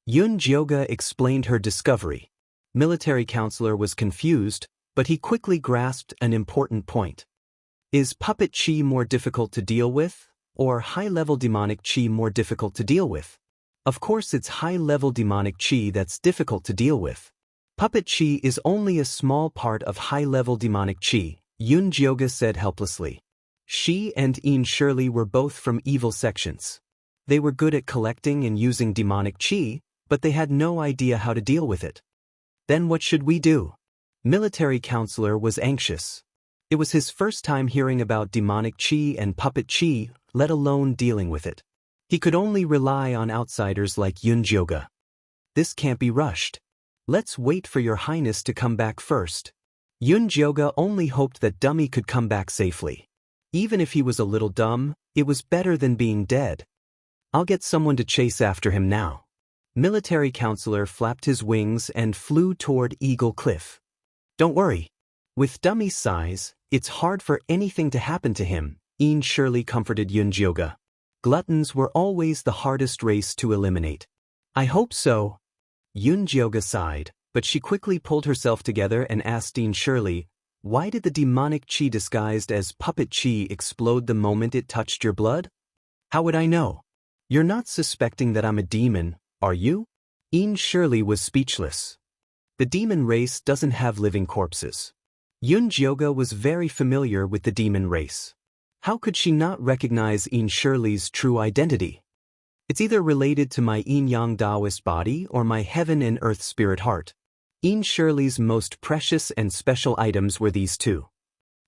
Yun Jioga explained her discovery. Military counselor was confused, but he quickly grasped an important point. Is puppet chi more difficult to deal with, or high-level demonic chi more difficult to deal with? Of course it's high-level demonic chi that's difficult to deal with. Puppet chi is only a small part of high-level demonic chi, Yun Jioga said helplessly. She and Ian Shirley were both from evil sections. They were good at collecting and using demonic chi, but they had no idea how to deal with it. "Then what should we do?" Military counselor was anxious. It was his first time hearing about demonic chi and puppet chi, let alone dealing with it. He could only rely on outsiders like Yun Jioga. "This can't be rushed. Let's wait for Your Highness to come back first." Yun Jioga only hoped that Dummy could come back safely. Even if he was a little dumb, it was better than being dead. "I'll get someone to chase after him now." Military counselor flapped his wings and flew toward Eagle Cliff. "Don't worry. With Dummy's size, it's hard for anything to happen to him," Ian Shirley comforted Yun Jioga. "Gluttons were always the hardest race to eliminate." "I hope so." Yun Jioga sighed, but she quickly pulled herself together and asked Ian Shirley, "Why did the demonic chi disguised as puppet chi explode the moment it touched your blood?" "How would I know? You're not suspecting that I'm a demon, are you?" Ian Shirley was speechless. The demon race doesn't have living corpses. Yun Jioga was very familiar with the demon race. How could she not recognize Ian Shirley's true identity? "It's either related to my yin-yang Taoist body or my heaven and earth spirit heart." Ian Shirley's most precious and special items were these two.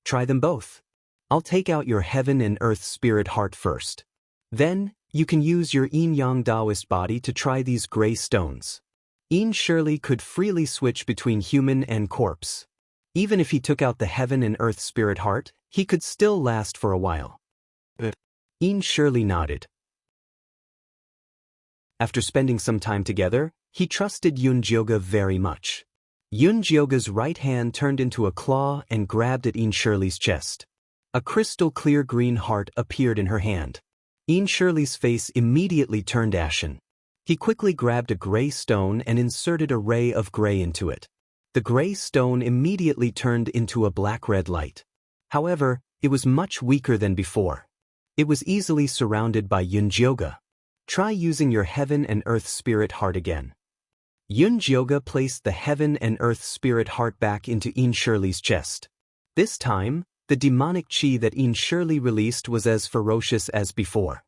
"Try them both. I'll take out your heaven and earth spirit heart first. Then, you can use your yin-yang Taoist body to try these gray stones." Ian Shirley could freely switch between human and corpse. Even if he took out the heaven and earth spirit heart, he could still last for a while. Ian Shirley nodded. After spending some time together, he trusted Yun Jioga very much. Yun Jioga's right hand turned into a claw and grabbed at Ian Shirley's chest. A crystal-clear green heart appeared in her hand. Ian Shirley's face immediately turned ashen. He quickly grabbed a gray stone and inserted a ray of gray into it. The gray stone immediately turned into a black-red light. However, it was much weaker than before. It was easily surrounded by Yunjioga. Try using your Heaven and Earth Spirit Heart again. Yunjioga placed the Heaven and Earth Spirit Heart back into Shirley's chest. This time, the demonic chi that Shirley released was as ferocious as before.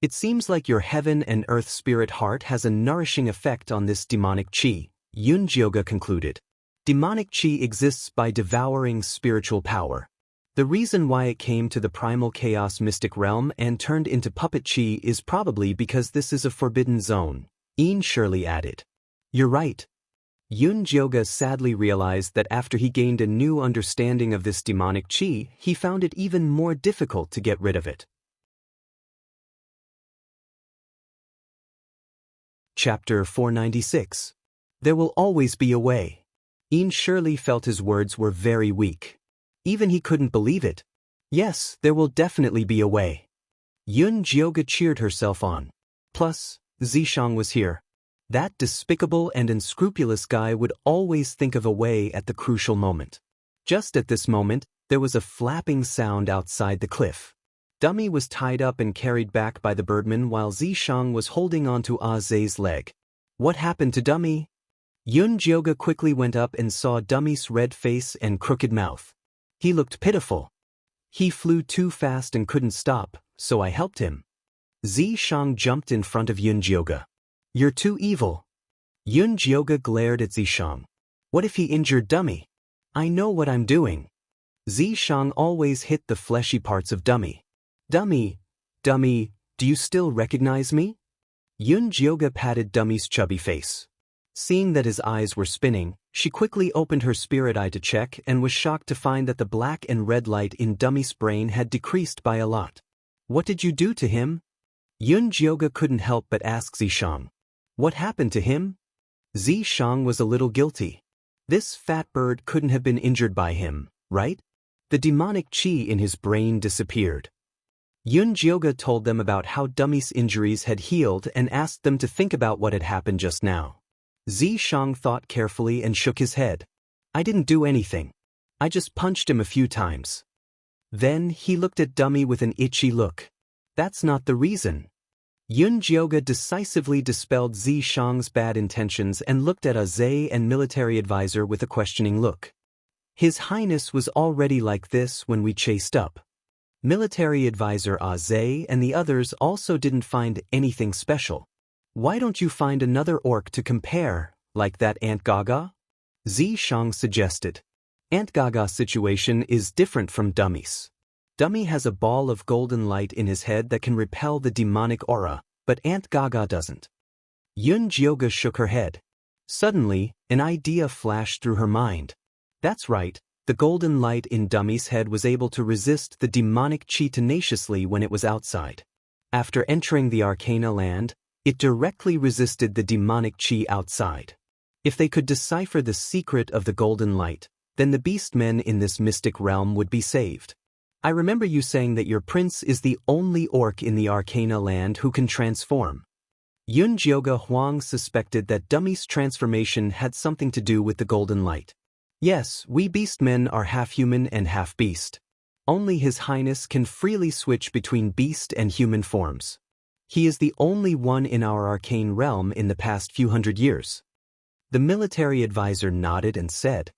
It seems like your Heaven and Earth Spirit Heart has a nourishing effect on this demonic chi, Yunjioga concluded. Demonic chi exists by devouring spiritual power. The reason why it came to the primal chaos mystic realm and turned into puppet chi is probably because this is a forbidden zone, Shirley added. You're right. Yunjioga sadly realized that after he gained a new understanding of this demonic chi, he found it even more difficult to get rid of it. Chapter 496. There will always be a way. Shirley felt his words were very weak. Even he couldn't believe it. Yes, there will definitely be a way. Yunjioga cheered herself on. Plus, Zishang was here. That despicable and unscrupulous guy would always think of a way at the crucial moment. Just at this moment, there was a flapping sound outside the cliff. Dummy was tied up and carried back by the birdman while Zishang was holding onto Zhe's leg. What happened to Dummy? Yunjioga quickly went up and saw Dummy's red face and crooked mouth. He looked pitiful. He flew too fast and couldn't stop, so I helped him. Zishang jumped in front of Yunjioga. You're too evil. Yunjioga glared at Zishang. What if he injured Dummy? I know what I'm doing. Zishang always hit the fleshy parts of Dummy. Dummy, do you still recognize me? Yunjioga patted Dummy's chubby face. Seeing that his eyes were spinning, she quickly opened her spirit eye to check and was shocked to find that the black and red light in Dummy's brain had decreased by a lot. What did you do to him? Yunjioga couldn't help but ask Zishang. What happened to him? Zishang was a little guilty. This fat bird couldn't have been injured by him, right? The demonic chi in his brain disappeared. Yunjioga told them about how Dummy's injuries had healed and asked them to think about what had happened just now. Zishang thought carefully and shook his head. I didn't do anything. I just punched him a few times. Then he looked at Dummy with an itchy look. That's not the reason. Yunjioga decisively dispelled Zishang's bad intentions and looked at Zhe and military advisor with a questioning look. His Highness was already like this when we chased up. Military advisor Zhe and the others also didn't find anything special. Why don't you find another orc to compare, like that Aunt Gaga? Zishang suggested. Aunt Gaga's situation is different from Dummy's. Dummy has a ball of golden light in his head that can repel the demonic aura, but Aunt Gaga doesn't. Yunjioga shook her head. Suddenly, an idea flashed through her mind. That's right, the golden light in Dummy's head was able to resist the demonic chi tenaciously when it was outside. After entering the Arcana land, it directly resisted the demonic chi outside. If they could decipher the secret of the golden light, then the beastmen in this mystic realm would be saved. I remember you saying that your prince is the only orc in the Arcana land who can transform. Yunjioga Huang suspected that Dummy's transformation had something to do with the golden light. Yes, we beastmen are half human and half beast. Only His Highness can freely switch between beast and human forms. He is the only one in our arcane realm in the past few hundred years. The military advisor nodded and said,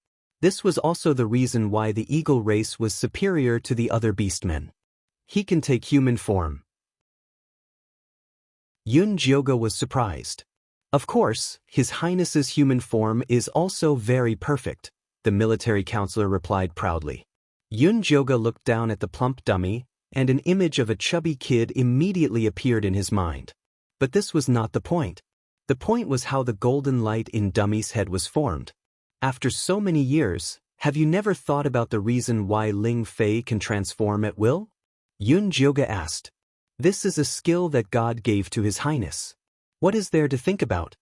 this was also the reason why the eagle race was superior to the other beastmen. He can take human form. Yunjioga was surprised. Of course, His Highness's human form is also very perfect, the military counselor replied proudly. Yunjioga looked down at the plump dummy, and an image of a chubby kid immediately appeared in his mind. But this was not the point. The point was how the golden light in Dummy's head was formed. After so many years, have you never thought about the reason why Ling Fei can transform at will? Yunjioga asked. This is a skill that God gave to His Highness. What is there to think about?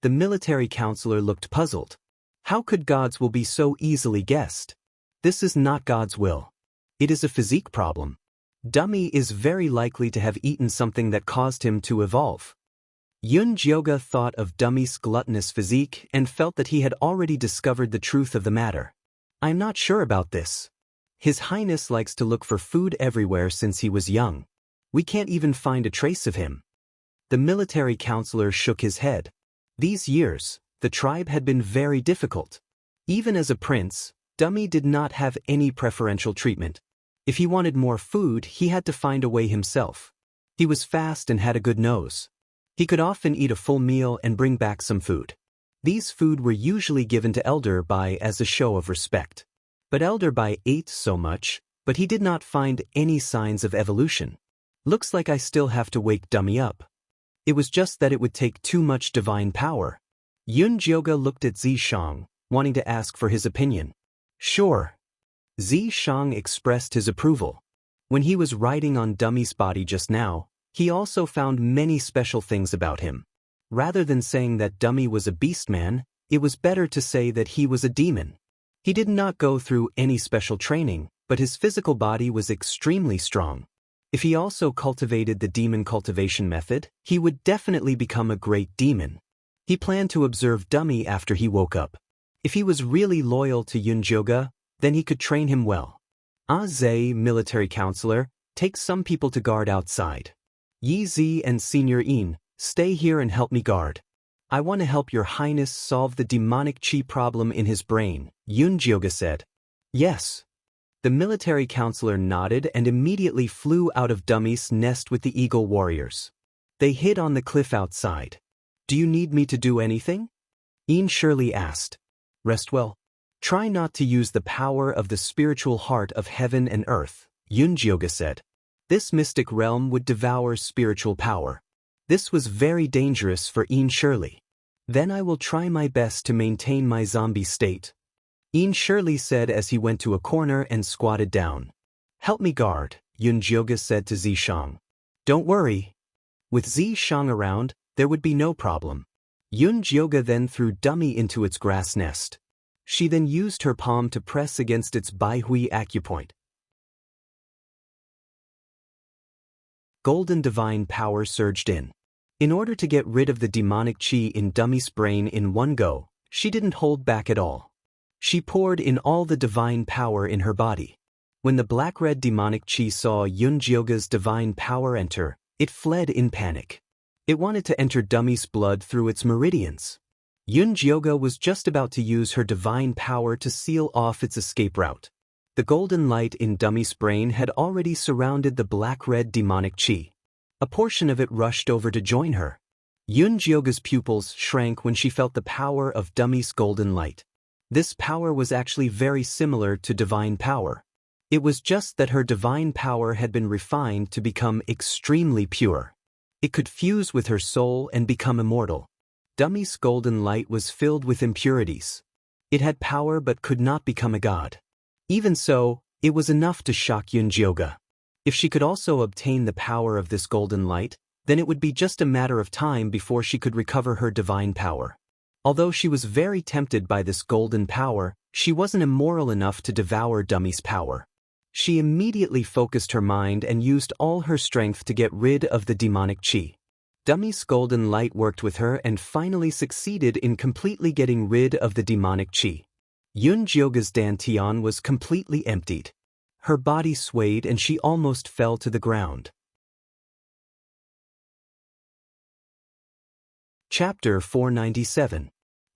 The military counselor looked puzzled. How could God's will be so easily guessed? This is not God's will. It is a physique problem. Dummy is very likely to have eaten something that caused him to evolve. Yun Jyoga thought of Dummy's gluttonous physique and felt that he had already discovered the truth of the matter. I'm not sure about this. His Highness likes to look for food everywhere since he was young. We can't even find a trace of him. The military counselor shook his head. These years, the tribe had been very difficult. Even as a prince, Dummy did not have any preferential treatment. If he wanted more food, he had to find a way himself. He was fast and had a good nose. He could often eat a full meal and bring back some food. These food were usually given to Elder Bai as a show of respect. But Elder Bai ate so much, but he did not find any signs of evolution. Looks like I still have to wake Dummy up. It was just that it would take too much divine power. Yun Jyoga looked at Zishang, wanting to ask for his opinion. Sure. Zishang expressed his approval. When he was riding on Dummy's body just now, he also found many special things about him. Rather than saying that Dummy was a beastman, it was better to say that he was a demon. He did not go through any special training, but his physical body was extremely strong. If he also cultivated the demon cultivation method, he would definitely become a great demon. He planned to observe Dummy after he woke up. If he was really loyal to Yun Jyoga, then he could train him well. Zhe, military counselor, take some people to guard outside. Yi Zi and Senior Yin, stay here and help me guard. I want to help your highness solve the demonic chi problem in his brain, Yun Jyoga said. Yes. The military counselor nodded and immediately flew out of Dummy's nest with the eagle warriors. They hid on the cliff outside. Do you need me to do anything? Yin Shirley asked. Rest well. Try not to use the power of the spiritual heart of heaven and earth, Yun Jyoga said. This mystic realm would devour spiritual power. This was very dangerous for Yin Shirley. Then I will try my best to maintain my zombie state. Yin Shirley said as he went to a corner and squatted down. Help me guard, Yun Jyoga said to Zishang. Don't worry. With Zishang around, there would be no problem. Yun Jyoga then threw Dummy into its grass nest. She then used her palm to press against its Baihui acupoint. Golden divine power surged in. In order to get rid of the demonic chi in Dummy's brain in one go, she didn't hold back at all. She poured in all the divine power in her body. When the black-red demonic chi saw Yun Jyoga's divine power enter, it fled in panic. It wanted to enter Dummy's blood through its meridians. Yun Jyoga was just about to use her divine power to seal off its escape route. The golden light in Dummy's brain had already surrounded the black-red demonic chi. A portion of it rushed over to join her. Yun Jyoga's pupils shrank when she felt the power of Dummy's golden light. This power was actually very similar to divine power. It was just that her divine power had been refined to become extremely pure. It could fuse with her soul and become immortal. Dummy's golden light was filled with impurities. It had power but could not become a god. Even so, it was enough to shock Yun Jyoga. If she could also obtain the power of this golden light, then it would be just a matter of time before she could recover her divine power. Although she was very tempted by this golden power, she wasn't immoral enough to devour Dummy's power. She immediately focused her mind and used all her strength to get rid of the demonic chi. Dummy's golden light worked with her and finally succeeded in completely getting rid of the demonic chi. Yun Jyoga's dantian was completely emptied. Her body swayed and she almost fell to the ground. Chapter 497.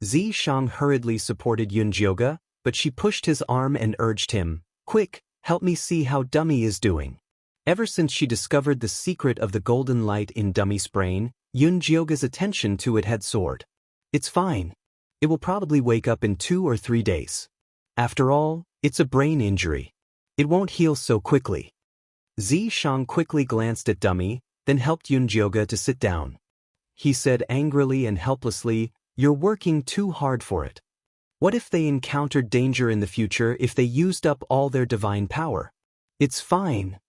Zishang hurriedly supported Yun Jyoga, but she pushed his arm and urged him, Quick, help me see how Dummy is doing. Ever since she discovered the secret of the golden light in Dummy's brain, Yun Jyoga's attention to it had soared. It's fine. It will probably wake up in 2 or 3 days. After all, it's a brain injury. It won't heal so quickly. Zishang quickly glanced at Dummy, then helped Yun Jyoga to sit down. He said angrily and helplessly, You're working too hard for it. What if they encountered danger in the future if they used up all their divine power? It's fine.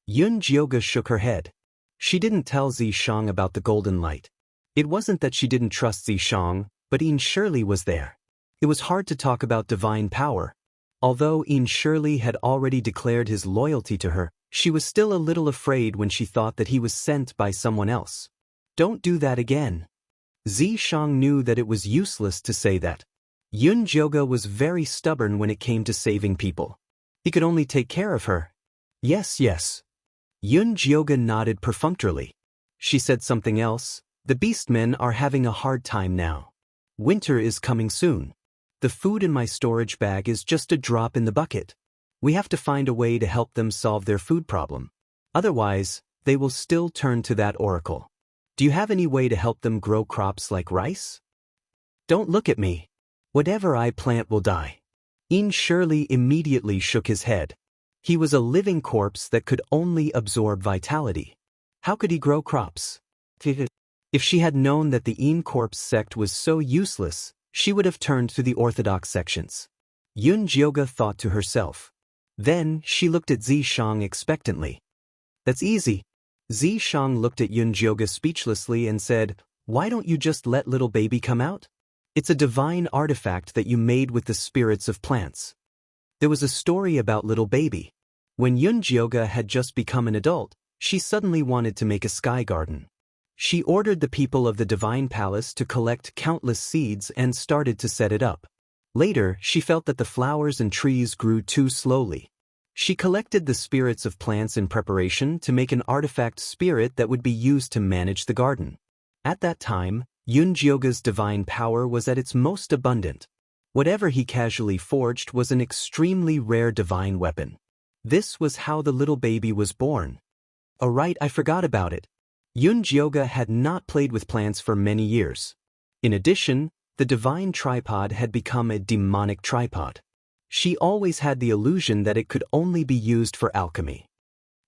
Yun Jyoga shook her head. She didn't tell Zishang about the golden light. It wasn't that she didn't trust Zishang, but Yin Shirley was there. It was hard to talk about divine power. Although Yin Shirley had already declared his loyalty to her, she was still a little afraid when she thought that he was sent by someone else. Don't do that again. Zishang knew that it was useless to say that. Yun Jioge was very stubborn when it came to saving people. He could only take care of her. Yes, yes. Yun Jioge nodded perfunctorily. She said something else. The beastmen are having a hard time now. Winter is coming soon. The food in my storage bag is just a drop in the bucket. We have to find a way to help them solve their food problem. Otherwise, they will still turn to that oracle. Do you have any way to help them grow crops like rice? Don't look at me. Whatever I plant will die. In Shirley immediately shook his head. He was a living corpse that could only absorb vitality. How could he grow crops? If she had known that the In corpse sect was so useless, she would have turned to the orthodox sections. Yun Jioge thought to herself. Then she looked at Zishang expectantly. That's easy. Zishang looked at Yun Jioge speechlessly and said, Why don't you just let little baby come out? It's a divine artifact that you made with the spirits of plants. There was a story about little baby. When Yun Jioge had just become an adult, she suddenly wanted to make a sky garden. She ordered the people of the divine palace to collect countless seeds and started to set it up. Later, she felt that the flowers and trees grew too slowly. She collected the spirits of plants in preparation to make an artifact spirit that would be used to manage the garden. At that time, Yun Jioge's divine power was at its most abundant. Whatever he casually forged was an extremely rare divine weapon. This was how the little baby was born. Oh right, I forgot about it. Yun Jioge had not played with plants for many years. In addition, the divine tripod had become a demonic tripod. She always had the illusion that it could only be used for alchemy.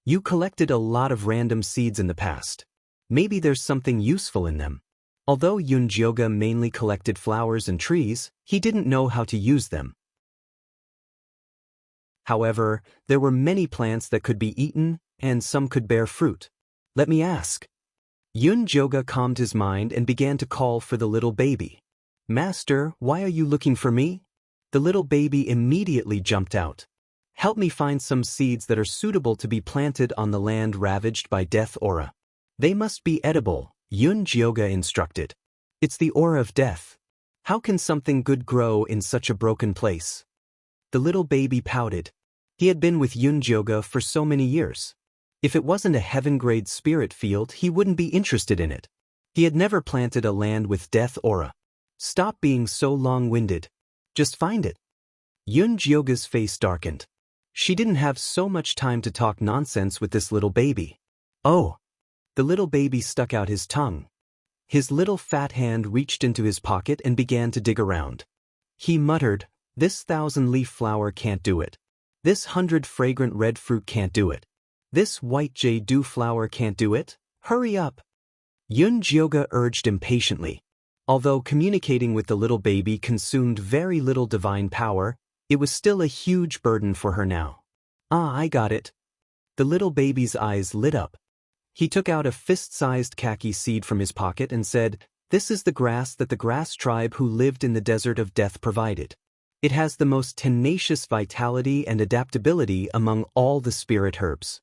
You collected a lot of random seeds in the past. Maybe there's something useful in them. Although Yun Jioge mainly collected flowers and trees, he didn't know how to use them. However, there were many plants that could be eaten, and some could bear fruit. Let me ask. Yun Jioge calmed his mind and began to call for the little baby. Master, why are you looking for me? The little baby immediately jumped out. Help me find some seeds that are suitable to be planted on the land ravaged by death aura. They must be edible, Yun Jioge instructed. It's the aura of death. How can something good grow in such a broken place? The little baby pouted. He had been with Yun Jioge for so many years. If it wasn't a heaven-grade spirit field, he wouldn't be interested in it. He had never planted a land with death aura. Stop being so long-winded. Just find it. Yun Jioge's face darkened. She didn't have so much time to talk nonsense with this little baby. Oh. The little baby stuck out his tongue. His little fat hand reached into his pocket and began to dig around. He muttered, This 1,000-leaf flower can't do it. This 100 fragrant red fruit can't do it. This white jade flower can't do it. Hurry up. Yun Jioge urged impatiently. Although communicating with the little baby consumed very little divine power, it was still a huge burden for her now. Ah, I got it. The little baby's eyes lit up. He took out a fist-sized khaki seed from his pocket and said, This is the grass that the grass tribe who lived in the desert of death provided. It has the most tenacious vitality and adaptability among all the spirit herbs.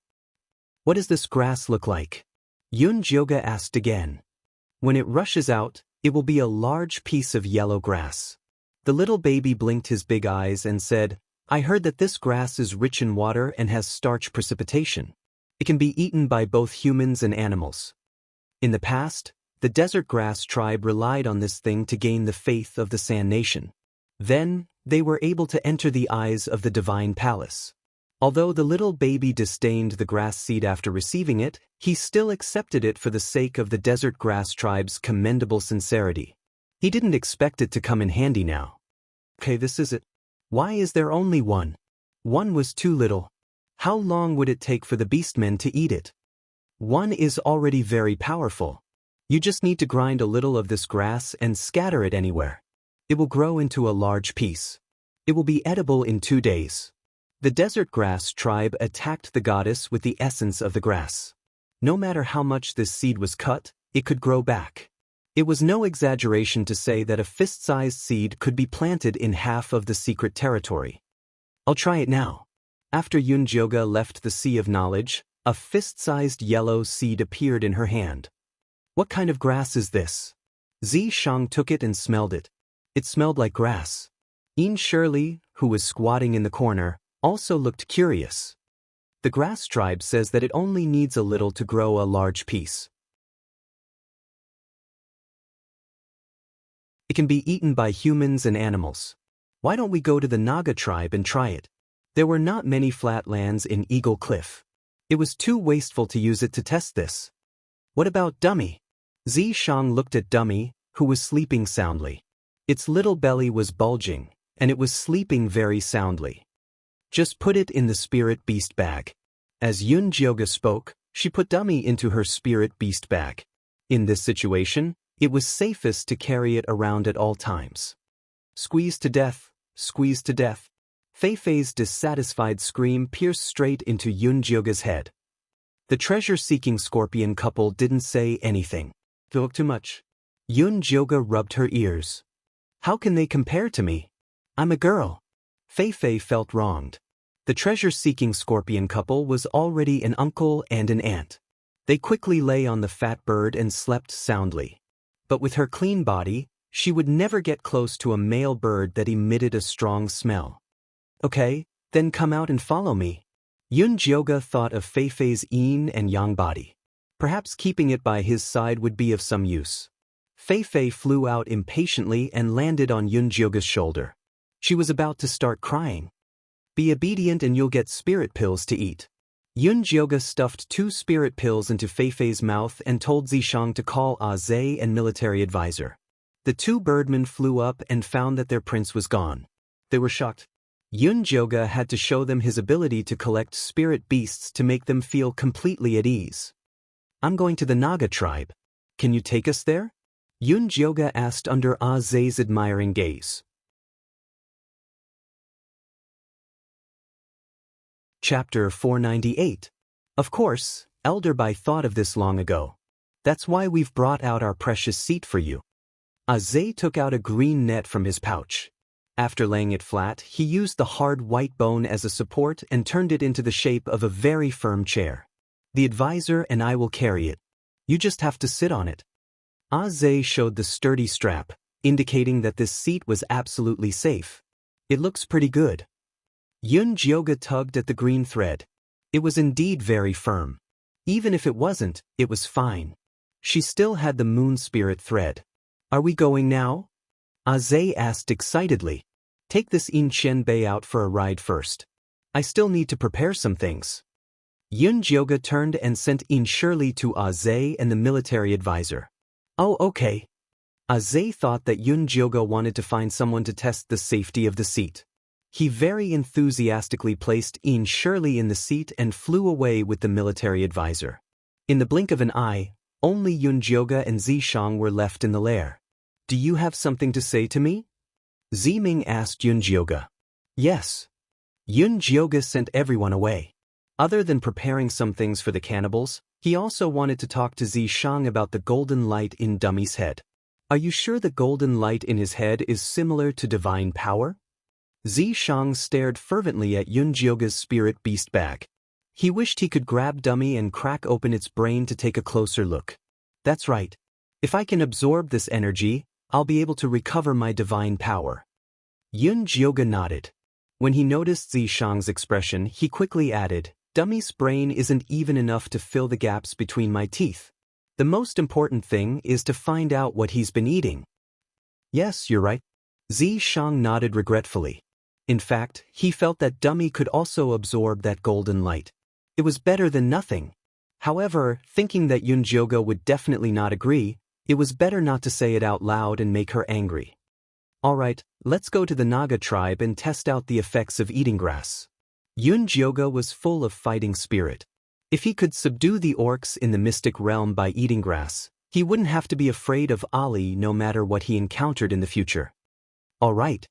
What does this grass look like? Yun Jioge asked again. When it rushes out, it will be a large piece of yellow grass. The little baby blinked his big eyes and said, I heard that this grass is rich in water and has starch precipitation. It can be eaten by both humans and animals. In the past, the desert grass tribe relied on this thing to gain the faith of the Sand Nation. Then, they were able to enter the eyes of the divine palace. Although the little baby disdained the grass seed after receiving it, he still accepted it for the sake of the desert grass tribe's commendable sincerity. He didn't expect it to come in handy now. Okay, this is it. Why is there only one? One was too little. How long would it take for the beastmen to eat it? One is already very powerful. You just need to grind a little of this grass and scatter it anywhere. It will grow into a large piece. It will be edible in 2 days. The desert grass tribe attacked the goddess with the essence of the grass. No matter how much this seed was cut, it could grow back. It was no exaggeration to say that a fist-sized seed could be planted in half of the secret territory. I'll try it now. After Yun Jioge left the Sea of Knowledge, a fist-sized yellow seed appeared in her hand. What kind of grass is this? Zishang took it and smelled it. It smelled like grass. Shirley, who was squatting in the corner, also looked curious. The grass tribe says that it only needs a little to grow a large piece. It can be eaten by humans and animals. Why don't we go to the Naga tribe and try it? There were not many flat lands in Eagle Cliff. It was too wasteful to use it to test this. What about Dummy? Zishang looked at Dummy, who was sleeping soundly. Its little belly was bulging, and it was sleeping very soundly. Just put it in the spirit beast bag. As Yunjioga spoke, she put Dummy into her spirit beast bag. In this situation, it was safest to carry it around at all times. Squeeze to death, squeeze to death. Fei-Fei's dissatisfied scream pierced straight into Yunjioga's head. The treasure-seeking scorpion couple didn't say anything. Talk too much. Yunjioga rubbed her ears. How can they compare to me? I'm a girl. Fei-Fei felt wronged. The treasure-seeking scorpion couple was already an uncle and an aunt. They quickly lay on the fat bird and slept soundly. But with her clean body, she would never get close to a male bird that emitted a strong smell. Okay, then come out and follow me. Yunjioga thought of Fei-Fei's yin and yang body. Perhaps keeping it by his side would be of some use. Fei-Fei flew out impatiently and landed on Yunjioga's shoulder. She was about to start crying. Be obedient and you'll get spirit pills to eat. Yunjioga stuffed 2 spirit pills into Fei-Fei's mouth and told Zishang to call Zhe and military advisor. The 2 birdmen flew up and found that their prince was gone. They were shocked. Yunjioga had to show them his ability to collect spirit beasts to make them feel completely at ease. I'm going to the Naga tribe. Can you take us there? Yunjioga asked under Zhe's admiring gaze. Chapter 498. Of course, Elder Bai thought of this long ago. That's why we've brought out our precious seat for you. Zhe took out a green net from his pouch. After laying it flat, he used the hard white bone as a support and turned it into the shape of a very firm chair. The advisor and I will carry it. You just have to sit on it. Zhe showed the sturdy strap, indicating that this seat was absolutely safe. It looks pretty good. Yunjioga tugged at the green thread. It was indeed very firm. Even if it wasn't, it was fine. She still had the moon spirit thread. Are we going now? Zhe asked excitedly. Take this Chen out for a ride first. I still need to prepare some things. Yunjioga turned and sent Shirley to Zhe and the military advisor. Oh, okay. Zhe thought that Yunjioga wanted to find someone to test the safety of the seat. He very enthusiastically placed Shirley in the seat and flew away with the military advisor. In the blink of an eye, only Yunjioga and Zishang were left in the lair. Do you have something to say to me? Ziming asked Yunjioga. Yes. Yunjioga sent everyone away. Other than preparing some things for the cannibals, he also wanted to talk to Zishang about the golden light in Dummy's head. Are you sure the golden light in his head is similar to divine power? Zishang stared fervently at Yunjioga's spirit beast bag. He wished he could grab Dummy and crack open its brain to take a closer look. That's right. If I can absorb this energy, I'll be able to recover my divine power. Yunjioga nodded. When he noticed Zishang's expression, he quickly added, Dummy's brain isn't even enough to fill the gaps between my teeth. The most important thing is to find out what he's been eating. Yes, you're right. Zishang nodded regretfully. In fact, he felt that Dummy could also absorb that golden light. It was better than nothing. However, thinking that Yunjioga would definitely not agree, it was better not to say it out loud and make her angry. Alright, let's go to the Naga tribe and test out the effects of eating grass. Yunjioga was full of fighting spirit. If he could subdue the orcs in the mystic realm by eating grass, he wouldn't have to be afraid of Ali no matter what he encountered in the future. Alright.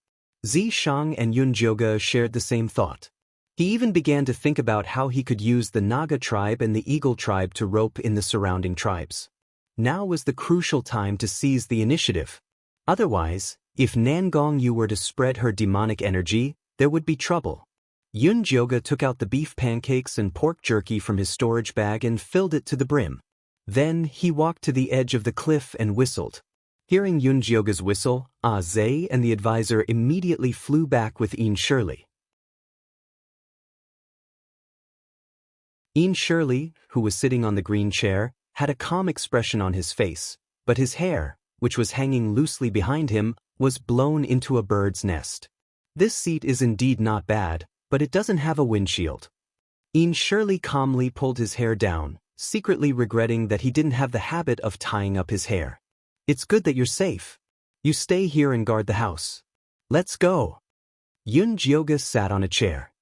Zishang and Yunjioga shared the same thought. He even began to think about how he could use the Naga tribe and the Eagle tribe to rope in the surrounding tribes. Now was the crucial time to seize the initiative. Otherwise, if Nangong Yu were to spread her demonic energy, there would be trouble. Yunjioga took out the beef pancakes and pork jerky from his storage bag and filled it to the brim. Then he walked to the edge of the cliff and whistled. Hearing Yunjioga's whistle, Zhe and the advisor immediately flew back with Shirley. Shirley, who was sitting on the green chair, had a calm expression on his face, but his hair, which was hanging loosely behind him, was blown into a bird's nest. This seat is indeed not bad, but it doesn't have a windshield. Shirley calmly pulled his hair down, secretly regretting that he didn't have the habit of tying up his hair. It's good that you're safe. You stay here and guard the house. Let's go. Yunjioga sat on a chair.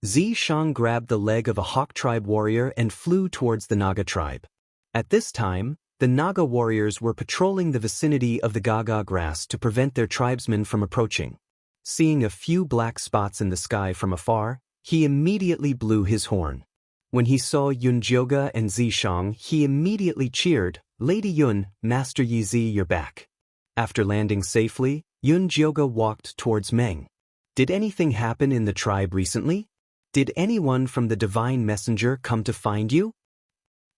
Zishang grabbed the leg of a Hawk tribe warrior and flew towards the Naga tribe. At this time, the Naga warriors were patrolling the vicinity of the Gaga grass to prevent their tribesmen from approaching. Seeing a few black spots in the sky from afar, he immediately blew his horn. When he saw Yunjioga and Zishang, he immediately cheered, "Lady Yun, Master Yi Zi, you're back." After landing safely, Yunjioga walked towards Meng. Did anything happen in the tribe recently? Did anyone from the divine messenger come to find you?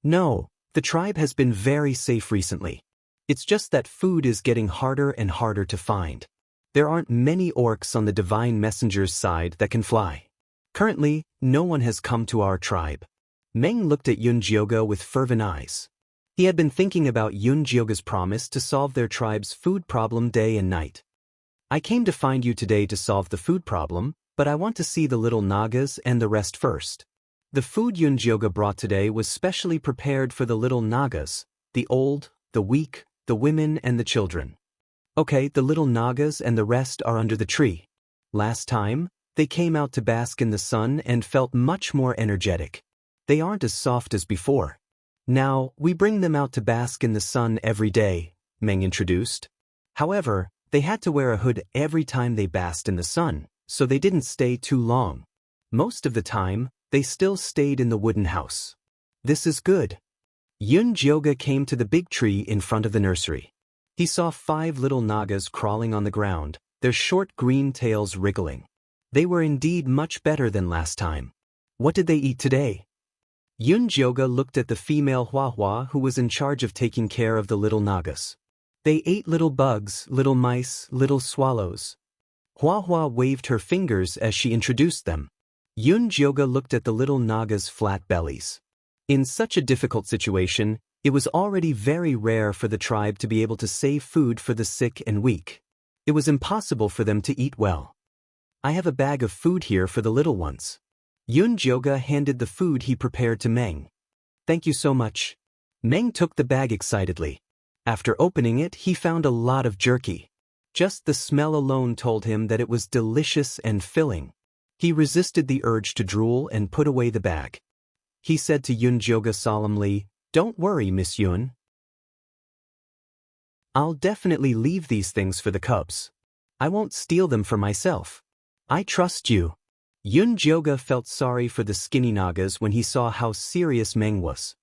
No, the tribe has been very safe recently. It's just that food is getting harder and harder to find. There aren't many orcs on the divine messenger's side that can fly. Currently, no one has come to our tribe. Meng looked at Yunjioga with fervent eyes. He had been thinking about Yunjioga's promise to solve their tribe's food problem day and night. I came to find you today to solve the food problem, but I want to see the little Nagas and the rest first. The food Yunjioga brought today was specially prepared for the little Nagas, the old, the weak, the women and the children. Okay, the little Nagas and the rest are under the tree. Last time, they came out to bask in the sun and felt much more energetic. They aren't as soft as before. Now, we bring them out to bask in the sun every day, Meng introduced. However, they had to wear a hood every time they basked in the sun, so they didn't stay too long. Most of the time, they still stayed in the wooden house. This is good. Yunjioga came to the big tree in front of the nursery. He saw 5 little Nagas crawling on the ground, their short green tails wriggling. They were indeed much better than last time. What did they eat today? Yunjioga looked at the female Huahua who was in charge of taking care of the little Nagas. They ate little bugs, little mice, little swallows. Huahua waved her fingers as she introduced them. Yunjioga looked at the little Nagas' flat bellies. In such a difficult situation, it was already very rare for the tribe to be able to save food for the sick and weak. It was impossible for them to eat well. I have a bag of food here for the little ones. Yunjioga handed the food he prepared to Meng. Thank you so much. Meng took the bag excitedly. After opening it, he found a lot of jerky. Just the smell alone told him that it was delicious and filling. He resisted the urge to drool and put away the bag. He said to Yunjioga solemnly, "Don't worry, Miss Yun. I'll definitely leave these things for the cubs. I won't steal them for myself. I trust you." Yunjioga felt sorry for the skinny Nagas when he saw how serious Meng was.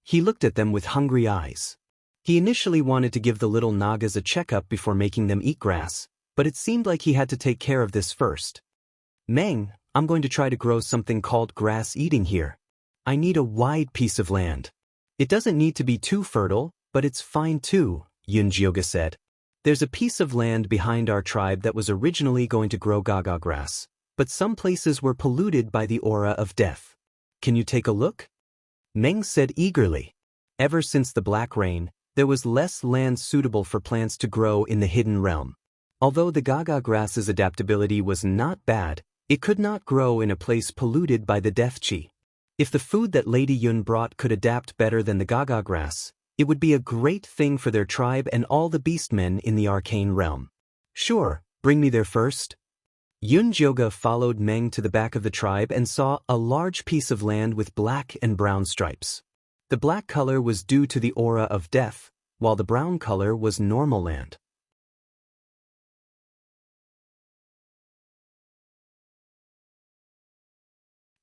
He looked at them with hungry eyes. He initially wanted to give the little Nagas a checkup before making them eat grass, but it seemed like he had to take care of this first. Meng, I'm going to try to grow something called grass eating here. I need a wide piece of land. It doesn't need to be too fertile, but it's fine too, Yunjioga said. There's a piece of land behind our tribe that was originally going to grow gaga grass, but some places were polluted by the aura of death. Can you take a look? Meng said eagerly. Ever since the Black Rain, there was less land suitable for plants to grow in the hidden realm. Although the gaga grass's adaptability was not bad, it could not grow in a place polluted by the death chi. If the food that Lady Yun brought could adapt better than the gaga grass, it would be a great thing for their tribe and all the beastmen in the arcane realm. Sure, bring me there first. Yunjioga followed Meng to the back of the tribe and saw a large piece of land with black and brown stripes. The black color was due to the aura of death, while the brown color was normal land.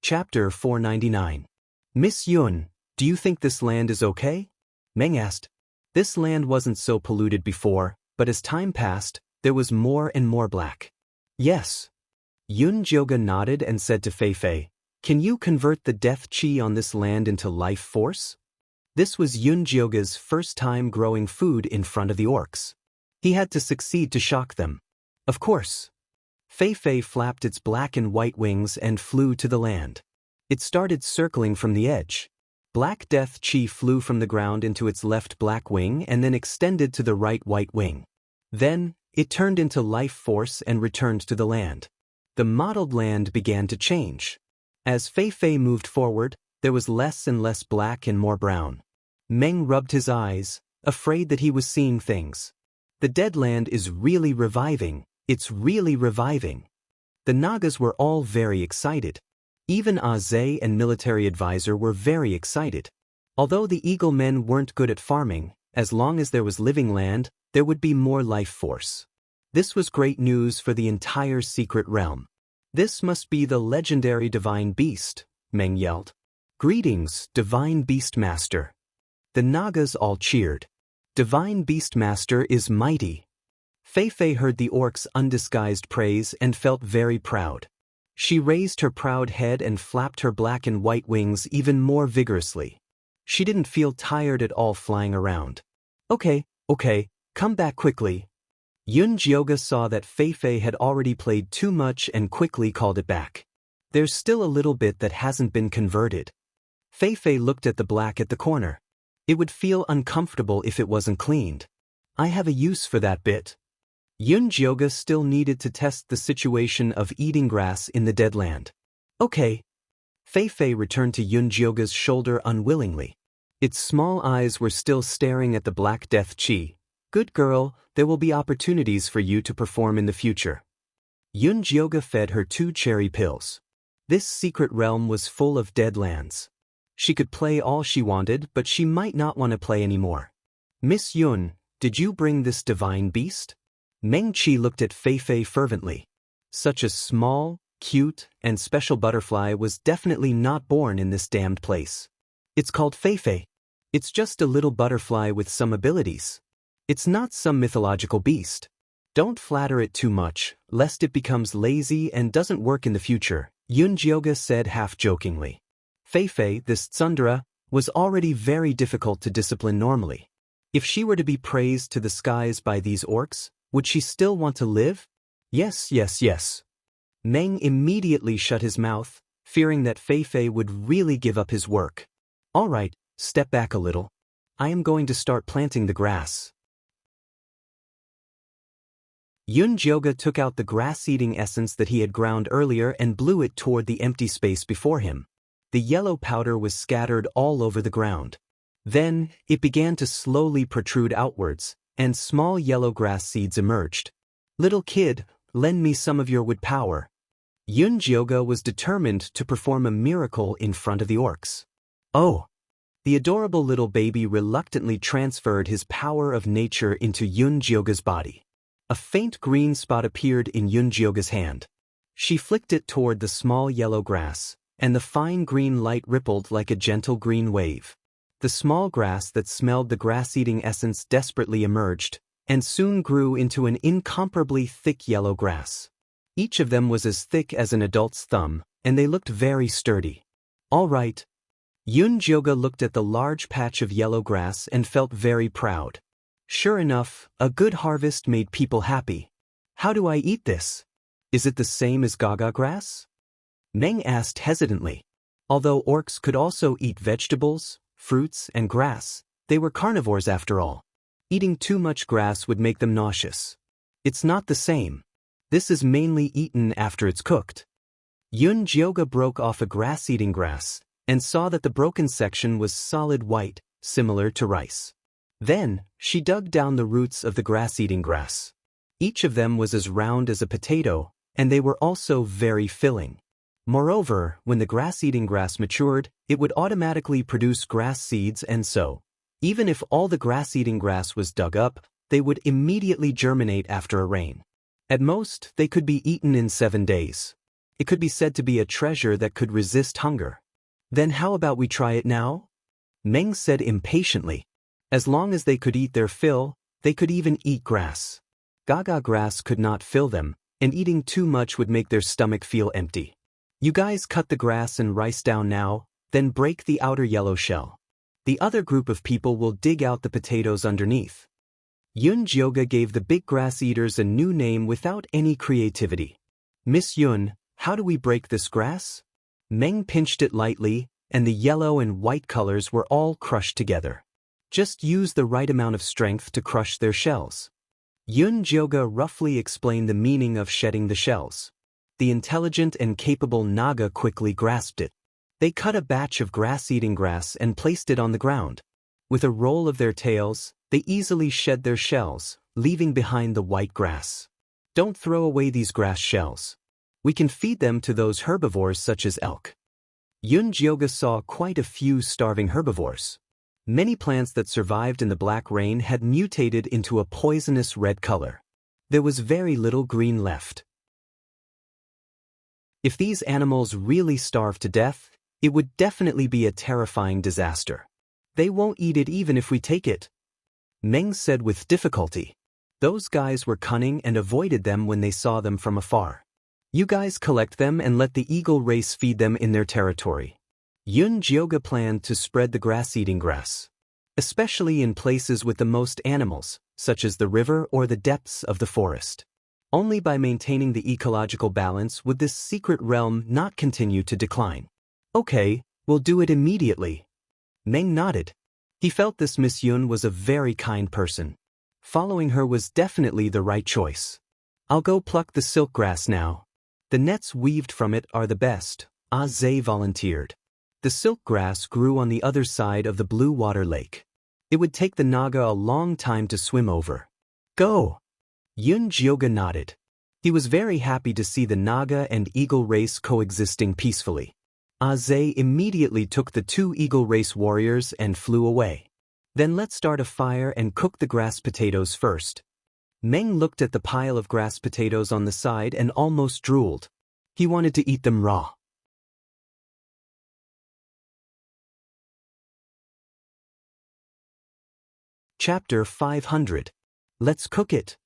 Chapter 499. Miss Yun, do you think this land is okay? Meng asked. This land wasn't so polluted before, but as time passed, there was more and more black. Yes. Yunjioga nodded and said to Fei Fei, can you convert the death chi on this land into life force? This was Yunjioga's first time growing food in front of the orcs. He had to succeed to shock them. Of course. Fei Fei flapped its black and white wings and flew to the land. It started circling from the edge. Black Death Chi flew from the ground into its left black wing and then extended to the right white wing. Then, it turned into life force and returned to the land. The modeled land began to change. As Fei Fei moved forward, there was less and less black and more brown. Meng rubbed his eyes, afraid that he was seeing things. The dead land is really reviving, it's really reviving. The Nagas were all very excited. Even Aze and military advisor were very excited. Although the Eagle men weren't good at farming, as long as there was living land, there would be more life force. This was great news for the entire secret realm. This must be the legendary divine beast, Meng yelled. Greetings, divine beastmaster. The Nagas all cheered. Divine beastmaster is mighty. Fei Fei heard the orc's undisguised praise and felt very proud. She raised her proud head and flapped her black and white wings even more vigorously. She didn't feel tired at all flying around. Okay, come back quickly. Yunjioga saw that Fei Fei had already played too much and quickly called it back. There's still a little bit that hasn't been converted. Fei Fei looked at the black at the corner. It would feel uncomfortable if it wasn't cleaned. I have a use for that bit. Yunjioga still needed to test the situation of eating grass in the dead land. Okay. Fei Fei returned to Yunjioga's shoulder unwillingly. Its small eyes were still staring at the Black Death Chi. Good girl, there will be opportunities for you to perform in the future. Yunjioga fed her 2 cherry pills. This secret realm was full of dead lands. She could play all she wanted, but she might not want to play anymore. Miss Yun, did you bring this divine beast? Meng Qi looked at Fei Fei fervently. Such a small, cute, and special butterfly was definitely not born in this damned place. It's called Fei Fei. It's just a little butterfly with some abilities. It's not some mythological beast. Don't flatter it too much, lest it becomes lazy and doesn't work in the future, Yunjioga said half-jokingly. Fei Fei, this tsundere, was already very difficult to discipline normally. If she were to be praised to the skies by these orcs, would she still want to live? Yes. Meng immediately shut his mouth, fearing that Fei Fei would really give up his work. All right, step back a little. I am going to start planting the grass. Yunjioga took out the grass-eating essence that he had ground earlier and blew it toward the empty space before him. The yellow powder was scattered all over the ground. Then, it began to slowly protrude outwards, and small yellow grass seeds emerged. Little kid, lend me some of your wood power. Yunjioga was determined to perform a miracle in front of the orcs. Oh! The adorable little baby reluctantly transferred his power of nature into Yunjioga's body. A faint green spot appeared in Yunjioga's hand. She flicked it toward the small yellow grass, and the fine green light rippled like a gentle green wave. The small grass that smelled the grass-eating essence desperately emerged, and soon grew into an incomparably thick yellow grass. Each of them was as thick as an adult's thumb, and they looked very sturdy. All right. Yunjioga looked at the large patch of yellow grass and felt very proud. Sure enough, a good harvest made people happy. How do I eat this? Is it the same as gaga grass? Meng asked hesitantly. Although orcs could also eat vegetables, fruits, and grass, they were carnivores after all. Eating too much grass would make them nauseous. It's not the same. This is mainly eaten after it's cooked. Yunjioga broke off a grass-eating grass, and saw that the broken section was solid white, similar to rice. Then, she dug down the roots of the grass-eating grass. Each of them was as round as a potato, and they were also very filling. Moreover, when the grass-eating grass matured, it would automatically produce grass seeds, and so, even if all the grass-eating grass was dug up, they would immediately germinate after a rain. At most, they could be eaten in 7 days. It could be said to be a treasure that could resist hunger. Then how about we try it now? Meng said impatiently. As long as they could eat their fill, they could even eat grass. Gaga grass could not fill them, and eating too much would make their stomach feel empty. You guys cut the grass and rice down now, then break the outer yellow shell. The other group of people will dig out the potatoes underneath. Yun Jyoga gave the big grass eaters a new name without any creativity. Miss Yun, how do we break this grass? Meng pinched it lightly, and the yellow and white colors were all crushed together. Just use the right amount of strength to crush their shells. Yun Jyoga roughly explained the meaning of shedding the shells. The intelligent and capable Naga quickly grasped it. They cut a batch of grass-eating grass and placed it on the ground. With a roll of their tails, they easily shed their shells, leaving behind the white grass. Don't throw away these grass shells. We can feed them to those herbivores such as elk. Yun Jyoga saw quite a few starving herbivores. Many plants that survived in the black rain had mutated into a poisonous red color. There was very little green left. If these animals really starved to death, it would definitely be a terrifying disaster. They won't eat it even if we take it, Meng said with difficulty. Those guys were cunning and avoided them when they saw them from afar. You guys collect them and let the eagle race feed them in their territory. Yun Jyoga planned to spread the grass-eating grass, especially in places with the most animals, such as the river or the depths of the forest. Only by maintaining the ecological balance would this secret realm not continue to decline. Okay, we'll do it immediately. Meng nodded. He felt this Miss Yun was a very kind person. Following her was definitely the right choice. I'll go pluck the silk grass now. The nets weaved from it are the best, Zhe volunteered. The silk grass grew on the other side of the blue water lake. It would take the Naga a long time to swim over. Go! Yun Jyoga nodded. He was very happy to see the Naga and eagle race coexisting peacefully. Zhe immediately took the two eagle race warriors and flew away. Then let's start a fire and cook the grass potatoes first. Meng looked at the pile of grass potatoes on the side and almost drooled. He wanted to eat them raw. Chapter 500. Let's cook it.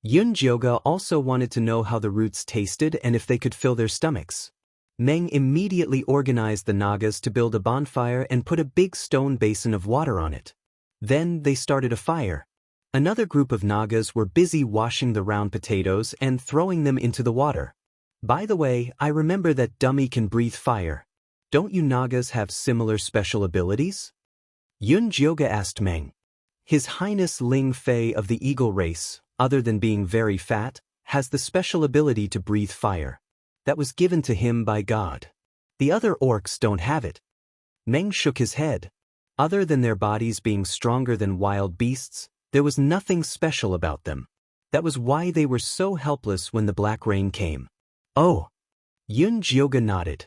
Yun Jyoga also wanted to know how the roots tasted and if they could fill their stomachs. Meng immediately organized the Nagas to build a bonfire and put a big stone basin of water on it. Then they started a fire. Another group of Nagas were busy washing the round potatoes and throwing them into the water. By the way, I remember that Dummy can breathe fire. Don't you Nagas have similar special abilities? Yun Jyoga asked Meng. His Highness Ling Fei of the eagle race, other than being very fat, has the special ability to breathe fire. That was given to him by God. The other orcs don't have it. Meng shook his head. Other than their bodies being stronger than wild beasts, there was nothing special about them. That was why they were so helpless when the black rain came. Oh! Yun Jyoga nodded.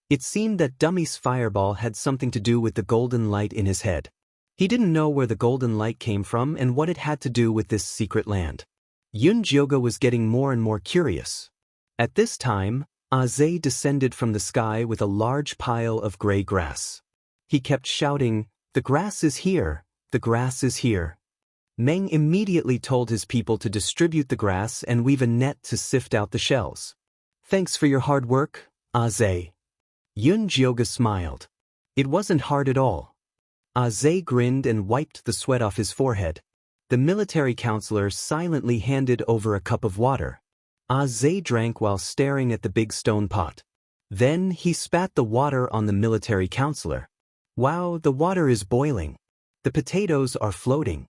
It seemed that Dummy's fireball had something to do with the golden light in his head. He didn't know where the golden light came from and what it had to do with this secret land. Yun Jyoga was getting more and more curious. At this time, Zhe descended from the sky with a large pile of gray grass. He kept shouting, "The grass is here! The grass is here!" Meng immediately told his people to distribute the grass and weave a net to sift out the shells. Thanks for your hard work, Zhe. Yun Jyoga smiled. It wasn't hard at all. Zhe grinned and wiped the sweat off his forehead. The military counselor silently handed over a cup of water. Zhe drank while staring at the big stone pot. Then he spat the water on the military counselor. Wow, the water is boiling. The potatoes are floating.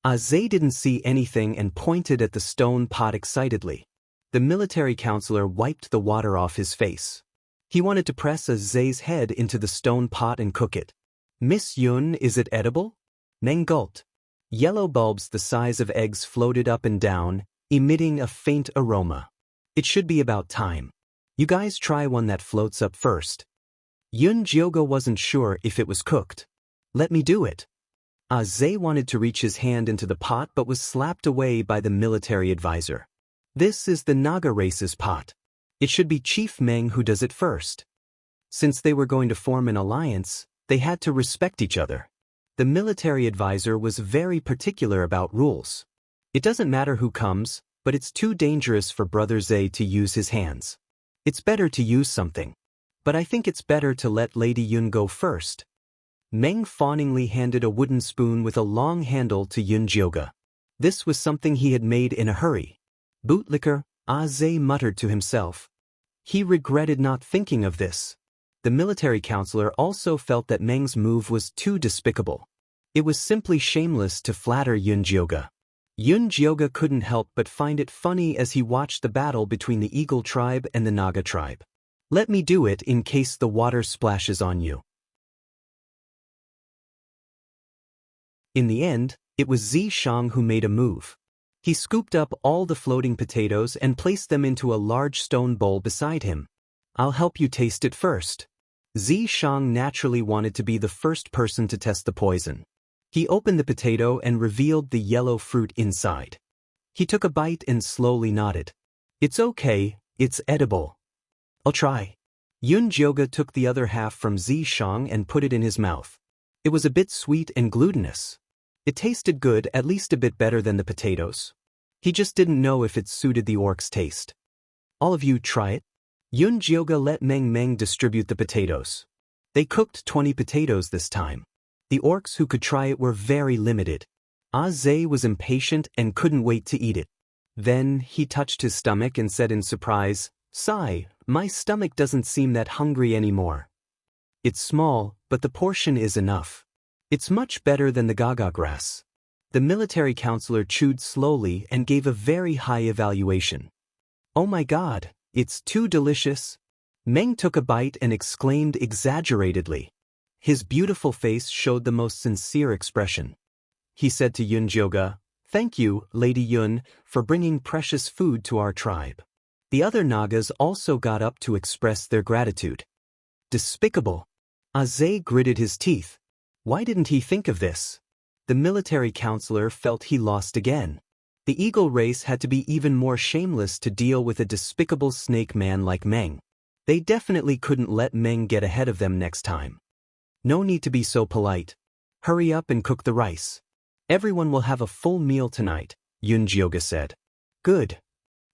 Zhe didn't see anything and pointed at the stone pot excitedly. The military counselor wiped the water off his face. He wanted to press Zhe's head into the stone pot and cook it. Miss Yun, is it edible? Meng gulped. Yellow bulbs the size of eggs floated up and down, emitting a faint aroma. It should be about time. You guys try one that floats up first. Yun Jyoga wasn't sure if it was cooked. Let me do it. Zhe wanted to reach his hand into the pot but was slapped away by the military advisor. This is the Naga race's pot. It should be Chief Meng who does it first. Since they were going to form an alliance, they had to respect each other. The military advisor was very particular about rules. It doesn't matter who comes, but it's too dangerous for Brother Zhe to use his hands. It's better to use something. But I think it's better to let Lady Yun go first. Meng fawningly handed a wooden spoon with a long handle to Yunjioga. This was something he had made in a hurry. Bootlicker, Zhe muttered to himself. He regretted not thinking of this. The military counselor also felt that Meng's move was too despicable. It was simply shameless to flatter Yunjioga. Yunjioga couldn't help but find it funny as he watched the battle between the Eagle tribe and the Naga tribe. Let me do it in case the water splashes on you. In the end, it was Zi Shang who made a move. He scooped up all the floating potatoes and placed them into a large stone bowl beside him. I'll help you taste it first. Zi Shang naturally wanted to be the first person to test the poison. He opened the potato and revealed the yellow fruit inside. He took a bite and slowly nodded. It's okay, it's edible. I'll try. Yunjioga took the other half from Zi Shang and put it in his mouth. It was a bit sweet and glutinous. It tasted good, at least a bit better than the potatoes. He just didn't know if it suited the orc's taste. All of you try it? Yunjioga let Meng distribute the potatoes. They cooked 20 potatoes this time. The orcs who could try it were very limited. Zhe was impatient and couldn't wait to eat it. Then he touched his stomach and said in surprise, "Sigh, my stomach doesn't seem that hungry anymore. It's small, but the portion is enough. It's much better than the gaga grass." The military counselor chewed slowly and gave a very high evaluation. "Oh my God, it's too delicious." Meng took a bite and exclaimed exaggeratedly. His beautiful face showed the most sincere expression. He said to Yunjioga, "Thank you, Lady Yun, for bringing precious food to our tribe." The other Nagas also got up to express their gratitude. Despicable. Zhe gritted his teeth. Why didn't he think of this? The military counselor felt he lost again. The eagle race had to be even more shameless to deal with a despicable snake man like Meng. They definitely couldn't let Meng get ahead of them next time. No need to be so polite. Hurry up and cook the rice. Everyone will have a full meal tonight, Yunjioga said. Good.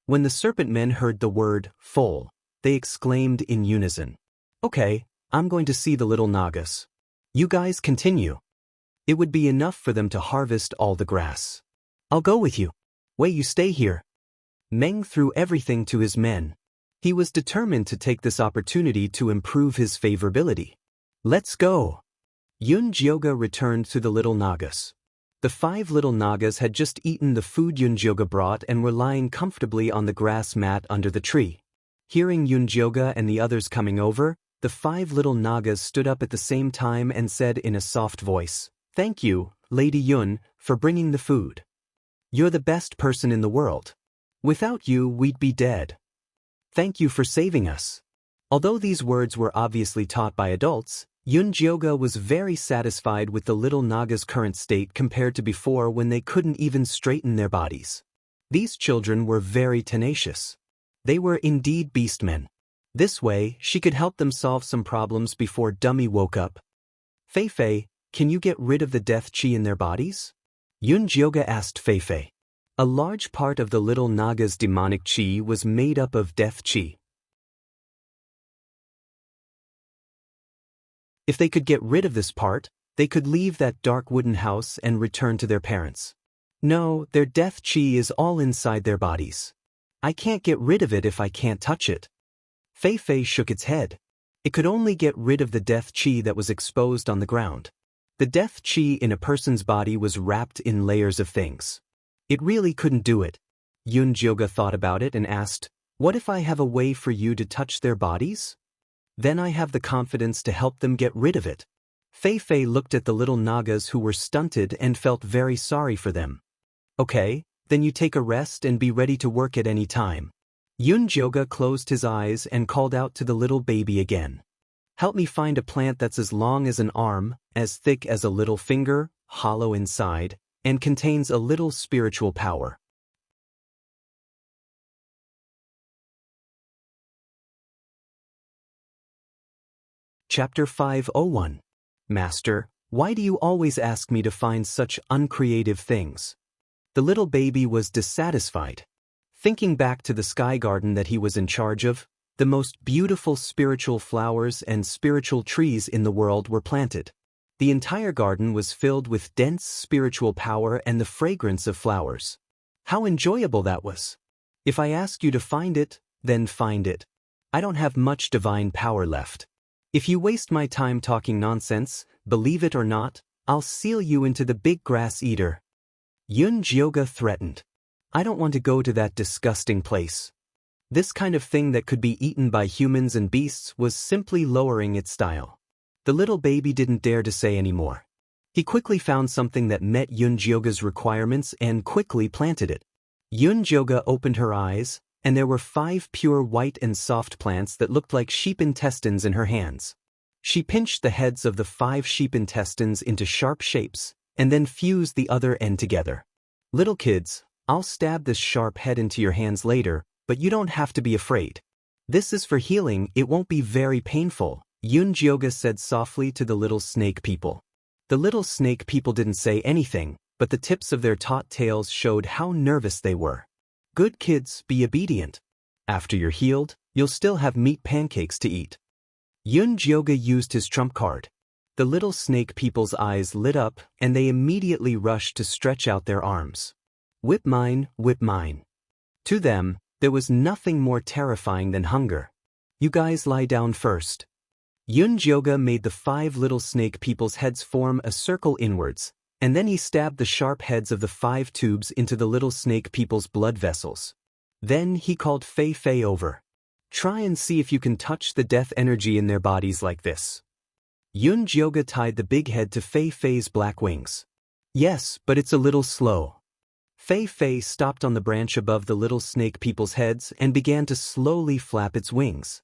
When the serpent men heard the word full, they exclaimed in unison. Okay, I'm going to see the little Nagas. You guys continue. It would be enough for them to harvest all the grass. I'll go with you. Wait, you stay here. Meng threw everything to his men. He was determined to take this opportunity to improve his favorability. Let's go. Yunjioga returned to the little Nagas. The 5 little Nagas had just eaten the food Yunjioga brought and were lying comfortably on the grass mat under the tree. Hearing Yunjioga and the others coming over, the 5 little Nagas stood up at the same time and said in a soft voice, "Thank you, Lady Yun, for bringing the food. You're the best person in the world. Without you, we'd be dead. Thank you for saving us." Although these words were obviously taught by adults, Yunjioga was very satisfied with the little Naga's current state compared to before when they couldn't even straighten their bodies. These children were very tenacious. They were indeed beastmen. This way, she could help them solve some problems before Dummy woke up. Fei, can you get rid of the death chi in their bodies? Yunjioga asked Fei. A large part of the little Naga's demonic chi was made up of death chi. If they could get rid of this part, they could leave that dark wooden house and return to their parents. No, their death chi is all inside their bodies. I can't get rid of it if I can't touch it. Fei shook its head. It could only get rid of the death chi that was exposed on the ground. The death chi in a person's body was wrapped in layers of things. It really couldn't do it. Yunjioga thought about it and asked, "What if I have a way for you to touch their bodies? Then I have the confidence to help them get rid of it." Fei looked at the little Nagas who were stunted and felt very sorry for them. Okay, then you take a rest and be ready to work at any time. Yunjioga closed his eyes and called out to the little baby again. Help me find a plant that's as long as an arm, as thick as a little finger, hollow inside, and contains a little spiritual power. Chapter 501. Master, why do you always ask me to find such uncreative things? The little baby was dissatisfied. Thinking back to the sky garden that he was in charge of, the most beautiful spiritual flowers and spiritual trees in the world were planted. The entire garden was filled with dense spiritual power and the fragrance of flowers. How enjoyable that was! If I ask you to find it, then find it. I don't have much divine power left. If you waste my time talking nonsense, believe it or not, I'll seal you into the big grass eater. Yun Jyoga threatened. I don't want to go to that disgusting place. This kind of thing that could be eaten by humans and beasts was simply lowering its style. The little baby didn't dare to say any more. He quickly found something that met Yun Jyoga's requirements and quickly planted it. Yun Jyoga opened her eyes, and there were 5 pure white and soft plants that looked like sheep intestines in her hands. She pinched the heads of the 5 sheep intestines into sharp shapes, and then fused the other end together. Little kids, I'll stab this sharp head into your hands later, but you don't have to be afraid. This is for healing, it won't be very painful, Yun Jyoga said softly to the little snake people. The little snake people didn't say anything, but the tips of their taut tails showed how nervous they were. Good kids, be obedient. After you're healed, you'll still have meat pancakes to eat. Yun Jyoga used his trump card. The little snake people's eyes lit up, and they immediately rushed to stretch out their arms. Whip mine, whip mine. To them, there was nothing more terrifying than hunger. You guys lie down first. Yun Jyoga made the 5 little snake people's heads form a circle inwards, and then he stabbed the sharp heads of the 5 tubes into the little snake people's blood vessels. Then he called Fei Fei over. Try and see if you can touch the death energy in their bodies like this. Yun Jyoga tied the big head to Fei Fei's black wings. Yes, but it's a little slow. Fei Fei stopped on the branch above the little snake people's heads and began to slowly flap its wings.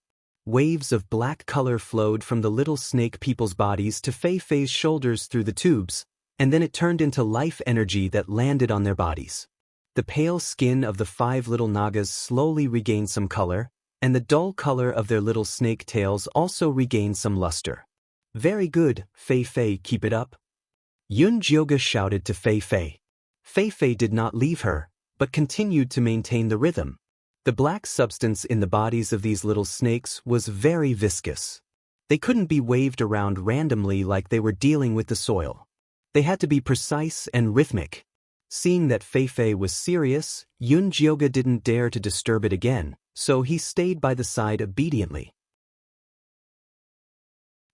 Waves of black color flowed from the little snake people's bodies to Fei Fei's shoulders through the tubes, and then it turned into life energy that landed on their bodies. The pale skin of the 5 little Nagas slowly regained some color, and the dull color of their little snake tails also regained some luster. Very good, Fei Fei, keep it up. Yun Jyoga shouted to Fei Fei. Fei Fei did not leave her, but continued to maintain the rhythm. The black substance in the bodies of these little snakes was very viscous. They couldn't be waved around randomly like they were dealing with the soil. They had to be precise and rhythmic. Seeing that Fei Fei was serious, Yun Jyoga didn't dare to disturb it again, so he stayed by the side obediently.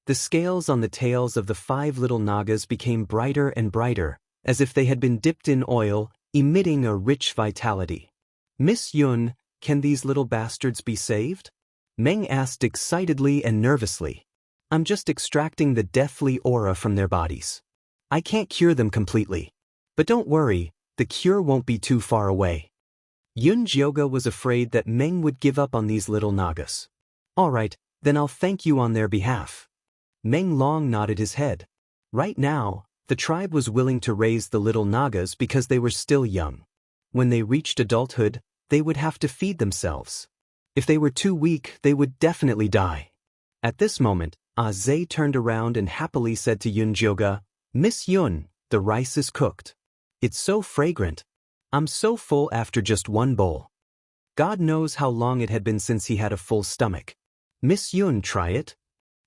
The scales on the tails of the 5 little Nagas became brighter and brighter, as if they had been dipped in oil, emitting a rich vitality. Miss Yun, can these little bastards be saved? Meng asked excitedly and nervously. I'm just extracting the deathly aura from their bodies. I can't cure them completely. But don't worry, the cure won't be too far away. Yun Jyoga was afraid that Meng would give up on these little Nagas. All right, then I'll thank you on their behalf. Meng Long nodded his head. Right now, the tribe was willing to raise the little Nagas because they were still young. When they reached adulthood, they would have to feed themselves. If they were too weak, they would definitely die. At this moment, Zhe turned around and happily said to Yun Jyoga, Miss Yun, the rice is cooked. It's so fragrant. I'm so full after just one bowl. God knows how long it had been since he had a full stomach. Miss Yun, try it.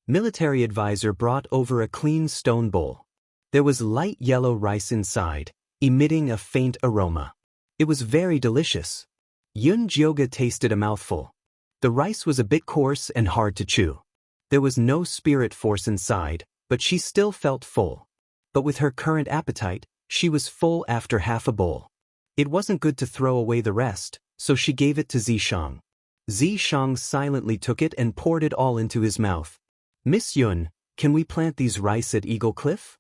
Military advisor brought over a clean stone bowl. There was light yellow rice inside, emitting a faint aroma. It was very delicious. Yun Jyoga tasted a mouthful. The rice was a bit coarse and hard to chew. There was no spirit force inside, but she still felt full. But with her current appetite, she was full after half a bowl. It wasn't good to throw away the rest, so she gave it to Zishang. Zishang silently took it and poured it all into his mouth. Miss Yun, can we plant these rice at Eagle Cliff?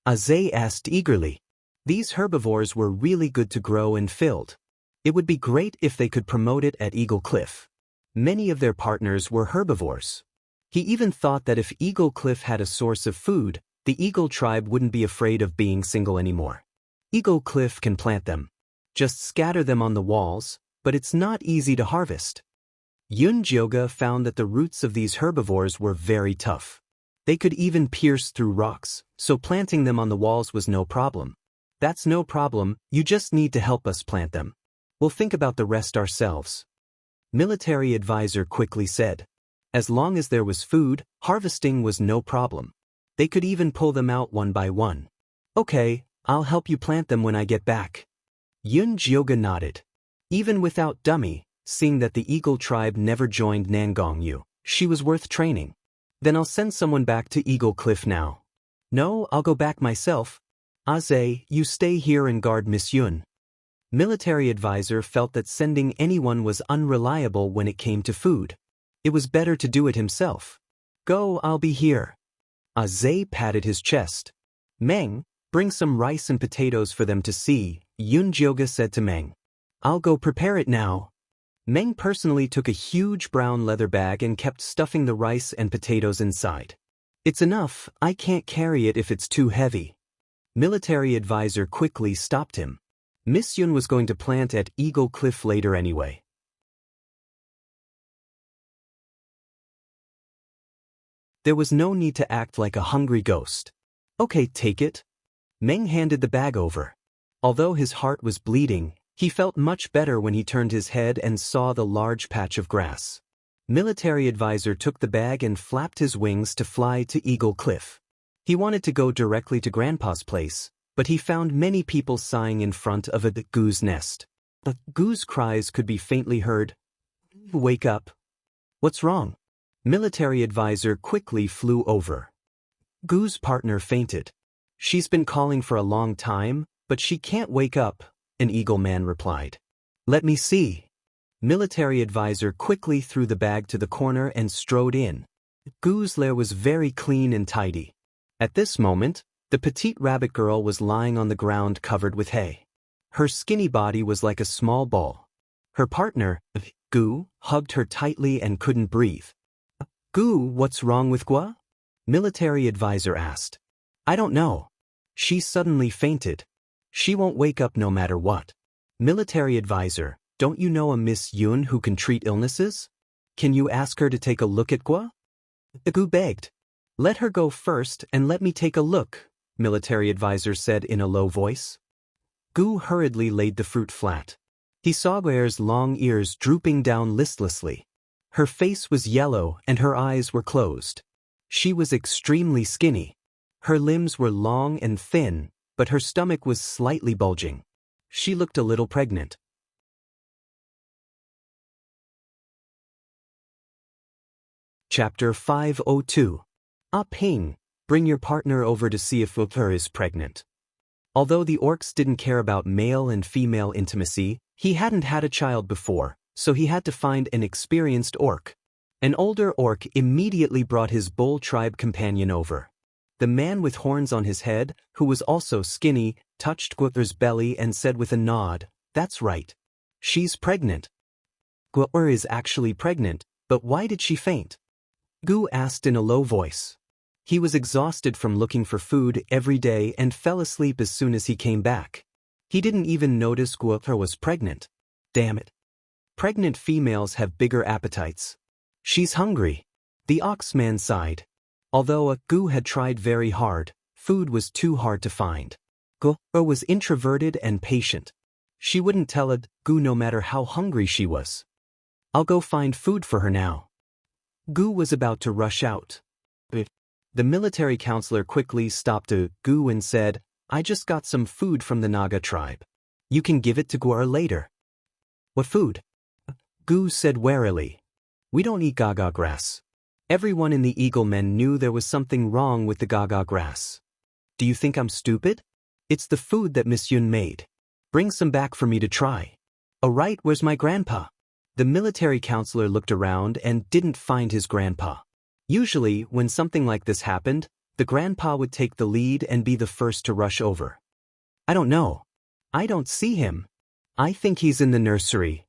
Zhe asked eagerly. These herbivores were really good to grow and filled. It would be great if they could promote it at Eagle Cliff. Many of their partners were herbivores. He even thought that if Eagle Cliff had a source of food, the Eagle tribe wouldn't be afraid of being single anymore. Eagle Cliff can plant them. Just scatter them on the walls, but it's not easy to harvest. Yun Jyoga found that the roots of these herbivores were very tough. They could even pierce through rocks, so planting them on the walls was no problem. That's no problem, you just need to help us plant them. We'll think about the rest ourselves. Military advisor quickly said. As long as there was food, harvesting was no problem. They could even pull them out one by one. Okay, I'll help you plant them when I get back. Yun Jioga nodded. Even without Dummy, seeing that the Eagle tribe never joined Nangongyu, she was worth training. Then I'll send someone back to Eagle Cliff now. No, I'll go back myself. Aze, you stay here and guard Miss Yun. Military advisor felt that sending anyone was unreliable when it came to food. It was better to do it himself. Go, I'll be here. Aze patted his chest. Meng, bring some rice and potatoes for them to see, Yun Jioga said to Meng. I'll go prepare it now. Meng personally took a huge brown leather bag and kept stuffing the rice and potatoes inside. It's enough, I can't carry it if it's too heavy. Military advisor quickly stopped him. Miss Yun was going to plant at Eagle Cliff later anyway. There was no need to act like a hungry ghost. Okay, take it. Meng handed the bag over. Although his heart was bleeding, he felt much better when he turned his head and saw the large patch of grass. Military advisor took the bag and flapped his wings to fly to Eagle Cliff. He wanted to go directly to Grandpa's place, but he found many people sighing in front of a goose nest. The goose cries could be faintly heard. Wake up. What's wrong? Military advisor quickly flew over. Goo's partner fainted. She's been calling for a long time, but she can't wake up, an eagle man replied. Let me see. Military advisor quickly threw the bag to the corner and strode in. Goo's lair was very clean and tidy. At this moment, the petite rabbit girl was lying on the ground covered with hay. Her skinny body was like a small ball. Her partner, Goo, hugged her tightly and couldn't breathe. Goo, what's wrong with Gua? Military advisor asked. I don't know. She suddenly fainted. She won't wake up no matter what. Military advisor, don't you know a Miss Yun who can treat illnesses? Can you ask her to take a look at Gua? Goo begged. Let her go first and let me take a look, military advisor said in a low voice. Goo hurriedly laid the fruit flat. He saw Gua's long ears drooping down listlessly. Her face was yellow and her eyes were closed. She was extremely skinny. Her limbs were long and thin, but her stomach was slightly bulging. She looked a little pregnant. Chapter 502. Ah Ping, bring your partner over to see if her is pregnant. Although the orcs didn't care about male and female intimacy, he hadn't had a child before, so he had to find an experienced orc. An older orc immediately brought his bull tribe companion over. The man with horns on his head, who was also skinny, touched Guer's belly and said with a nod, That's right. She's pregnant. Guer is actually pregnant, but why did she faint? Gu asked in a low voice. He was exhausted from looking for food every day and fell asleep as soon as he came back. He didn't even notice Guer was pregnant. Damn it. Pregnant females have bigger appetites. She's hungry. The oxman sighed. Although Gu had tried very hard, food was too hard to find. Gu was introverted and patient. She wouldn't tell Gu no matter how hungry she was. I'll go find food for her now. Gu was about to rush out. The military counselor quickly stopped Gu and said, I just got some food from the Naga tribe. You can give it to Guar later. What food? Gu said warily. We don't eat gaga grass. Everyone in the Eagle Men knew there was something wrong with the gaga grass. Do you think I'm stupid? It's the food that Miss Yun made. Bring some back for me to try. Oh right, where's my grandpa? The military counselor looked around and didn't find his grandpa. Usually, when something like this happened, the grandpa would take the lead and be the first to rush over. I don't know. I don't see him. I think he's in the nursery.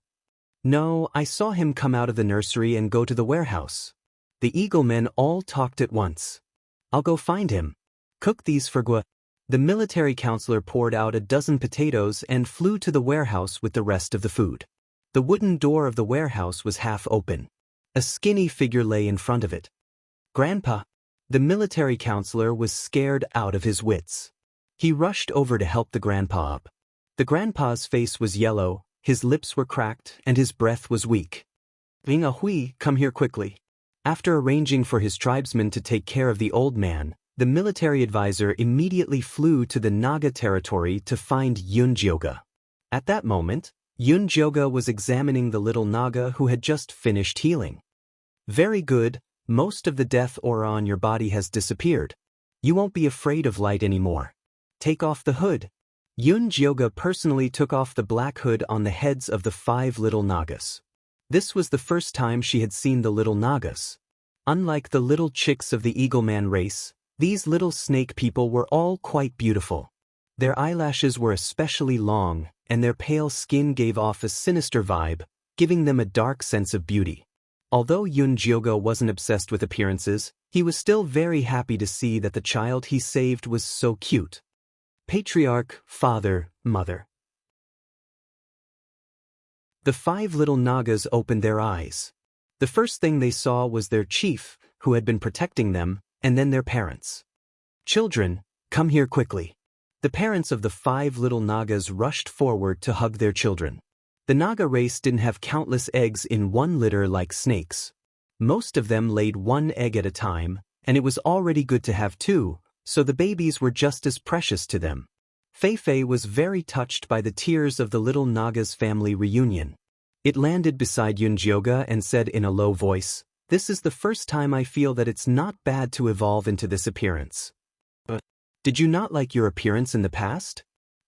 No, I saw him come out of the nursery and go to the warehouse. The Eagle Men all talked at once. I'll go find him. Cook these for Gua. The military counselor poured out a dozen potatoes and flew to the warehouse with the rest of the food. The wooden door of the warehouse was half open. A skinny figure lay in front of it. Grandpa. The military counselor was scared out of his wits. He rushed over to help the grandpa up. The grandpa's face was yellow, his lips were cracked, and his breath was weak. Bing Hui, come here quickly. After arranging for his tribesmen to take care of the old man, The military advisor immediately flew to the Naga territory to find Yunjyoga. At that moment, Yunjyoga was examining the little Naga who had just finished healing. Very good, most of the death aura on your body has disappeared. You won't be afraid of light anymore. Take off the hood. Yunjyoga personally took off the black hood on the heads of the 5 little Nagas. This was the first time she had seen the little Nagas. Unlike the little chicks of the Eagleman race, these little snake people were all quite beautiful. Their eyelashes were especially long, and their pale skin gave off a sinister vibe, giving them a dark sense of beauty. Although Yunjyoga wasn't obsessed with appearances, he was still very happy to see that the child he saved was so cute. Patriarch, father, mother. The 5 little Nagas opened their eyes. The first thing they saw was their chief, who had been protecting them, and then their parents. Children, come here quickly. The parents of the 5 little Nagas rushed forward to hug their children. The Naga race didn't have countless eggs in one litter like snakes. Most of them laid 1 egg at a time, and it was already good to have 2, so the babies were just as precious to them. Fei was very touched by the tears of the little Naga's family reunion. It landed beside Yunjyoga and said in a low voice, "This is the first time I feel that it's not bad to evolve into this appearance." "But did you not like your appearance in the past?"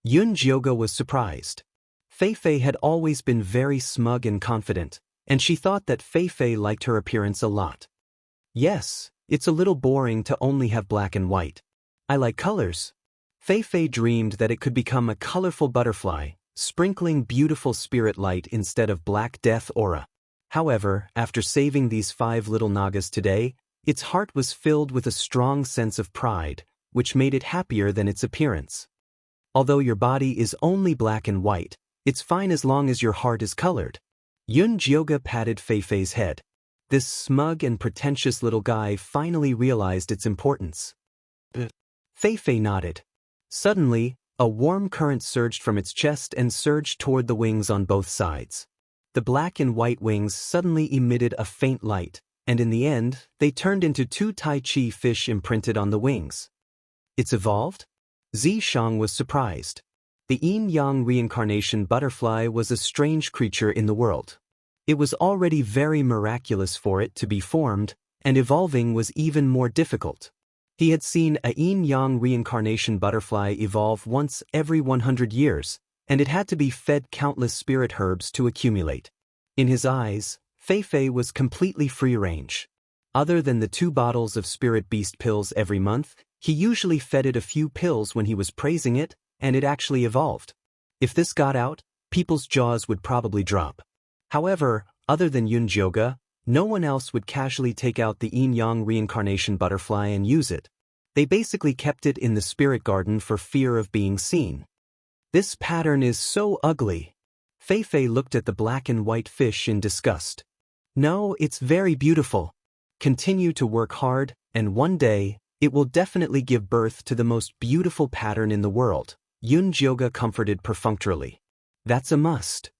Yunjyoga was surprised. Fei had always been very smug and confident, and she thought that Fei liked her appearance a lot. "Yes, it's a little boring to only have black and white. I like colors." Fei dreamed that it could become a colorful butterfly, sprinkling beautiful spirit light instead of black death aura. However, after saving these 5 little Nagas today, its heart was filled with a strong sense of pride, which made it happier than its appearance. Although your body is only black and white, it's fine as long as your heart is colored. Yunjyoga patted Fei's head. This smug and pretentious little guy finally realized its importance. Fei nodded. Suddenly, a warm current surged from its chest and surged toward the wings on both sides. The black and white wings suddenly emitted a faint light, and in the end, they turned into 2 Tai Chi fish imprinted on the wings. It's evolved? Zishang was surprised. The yin-yang reincarnation butterfly was a strange creature in the world. It was already very miraculous for it to be formed, and evolving was even more difficult. He had seen a yin-yang reincarnation butterfly evolve once every 100 years, and it had to be fed countless spirit herbs to accumulate. In his eyes, Fei was completely free-range. Other than the 2 bottles of spirit beast pills every month, he usually fed it a few pills when he was praising it, and it actually evolved. If this got out, people's jaws would probably drop. However, other than Yunjyoga, no one else would casually take out the yin-yang reincarnation butterfly and use it. They basically kept it in the spirit garden for fear of being seen. This pattern is so ugly. Fei looked at the black and white fish in disgust. No, it's very beautiful. Continue to work hard, and one day, it will definitely give birth to the most beautiful pattern in the world, Yunjyoga comforted perfunctorily. That's a must.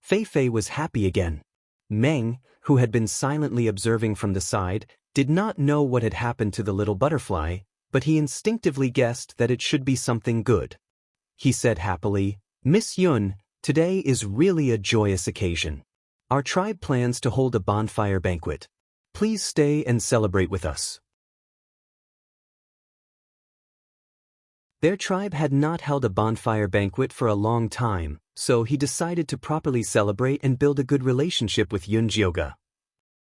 Fei was happy again. Meng, who had been silently observing from the side, did not know what had happened to the little butterfly, but he instinctively guessed that it should be something good. He said happily, "Miss Yun, today is really a joyous occasion. Our tribe plans to hold a bonfire banquet. Please stay and celebrate with us." Their tribe had not held a bonfire banquet for a long time, so he decided to properly celebrate and build a good relationship with Yunjyoga.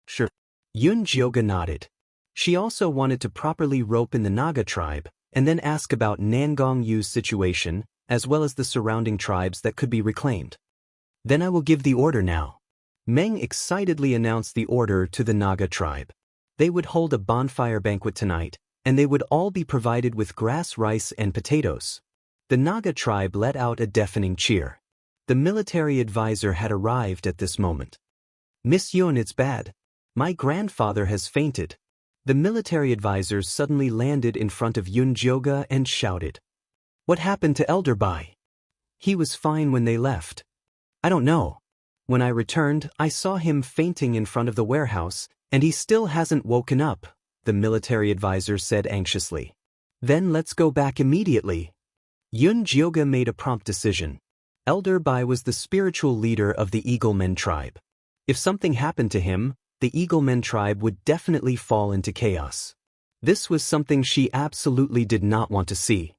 Sure. Yunjyoga nodded. She also wanted to properly rope in the Naga tribe, and then ask about Nangong Yu's situation, as well as the surrounding tribes that could be reclaimed. "Then I will give the order now." Meng excitedly announced the order to the Naga tribe. They would hold a bonfire banquet tonight, and they would all be provided with grass, rice, and potatoes. The Naga tribe let out a deafening cheer. The military advisor had arrived at this moment. "Miss Yun, it's bad. My grandfather has fainted." The military advisor suddenly landed in front of Yunjyoga and shouted, "What happened to Elder Bai? He was fine when they left." "I don't know. When I returned, I saw him fainting in front of the warehouse, and he still hasn't woken up," the military advisor said anxiously. Then let's go back immediately. Yun Jioga made a prompt decision. Elder Bai was the spiritual leader of the Eaglemen tribe. If something happened to him, the Eaglemen tribe would definitely fall into chaos. This was something she absolutely did not want to see.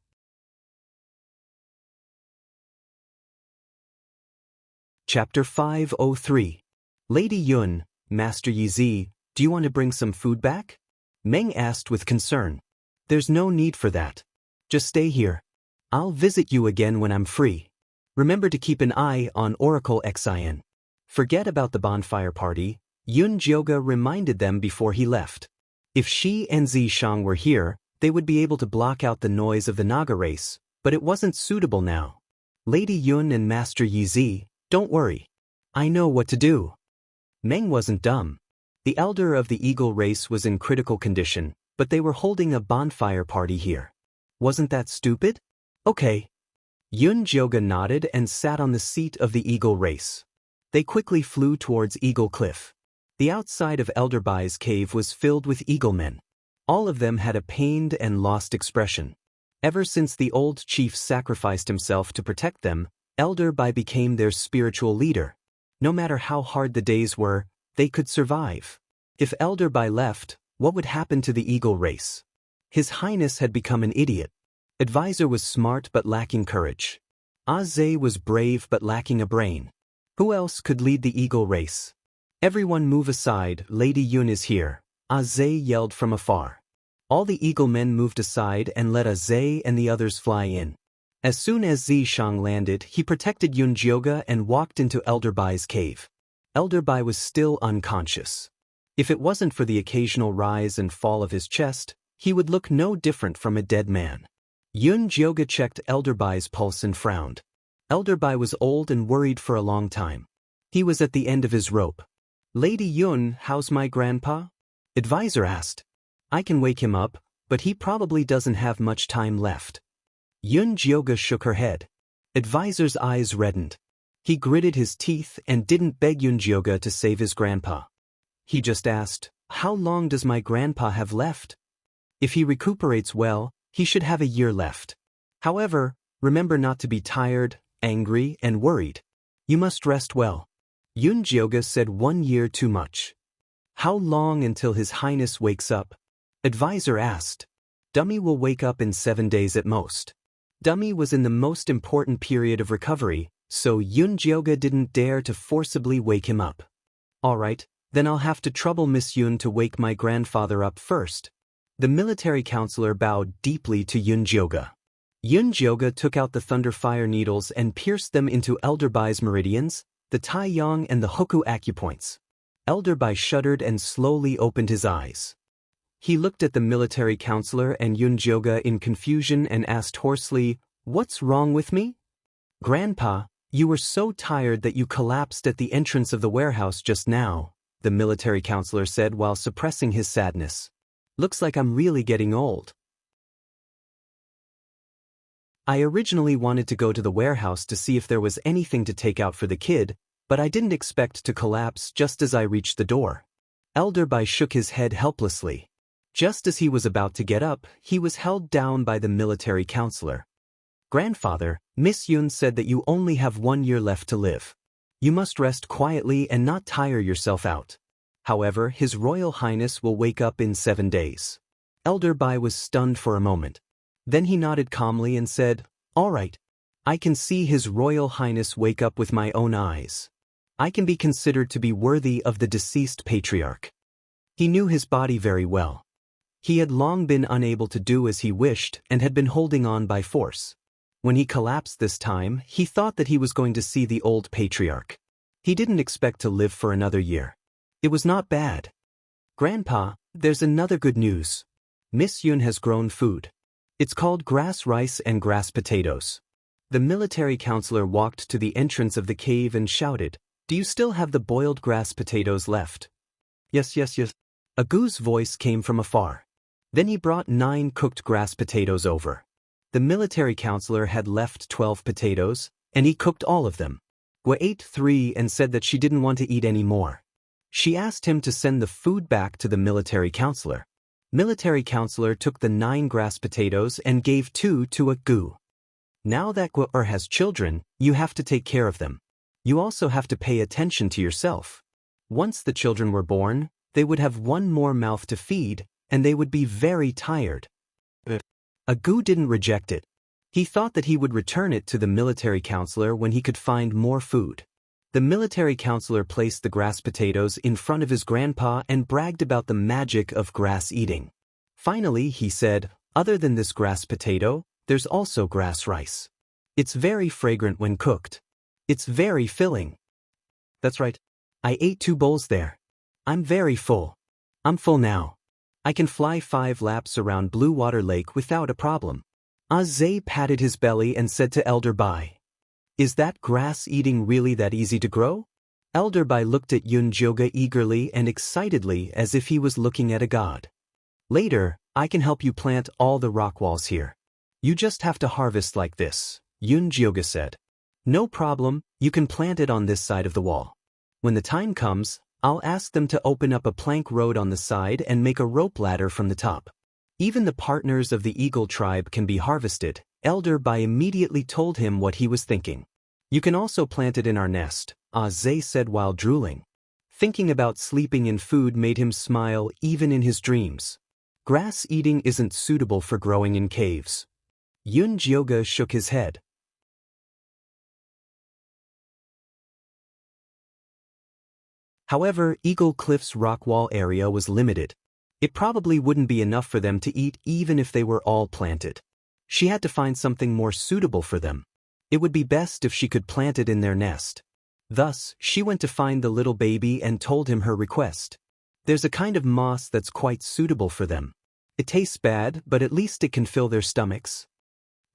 Chapter 503. Lady Yun, Master Yi, do you want to bring some food back? Meng asked with concern. There's no need for that. Just stay here. I'll visit you again when I'm free. Remember to keep an eye on Oracle Xin. Forget about the bonfire party, Yun Jioga reminded them before he left. If she and Zishang were here, they would be able to block out the noise of the Naga race, but it wasn't suitable now. Lady Yun and Master Yi, don't worry. I know what to do. Meng wasn't dumb. The elder of the eagle race was in critical condition, but they were holding a bonfire party here. Wasn't that stupid? Okay. Yun Jioga nodded and sat on the seat of the eagle race. They quickly flew towards Eagle Cliff. The outside of Elder Bai's cave was filled with eaglemen. All of them had a pained and lost expression. Ever since the old chief sacrificed himself to protect them, Elder Bai became their spiritual leader. No matter how hard the days were, they could survive. If Elder Bai left, what would happen to the eagle race? His Highness had become an idiot. Advisor was smart but lacking courage. Zhe was brave but lacking a brain. Who else could lead the eagle race? Everyone move aside, Lady Yun is here, Zhe yelled from afar. All the eaglemen moved aside and let Zhe and the others fly in. As soon as Zishang landed, he protected Yun Jioga and walked into Elder Bai's cave. Elder Bai was still unconscious. If it wasn't for the occasional rise and fall of his chest, he would look no different from a dead man. Yun Jioga checked Elder Bai's pulse and frowned. Elder Bai was old and worried for a long time. He was at the end of his rope. Lady Yun, how's my grandpa? Advisor asked. I can wake him up, but he probably doesn't have much time left. Yun Jioga shook her head. Advisor's eyes reddened. He gritted his teeth and didn't beg Yun Jioga to save his grandpa. He just asked, how long does my grandpa have left? If he recuperates well, he should have a year left. However, remember not to be tired, angry, and worried. You must rest well. Yun Jioga said 1 year too much. How long until His Highness wakes up? Advisor asked. Dummy will wake up in 7 days at most. Dummy was in the most important period of recovery, so Yun Jioga didn't dare to forcibly wake him up. Alright, then I'll have to trouble Miss Yun to wake my grandfather up first. The military counselor bowed deeply to Yun Jioga. Yun Jioga took out the thunder fire needles and pierced them into Elder Bai's meridians, the Taiyang and the Hoku acupoints. Elder Bai shuddered and slowly opened his eyes. He looked at the military counselor and Yun Jioga in confusion and asked hoarsely, "What's wrong with me?" "Grandpa, you were so tired that you collapsed at the entrance of the warehouse just now," the military counselor said while suppressing his sadness. "Looks like I'm really getting old." I originally wanted to go to the warehouse to see if there was anything to take out for the kid, but I didn't expect to collapse just as I reached the door. Elder Bai shook his head helplessly. Just as he was about to get up, he was held down by the military counselor. "Grandfather, Miss Yun said that you only have 1 year left to live. You must rest quietly and not tire yourself out. However, His Royal Highness will wake up in 7 days." Elder Bai was stunned for a moment. Then he nodded calmly and said, "All right. I can see His Royal Highness wake up with my own eyes. I can be considered to be worthy of the deceased patriarch." He knew his body very well. He had long been unable to do as he wished and had been holding on by force. When he collapsed this time, he thought that he was going to see the old patriarch. He didn't expect to live for another year. It was not bad. "Grandpa, there's another good news. Miss Yun has grown food. It's called grass rice and grass potatoes." The military counselor walked to the entrance of the cave and shouted, "Do you still have the boiled grass potatoes left?" Yes. A goose voice came from afar. Then he brought 9 cooked grass potatoes over. The military counselor had left 12 potatoes, and he cooked all of them. Gua ate 3 and said that she didn't want to eat any more. She asked him to send the food back to the military counselor. Military counselor took the 9 grass potatoes and gave 2 to a gu. Now that Gu'er has children, you have to take care of them. You also have to pay attention to yourself. Once the children were born, they would have 1 more mouth to feed, and they would be very tired. Agu didn't reject it. He thought that he would return it to the military counselor when he could find more food. The military counselor placed the grass potatoes in front of his grandpa and bragged about the magic of grass eating. Finally, he said, other than this grass potato, there's also grass rice. It's very fragrant when cooked. It's very filling. That's right. I ate 2 bowls there. I'm very full. I'm full now. I can fly 5 laps around Blue Water Lake without a problem. Azay patted his belly and said to Elder Bai, "Is that grass eating really that easy to grow?" Elder Bai looked at Yun Jioga eagerly and excitedly as if he was looking at a god. "Later, I can help you plant all the rock walls here. You just have to harvest like this," Yun Jioga said. "No problem, you can plant it on this side of the wall. When the time comes, I'll ask them to open up a plank road on the side and make a rope ladder from the top. Even the partners of the eagle tribe can be harvested." Elder Bai immediately told him what he was thinking. "You can also plant it in our nest," Azay said while drooling. Thinking about sleeping in food made him smile even in his dreams. Grass eating isn't suitable for growing in caves. Yun Jioga shook his head. However, Eagle Cliff's rock wall area was limited. It probably wouldn't be enough for them to eat even if they were all planted. She had to find something more suitable for them. It would be best if she could plant it in their nest. Thus, she went to find the little baby and told him her request. There's a kind of moss that's quite suitable for them. It tastes bad, but at least it can fill their stomachs.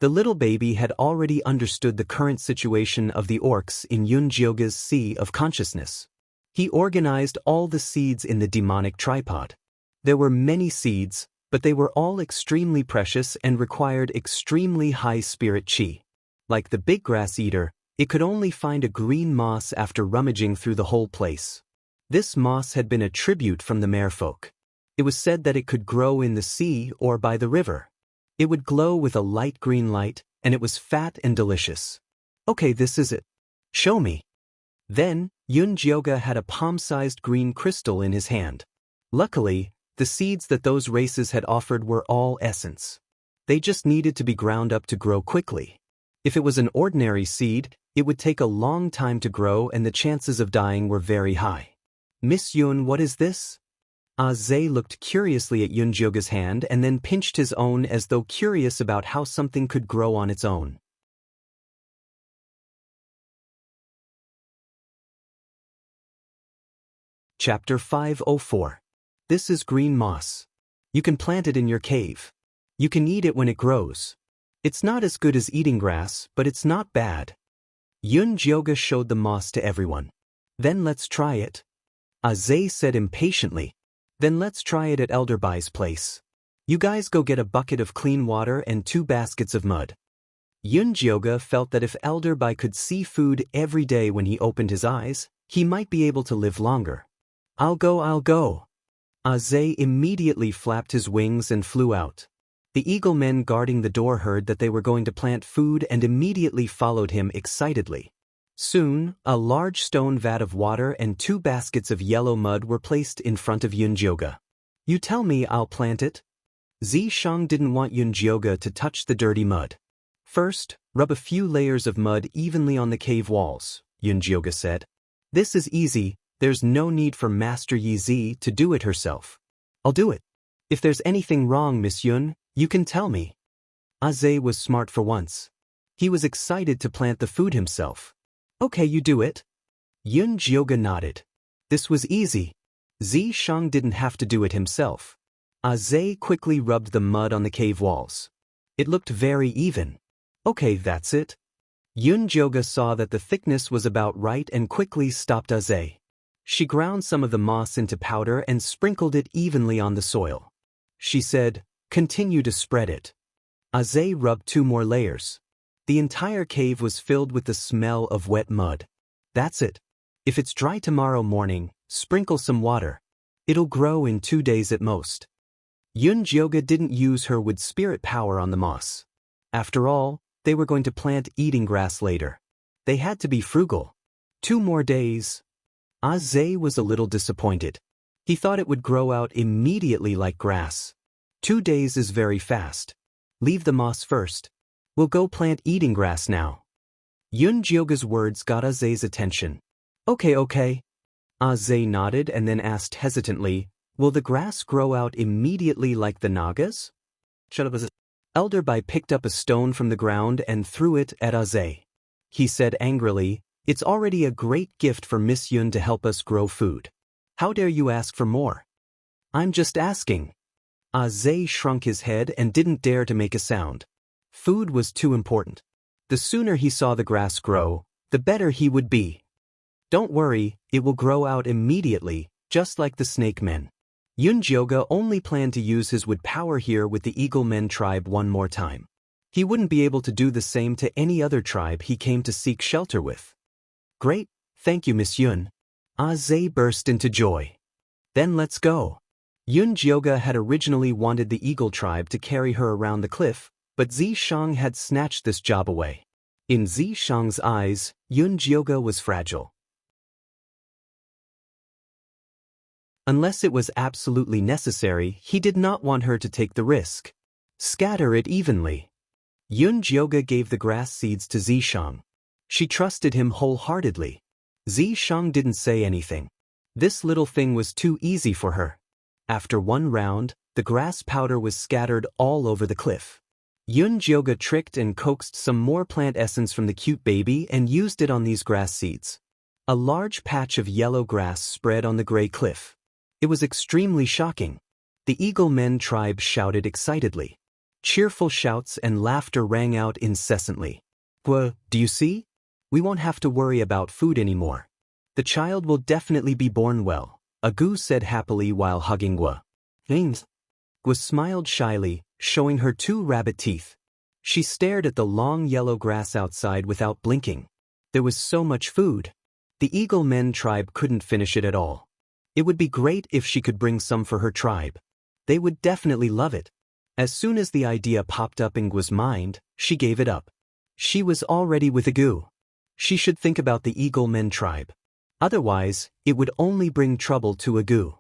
The little baby had already understood the current situation of the orcs in Yun Jioga's Sea of Consciousness. He organized all the seeds in the demonic tripod. There were many seeds, but they were all extremely precious and required extremely high spirit chi. Like the big grass eater, it could only find a green moss after rummaging through the whole place. This moss had been a tribute from the merfolk. It was said that it could grow in the sea or by the river. It would glow with a light green light, and it was fat and delicious. "Okay, this is it. Show me." Then, Yun Jioga had a palm-sized green crystal in his hand. Luckily, the seeds that those races had offered were all essence. They just needed to be ground up to grow quickly. If it was an ordinary seed, it would take a long time to grow and the chances of dying were very high. "Miss Yun, what is this?" Azay looked curiously at Yun Jioga's hand and then pinched his own as though curious about how something could grow on its own. Chapter 504. This is green moss. You can plant it in your cave. You can eat it when it grows. It's not as good as eating grass, but it's not bad. Yun Jioga showed the moss to everyone. "Then let's try it." Azay said impatiently. "Then let's try it at Elder Bai's place. You guys go get a bucket of clean water and 2 baskets of mud." Yun Jioga felt that if Elder Bai could see food every day when he opened his eyes, he might be able to live longer. I'll go. Azay immediately flapped his wings and flew out. The eagle men guarding the door heard that they were going to plant food and immediately followed him excitedly. Soon, a large stone vat of water and 2 baskets of yellow mud were placed in front of Yun Jioga. "You tell me, I'll plant it." Zishang didn't want Yun Jioga to touch the dirty mud. "First, rub a few layers of mud evenly on the cave walls," Yun Jioga said. "This is easy. There's no need for Master Yi Zi to do it herself. I'll do it. If there's anything wrong, Miss Yun, you can tell me." Azay was smart for once. He was excited to plant the food himself. "Okay, you do it." Yun Jioga nodded. This was easy. Zishang didn't have to do it himself. Azay quickly rubbed the mud on the cave walls. It looked very even. "Okay, that's it." Yun Jioga saw that the thickness was about right and quickly stopped Azay. She ground some of the moss into powder and sprinkled it evenly on the soil. She said, "Continue to spread it." Azay rubbed 2 more layers. The entire cave was filled with the smell of wet mud. "That's it. If it's dry tomorrow morning, sprinkle some water. It'll grow in 2 days at most." Yun Jioga didn't use her wood spirit power on the moss. After all, they were going to plant eating grass later. They had to be frugal. 2 more days. Aze was a little disappointed. He thought it would grow out immediately like grass. 2 days is very fast. Leave the moss first. We'll go plant eating grass now. Yun Jioga's words got Aze's attention. Okay. Aze nodded and then asked hesitantly, will the grass grow out immediately like the Nagas? Shut up. Elder Bai picked up a stone from the ground and threw it at Aze. He said angrily, it's already a great gift for Miss Yun to help us grow food. How dare you ask for more? I'm just asking. Aze shrunk his head and didn't dare to make a sound. Food was too important. The sooner he saw the grass grow, the better he would be. Don't worry, it will grow out immediately, just like the snake men. Yun Jioga only planned to use his wood power here with the Eagle Men tribe one more time. He wouldn't be able to do the same to any other tribe he came to seek shelter with. Great, thank you Miss Yun. Aze burst into joy. Then let's go. Yun Jioga had originally wanted the Eagle tribe to carry her around the cliff, but Zishang had snatched this job away. In Zishang's eyes, Yun Jioga was fragile. Unless it was absolutely necessary, he did not want her to take the risk. Scatter it evenly. Yun Jioga gave the grass seeds to Zishang. She trusted him wholeheartedly. Zishang didn't say anything. This little thing was too easy for her. After 1 round, the grass powder was scattered all over the cliff. Yun Jioga tricked and coaxed some more plant essence from the cute baby and used it on these grass seeds. A large patch of yellow grass spread on the gray cliff. It was extremely shocking. The Eagle Men tribe shouted excitedly. Cheerful shouts and laughter rang out incessantly. Do you see? We won't have to worry about food anymore. The child will definitely be born well, Agu said happily while hugging Gua. Gua smiled shyly, showing her 2 rabbit teeth. She stared at the long yellow grass outside without blinking. There was so much food. The Eagle Men tribe couldn't finish it at all. It would be great if she could bring some for her tribe. They would definitely love it. As soon as the idea popped up in Gua's mind, she gave it up. She was already with Agu. She should think about the Eagle Men tribe. Otherwise, it would only bring trouble to Agu.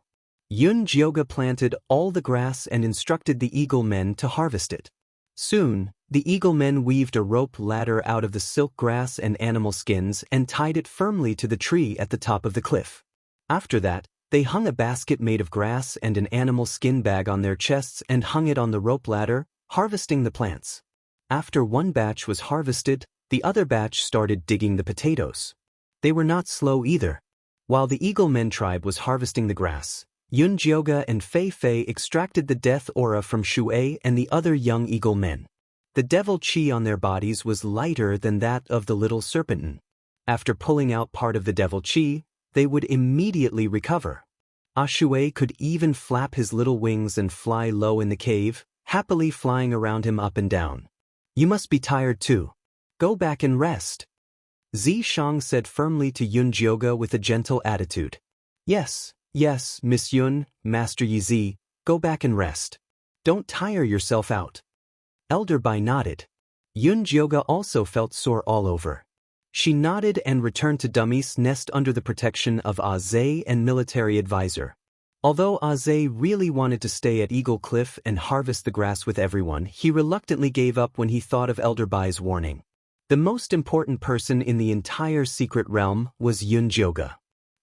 Yun Jioga planted all the grass and instructed the Eagle Men to harvest it. Soon, the Eagle Men weaved a rope ladder out of the silk grass and animal skins and tied it firmly to the tree at the top of the cliff. After that, they hung a basket made of grass and an animal skin bag on their chests and hung it on the rope ladder, harvesting the plants. After 1 batch was harvested, the other batch started digging the potatoes. They were not slow either. While the Eagle Men tribe was harvesting the grass, Yun Jioga and Fei Fei extracted the death aura from Shui and the other young Eagle Men. The devil chi on their bodies was lighter than that of the little serpentin. After pulling out part of the devil chi, they would immediately recover. Shui could even flap his little wings and fly low in the cave, happily flying around him up and down. You must be tired too. Go back and rest. Zishang said firmly to Yun Jioga with a gentle attitude. Yes, Miss Yun, Master Yizi, go back and rest. Don't tire yourself out. Elder Bai nodded. Yun Jioga also felt sore all over. She nodded and returned to Dummy's nest under the protection of Aze and military advisor. Although Aze really wanted to stay at Eagle Cliff and harvest the grass with everyone, he reluctantly gave up when he thought of Elder Bai's warning. The most important person in the entire secret realm was Yun Jioga.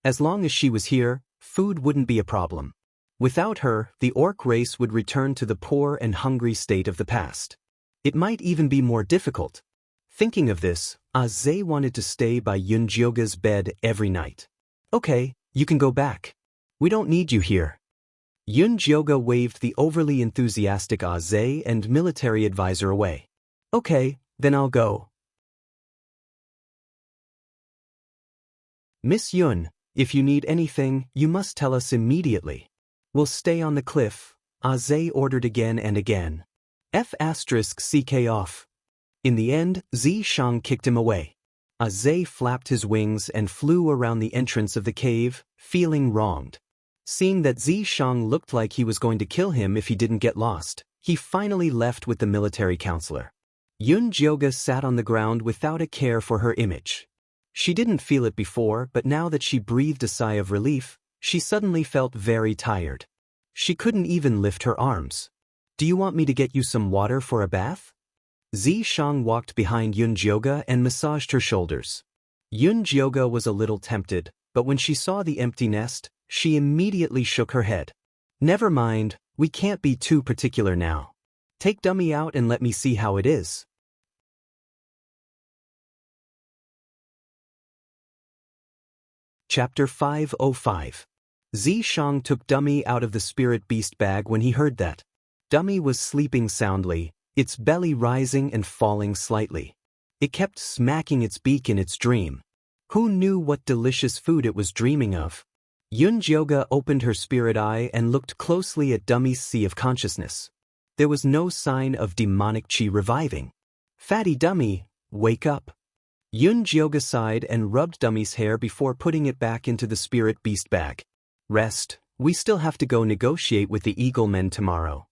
As long as she was here, food wouldn't be a problem. Without her, the orc race would return to the poor and hungry state of the past. It might even be more difficult. Thinking of this, Aze wanted to stay by Yun Jioga's bed every night. Okay, you can go back. We don't need you here. Yun Jioga waved the overly enthusiastic Aze and military advisor away. Okay, then I'll go. Miss Yun, if you need anything, you must tell us immediately. We'll stay on the cliff, Aze ordered again and again. F***ck off. In the end, Zishang kicked him away. Aze flapped his wings and flew around the entrance of the cave, feeling wronged. Seeing that Zishang looked like he was going to kill him if he didn't get lost, he finally left with the military counselor. Yun Jioga sat on the ground without a care for her image. She didn't feel it before, but now that she breathed a sigh of relief, she suddenly felt very tired. She couldn't even lift her arms. "Do you want me to get you some water for a bath?" Zishang walked behind Yun Jioga and massaged her shoulders. Yun Jioga was a little tempted, but when she saw the empty nest, she immediately shook her head. "Never mind, we can't be too particular now. Take Dummy out and let me see how it is." Chapter 505. Zishang took Dummy out of the spirit beast bag when he heard that. Dummy was sleeping soundly, its belly rising and falling slightly. It kept smacking its beak in its dream. Who knew what delicious food it was dreaming of? Yun Jioga opened her spirit eye and looked closely at Dummy's sea of consciousness. There was no sign of demonic chi reviving. "Fatty Dummy, wake up." Yun Jioga sighed and rubbed Dummy's hair before putting it back into the spirit beast bag. "Rest, we still have to go negotiate with the Eagle Men tomorrow."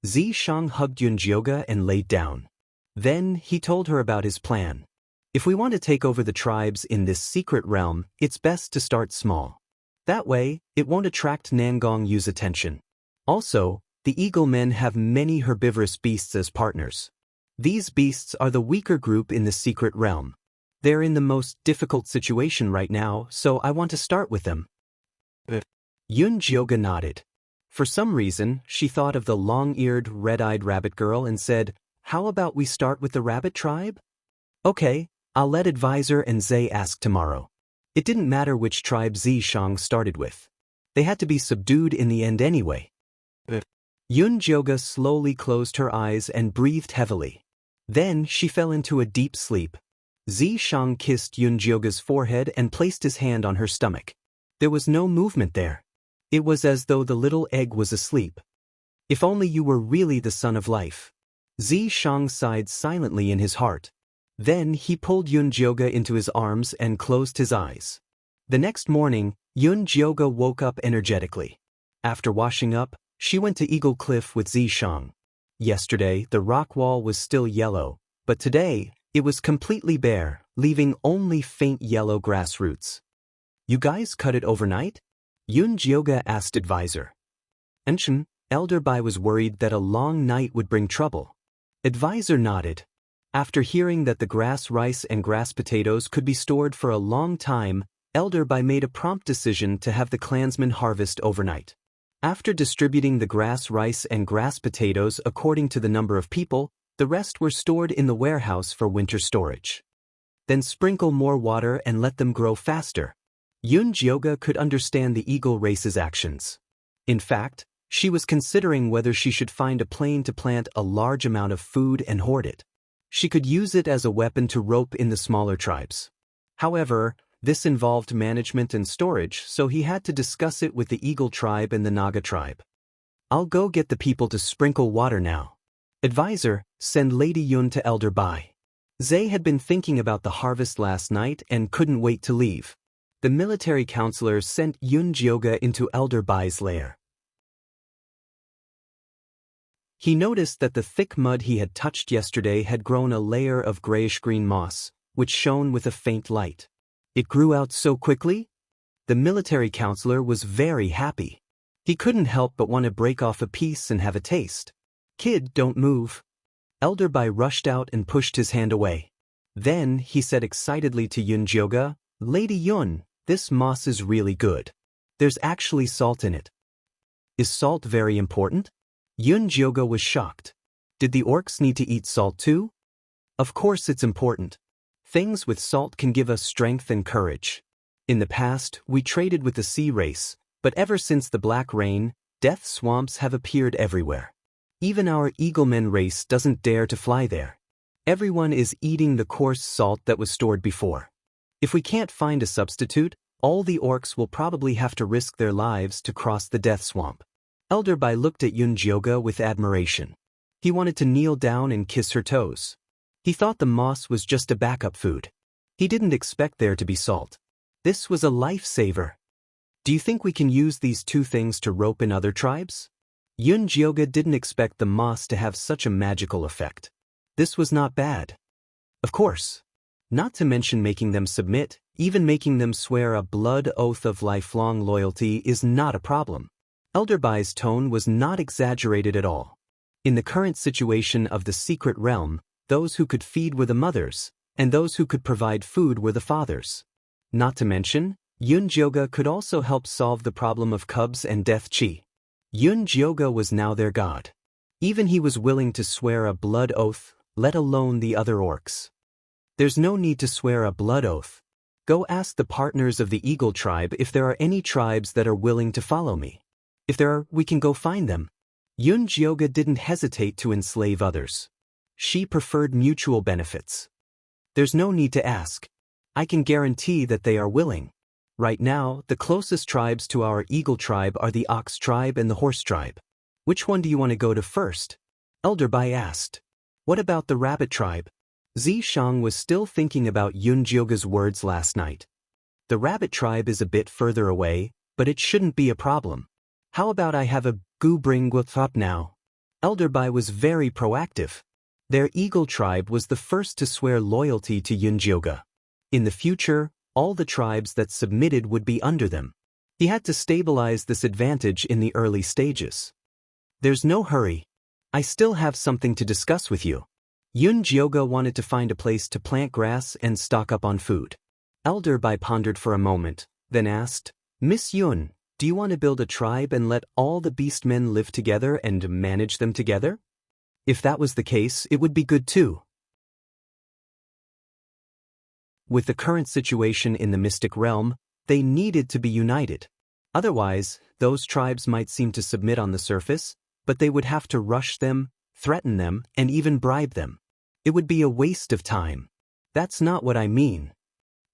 Zishang hugged Yun Jioga and laid down. Then he told her about his plan. "If we want to take over the tribes in this secret realm, it's best to start small. That way, it won't attract Nangong Yu's attention. Also, the Eagle Men have many herbivorous beasts as partners. These beasts are the weaker group in the secret realm. They're in the most difficult situation right now, so I want to start with them." Yun Jioga nodded. For some reason, she thought of the long-eared, red-eyed rabbit girl and said, "How about we start with the rabbit tribe?" "Okay, I'll let Advisor and Zay ask tomorrow." It didn't matter which tribe Zishang started with. They had to be subdued in the end anyway. Yun Jioga slowly closed her eyes and breathed heavily. Then she fell into a deep sleep. Zishang kissed Yun Jioga's forehead and placed his hand on her stomach. There was no movement there. It was as though the little egg was asleep. "If only you were really the son of life." Zishang sighed silently in his heart. Then he pulled Yun Jioga into his arms and closed his eyes. The next morning, Yun Jioga woke up energetically. After washing up, she went to Eagle Cliff with Zishang. Yesterday, the rock wall was still yellow, but today, it was completely bare, leaving only faint yellow grass roots. "You guys cut it overnight?" Yun Jioga asked Advisor. Enchanting, Elder Bai was worried that a long night would bring trouble. Advisor nodded. After hearing that the grass rice and grass potatoes could be stored for a long time, Elder Bai made a prompt decision to have the clansmen harvest overnight. After distributing the grass rice and grass potatoes according to the number of people, the rest were stored in the warehouse for winter storage. Then sprinkle more water and let them grow faster. Yun Jioga could understand the eagle race's actions. In fact, she was considering whether she should find a plane to plant a large amount of food and hoard it. She could use it as a weapon to rope in the smaller tribes. However, this involved management and storage, so he had to discuss it with the Eagle tribe and the Naga tribe. "I'll go get the people to sprinkle water now." Advisor, send Lady Yun to Elder Bai. Zay had been thinking about the harvest last night and couldn't wait to leave. The military counselor sent Yun Jioga into Elder Bai's lair. He noticed that the thick mud he had touched yesterday had grown a layer of grayish-green moss, which shone with a faint light. It grew out so quickly? The military counselor was very happy. He couldn't help but want to break off a piece and have a taste. "Kid, don't move." Elder Bai rushed out and pushed his hand away. Then he said excitedly to Yun Jioga, "Lady Yun, this moss is really good. There's actually salt in it." "Is salt very important?" Yun Jioga was shocked. Did the orcs need to eat salt too? Of course it's important. Things with salt can give us strength and courage. In the past, we traded with the sea race, but ever since the Black Rain, death swamps have appeared everywhere. Even our Eaglemen race doesn't dare to fly there. Everyone is eating the coarse salt that was stored before. If we can't find a substitute, all the orcs will probably have to risk their lives to cross the death swamp. Elder Bai looked at Yun Jioga with admiration. He wanted to kneel down and kiss her toes. He thought the moss was just a backup food. He didn't expect there to be salt. This was a lifesaver. Do you think we can use these two things to rope in other tribes? Yun Jioga didn't expect the moss to have such a magical effect. This was not bad. Of course. Not to mention making them submit, even making them swear a blood oath of lifelong loyalty is not a problem. Elder Bai's tone was not exaggerated at all. In the current situation of the secret realm, those who could feed were the mothers, and those who could provide food were the fathers. Not to mention, Yun Jioga could also help solve the problem of cubs and death chi. Yun Jioga was now their god. Even he was willing to swear a blood oath, let alone the other orcs. There's no need to swear a blood oath. Go ask the partners of the Eagle tribe if there are any tribes that are willing to follow me. If there are, we can go find them. Yun Jioga didn't hesitate to enslave others. She preferred mutual benefits. There's no need to ask. I can guarantee that they are willing. Right now, the closest tribes to our Eagle tribe are the Ox tribe and the Horse tribe. Which one do you want to go to first? Elder Bai asked. What about the Rabbit tribe? Zishang was still thinking about Yun Jioga's words last night. The Rabbit tribe is a bit further away, but it shouldn't be a problem. How about I have a gu bring with up now? Elder Bai was very proactive. Their Eagle tribe was the first to swear loyalty to Yun Jioga. In the future, all the tribes that submitted would be under them. He had to stabilize this advantage in the early stages. There's no hurry. I still have something to discuss with you. Yun Jioga wanted to find a place to plant grass and stock up on food. Elder Bai pondered for a moment, then asked, Miss Yun, do you want to build a tribe and let all the beastmen live together and manage them together? If that was the case, it would be good too. With the current situation in the mystic realm, they needed to be united. Otherwise, those tribes might seem to submit on the surface, but they would have to rush them, threaten them, and even bribe them. It would be a waste of time. That's not what I mean.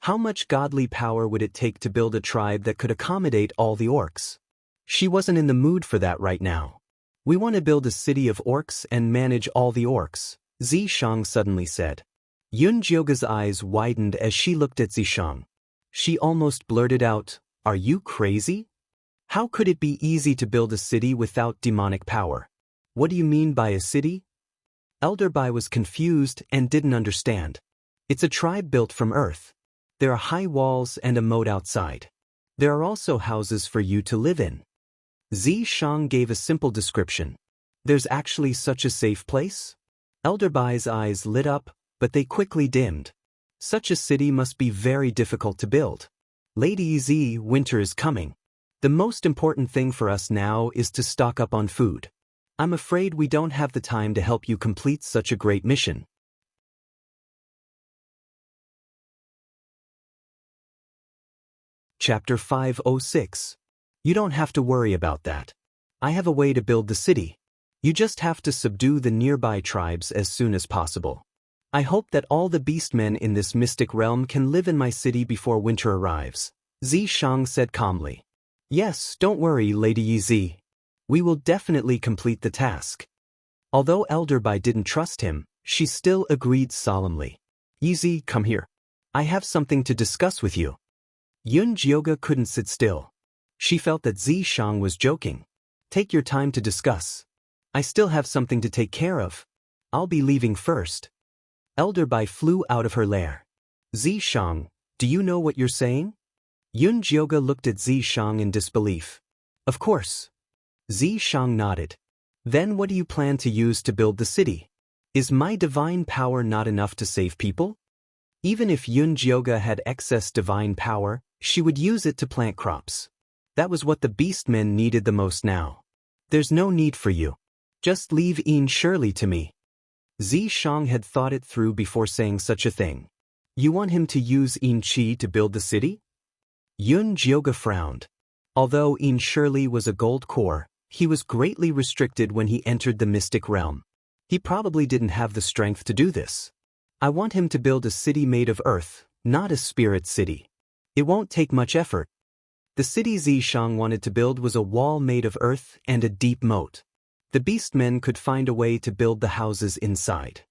How much godly power would it take to build a tribe that could accommodate all the orcs? She wasn't in the mood for that right now. We want to build a city of orcs and manage all the orcs, Zishang suddenly said. Yun Jioga's eyes widened as she looked at Zishang. She almost blurted out, Are you crazy? How could it be easy to build a city without demonic power? What do you mean by a city? Elder Bai was confused and didn't understand. It's a tribe built from earth. There are high walls and a moat outside. There are also houses for you to live in. Zishang gave a simple description. There's actually such a safe place? Elder Bai's eyes lit up, but they quickly dimmed. Such a city must be very difficult to build. Lady Z, winter is coming. The most important thing for us now is to stock up on food. I'm afraid we don't have the time to help you complete such a great mission. Chapter 506. You don't have to worry about that. I have a way to build the city. You just have to subdue the nearby tribes as soon as possible. I hope that all the beastmen in this mystic realm can live in my city before winter arrives, Zishang said calmly. Yes, don't worry, Lady Yi. We will definitely complete the task. Although Elder Bai didn't trust him, she still agreed solemnly. Yi, come here. I have something to discuss with you. Yun Jioga couldn't sit still. She felt that Zishang was joking. Take your time to discuss. I still have something to take care of. I'll be leaving first. Elder Bai flew out of her lair. Zishang, do you know what you're saying? Yun Jioga looked at Zishang in disbelief. Of course. Zishang nodded. Then what do you plan to use to build the city? Is my divine power not enough to save people? Even if Yun Jioga had excess divine power, she would use it to plant crops. That was what the beastmen needed the most now. There's no need for you. Just leave Shirley to me. Zishang had thought it through before saying such a thing. You want him to use Qi to build the city? Yun Jioga frowned. Although Shirley was a gold core, he was greatly restricted when he entered the mystic realm. He probably didn't have the strength to do this. I want him to build a city made of earth, not a spirit city. It won't take much effort. The city Zishang wanted to build was a wall made of earth and a deep moat. The beastmen could find a way to build the houses inside.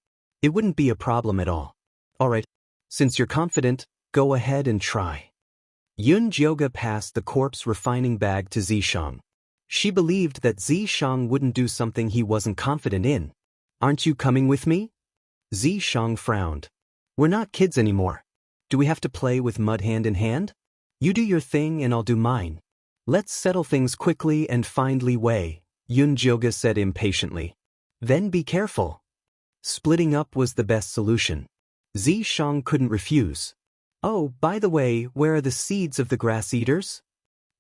It wouldn't be a problem at all. Alright, since you're confident, go ahead and try. Yun Jioga passed the corpse refining bag to Zishang. She believed that Zishang wouldn't do something he wasn't confident in. Aren't you coming with me? Zishang frowned. We're not kids anymore. Do we have to play with mud hand in hand? You do your thing and I'll do mine. Let's settle things quickly and find Li Wei, Yun Jioga said impatiently. Then be careful. Splitting up was the best solution. Zishang couldn't refuse. Oh, by the way, where are the seeds of the grass eaters?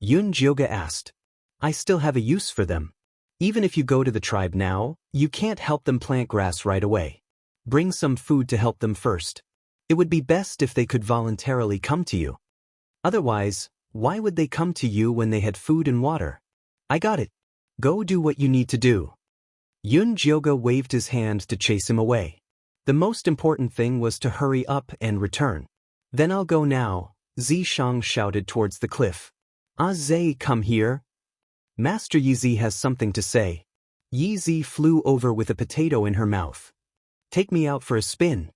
Yun Jioga asked. I still have a use for them. Even if you go to the tribe now, you can't help them plant grass right away. Bring some food to help them first. It would be best if they could voluntarily come to you. Otherwise, why would they come to you when they had food and water? I got it. Go do what you need to do. Yun Jioga waved his hand to chase him away. The most important thing was to hurry up and return. Then I'll go now, Zishang shouted towards the cliff. Zhe, come here. Master Yizi has something to say. Yizi flew over with a potato in her mouth. Take me out for a spin.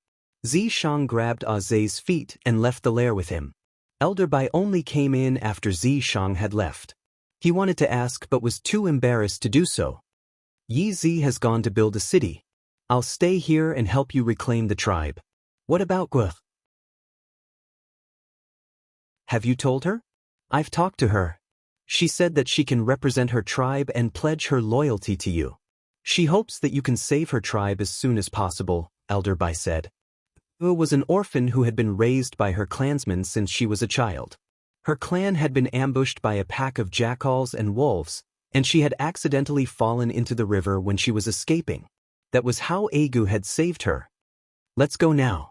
Zishang grabbed Zhe's feet and left the lair with him. Elder Bai only came in after Zishang had left. He wanted to ask but was too embarrassed to do so. Yizi has gone to build a city. I'll stay here and help you reclaim the tribe. What about Guo? Have you told her? I've talked to her. She said that she can represent her tribe and pledge her loyalty to you. She hopes that you can save her tribe as soon as possible, Elder Bai said. Guo was an orphan who had been raised by her clansmen since she was a child. Her clan had been ambushed by a pack of jackals and wolves, and she had accidentally fallen into the river when she was escaping. That was how Agu had saved her. Let's go now.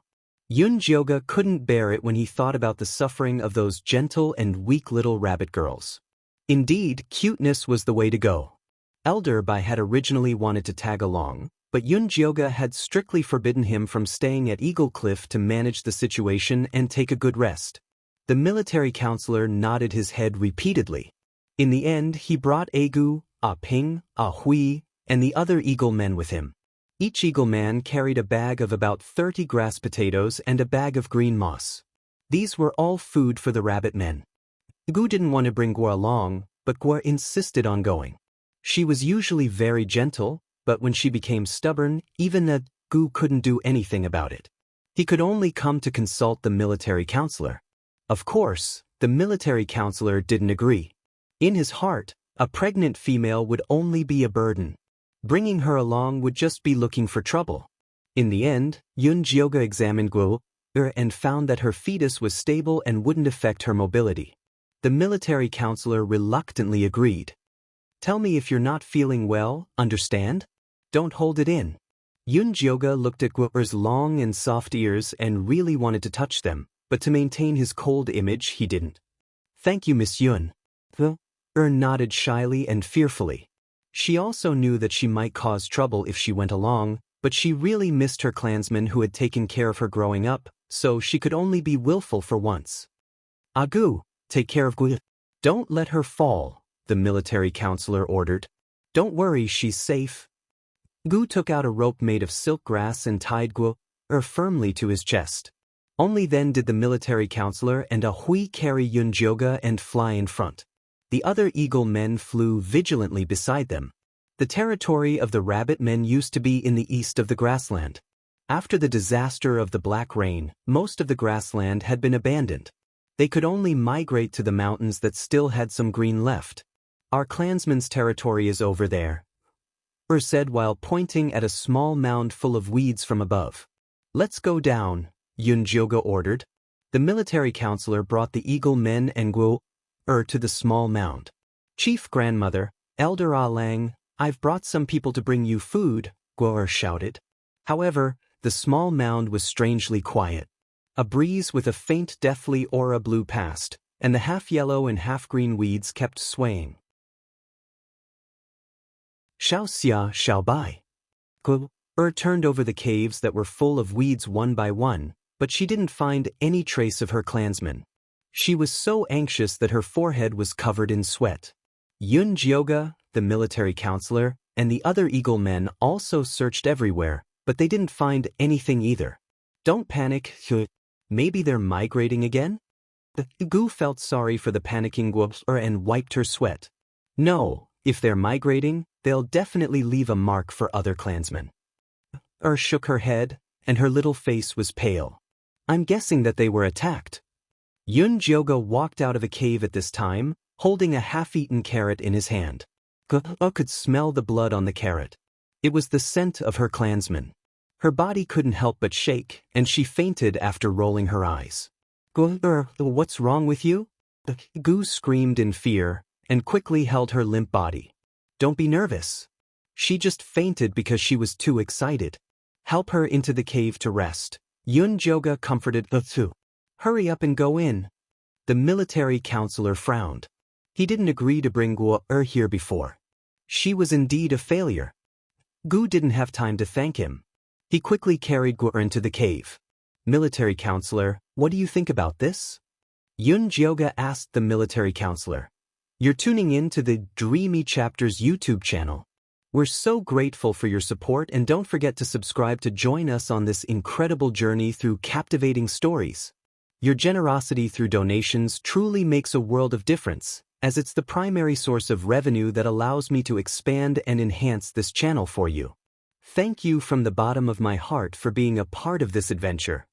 Yun Jioga couldn't bear it when he thought about the suffering of those gentle and weak little rabbit girls. Indeed, cuteness was the way to go. Elder Bai had originally wanted to tag along, but Yun Jioga had strictly forbidden him from staying at Eagle Cliff to manage the situation and take a good rest. The military counselor nodded his head repeatedly. In the end, he brought Agu, Ping, Hui, and the other eagle men with him. Each eagle man carried a bag of about 30 grass potatoes and a bag of green moss. These were all food for the rabbit men. Gu didn't want to bring Guo along, but Guo insisted on going. She was usually very gentle, but when she became stubborn, even Gu couldn't do anything about it. He could only come to consult the military counselor. Of course, the military counselor didn't agree. In his heart, a pregnant female would only be a burden. Bringing her along would just be looking for trouble. In the end, Yun Jioga examined Guo and found that her fetus was stable and wouldn't affect her mobility. The military counselor reluctantly agreed. Tell me if you're not feeling well, understand? Don't hold it in. Yun Jioga looked at Guo's long and soft ears and really wanted to touch them, but to maintain his cold image he didn't. Thank you, Miss Yun. Nodded shyly and fearfully. She also knew that she might cause trouble if she went along, but she really missed her clansmen who had taken care of her growing up, so she could only be willful for once. Agu, take care of Gu. Don't let her fall, the military counselor ordered. Don't worry, she's safe. Gu took out a rope made of silk grass and tied Gu firmly to his chest. Only then did the military counselor and Hui carry Yun Jioga and fly in front. The other eagle men flew vigilantly beside them. The territory of the rabbit men used to be in the east of the grassland. After the disaster of the Black Rain, most of the grassland had been abandoned. They could only migrate to the mountains that still had some green left. Our clansman's territory is over there, said while pointing at a small mound full of weeds from above. Let's go down, Yun Jioga ordered. The military counselor brought the eagle men and Guo to the small mound. Chief Grandmother, Elder Lang, I've brought some people to bring you food, Guo shouted. However, the small mound was strangely xiet. A breeze with a faint deathly aura blew past, and the half-yellow and half-green weeds kept swaying. Xiao Xia, Xiao Bai. Guo turned over the caves that were full of weeds one by one, but she didn't find any trace of her clansmen. She was so anxious that her forehead was covered in sweat. Yun Jioga, the military counselor, and the other eagle men also searched everywhere, but they didn't find anything either. Don't panic, maybe they're migrating again? Gu felt sorry for the panicking Guopsur and wiped her sweat. No, if they're migrating, they'll definitely leave a mark for other clansmen. Shook her head, and her little face was pale. I'm guessing that they were attacked. Yun Jioga walked out of a cave at this time, holding a half-eaten carrot in his hand. Gu could smell the blood on the carrot. It was the scent of her clansmen. Her body couldn't help but shake, and she fainted after rolling her eyes. What's wrong with you? Gu screamed in fear, and quickly held her limp body. Don't be nervous. She just fainted because she was too excited. Help her into the cave to rest. Yun Jioga comforted Gu. Hurry up and go in. The military counselor frowned. He didn't agree to bring Gu here before. She was indeed a failure. Gu didn't have time to thank him. He quickly carried Gu into the cave. Military counselor, what do you think about this? Yun Jioga asked the military counselor. You're tuning in to the Dreamy Chapters YouTube channel. We're so grateful for your support, and don't forget to subscribe to join us on this incredible journey through captivating stories. Your generosity through donations truly makes a world of difference, as it's the primary source of revenue that allows me to expand and enhance this channel for you. Thank you from the bottom of my heart for being a part of this adventure.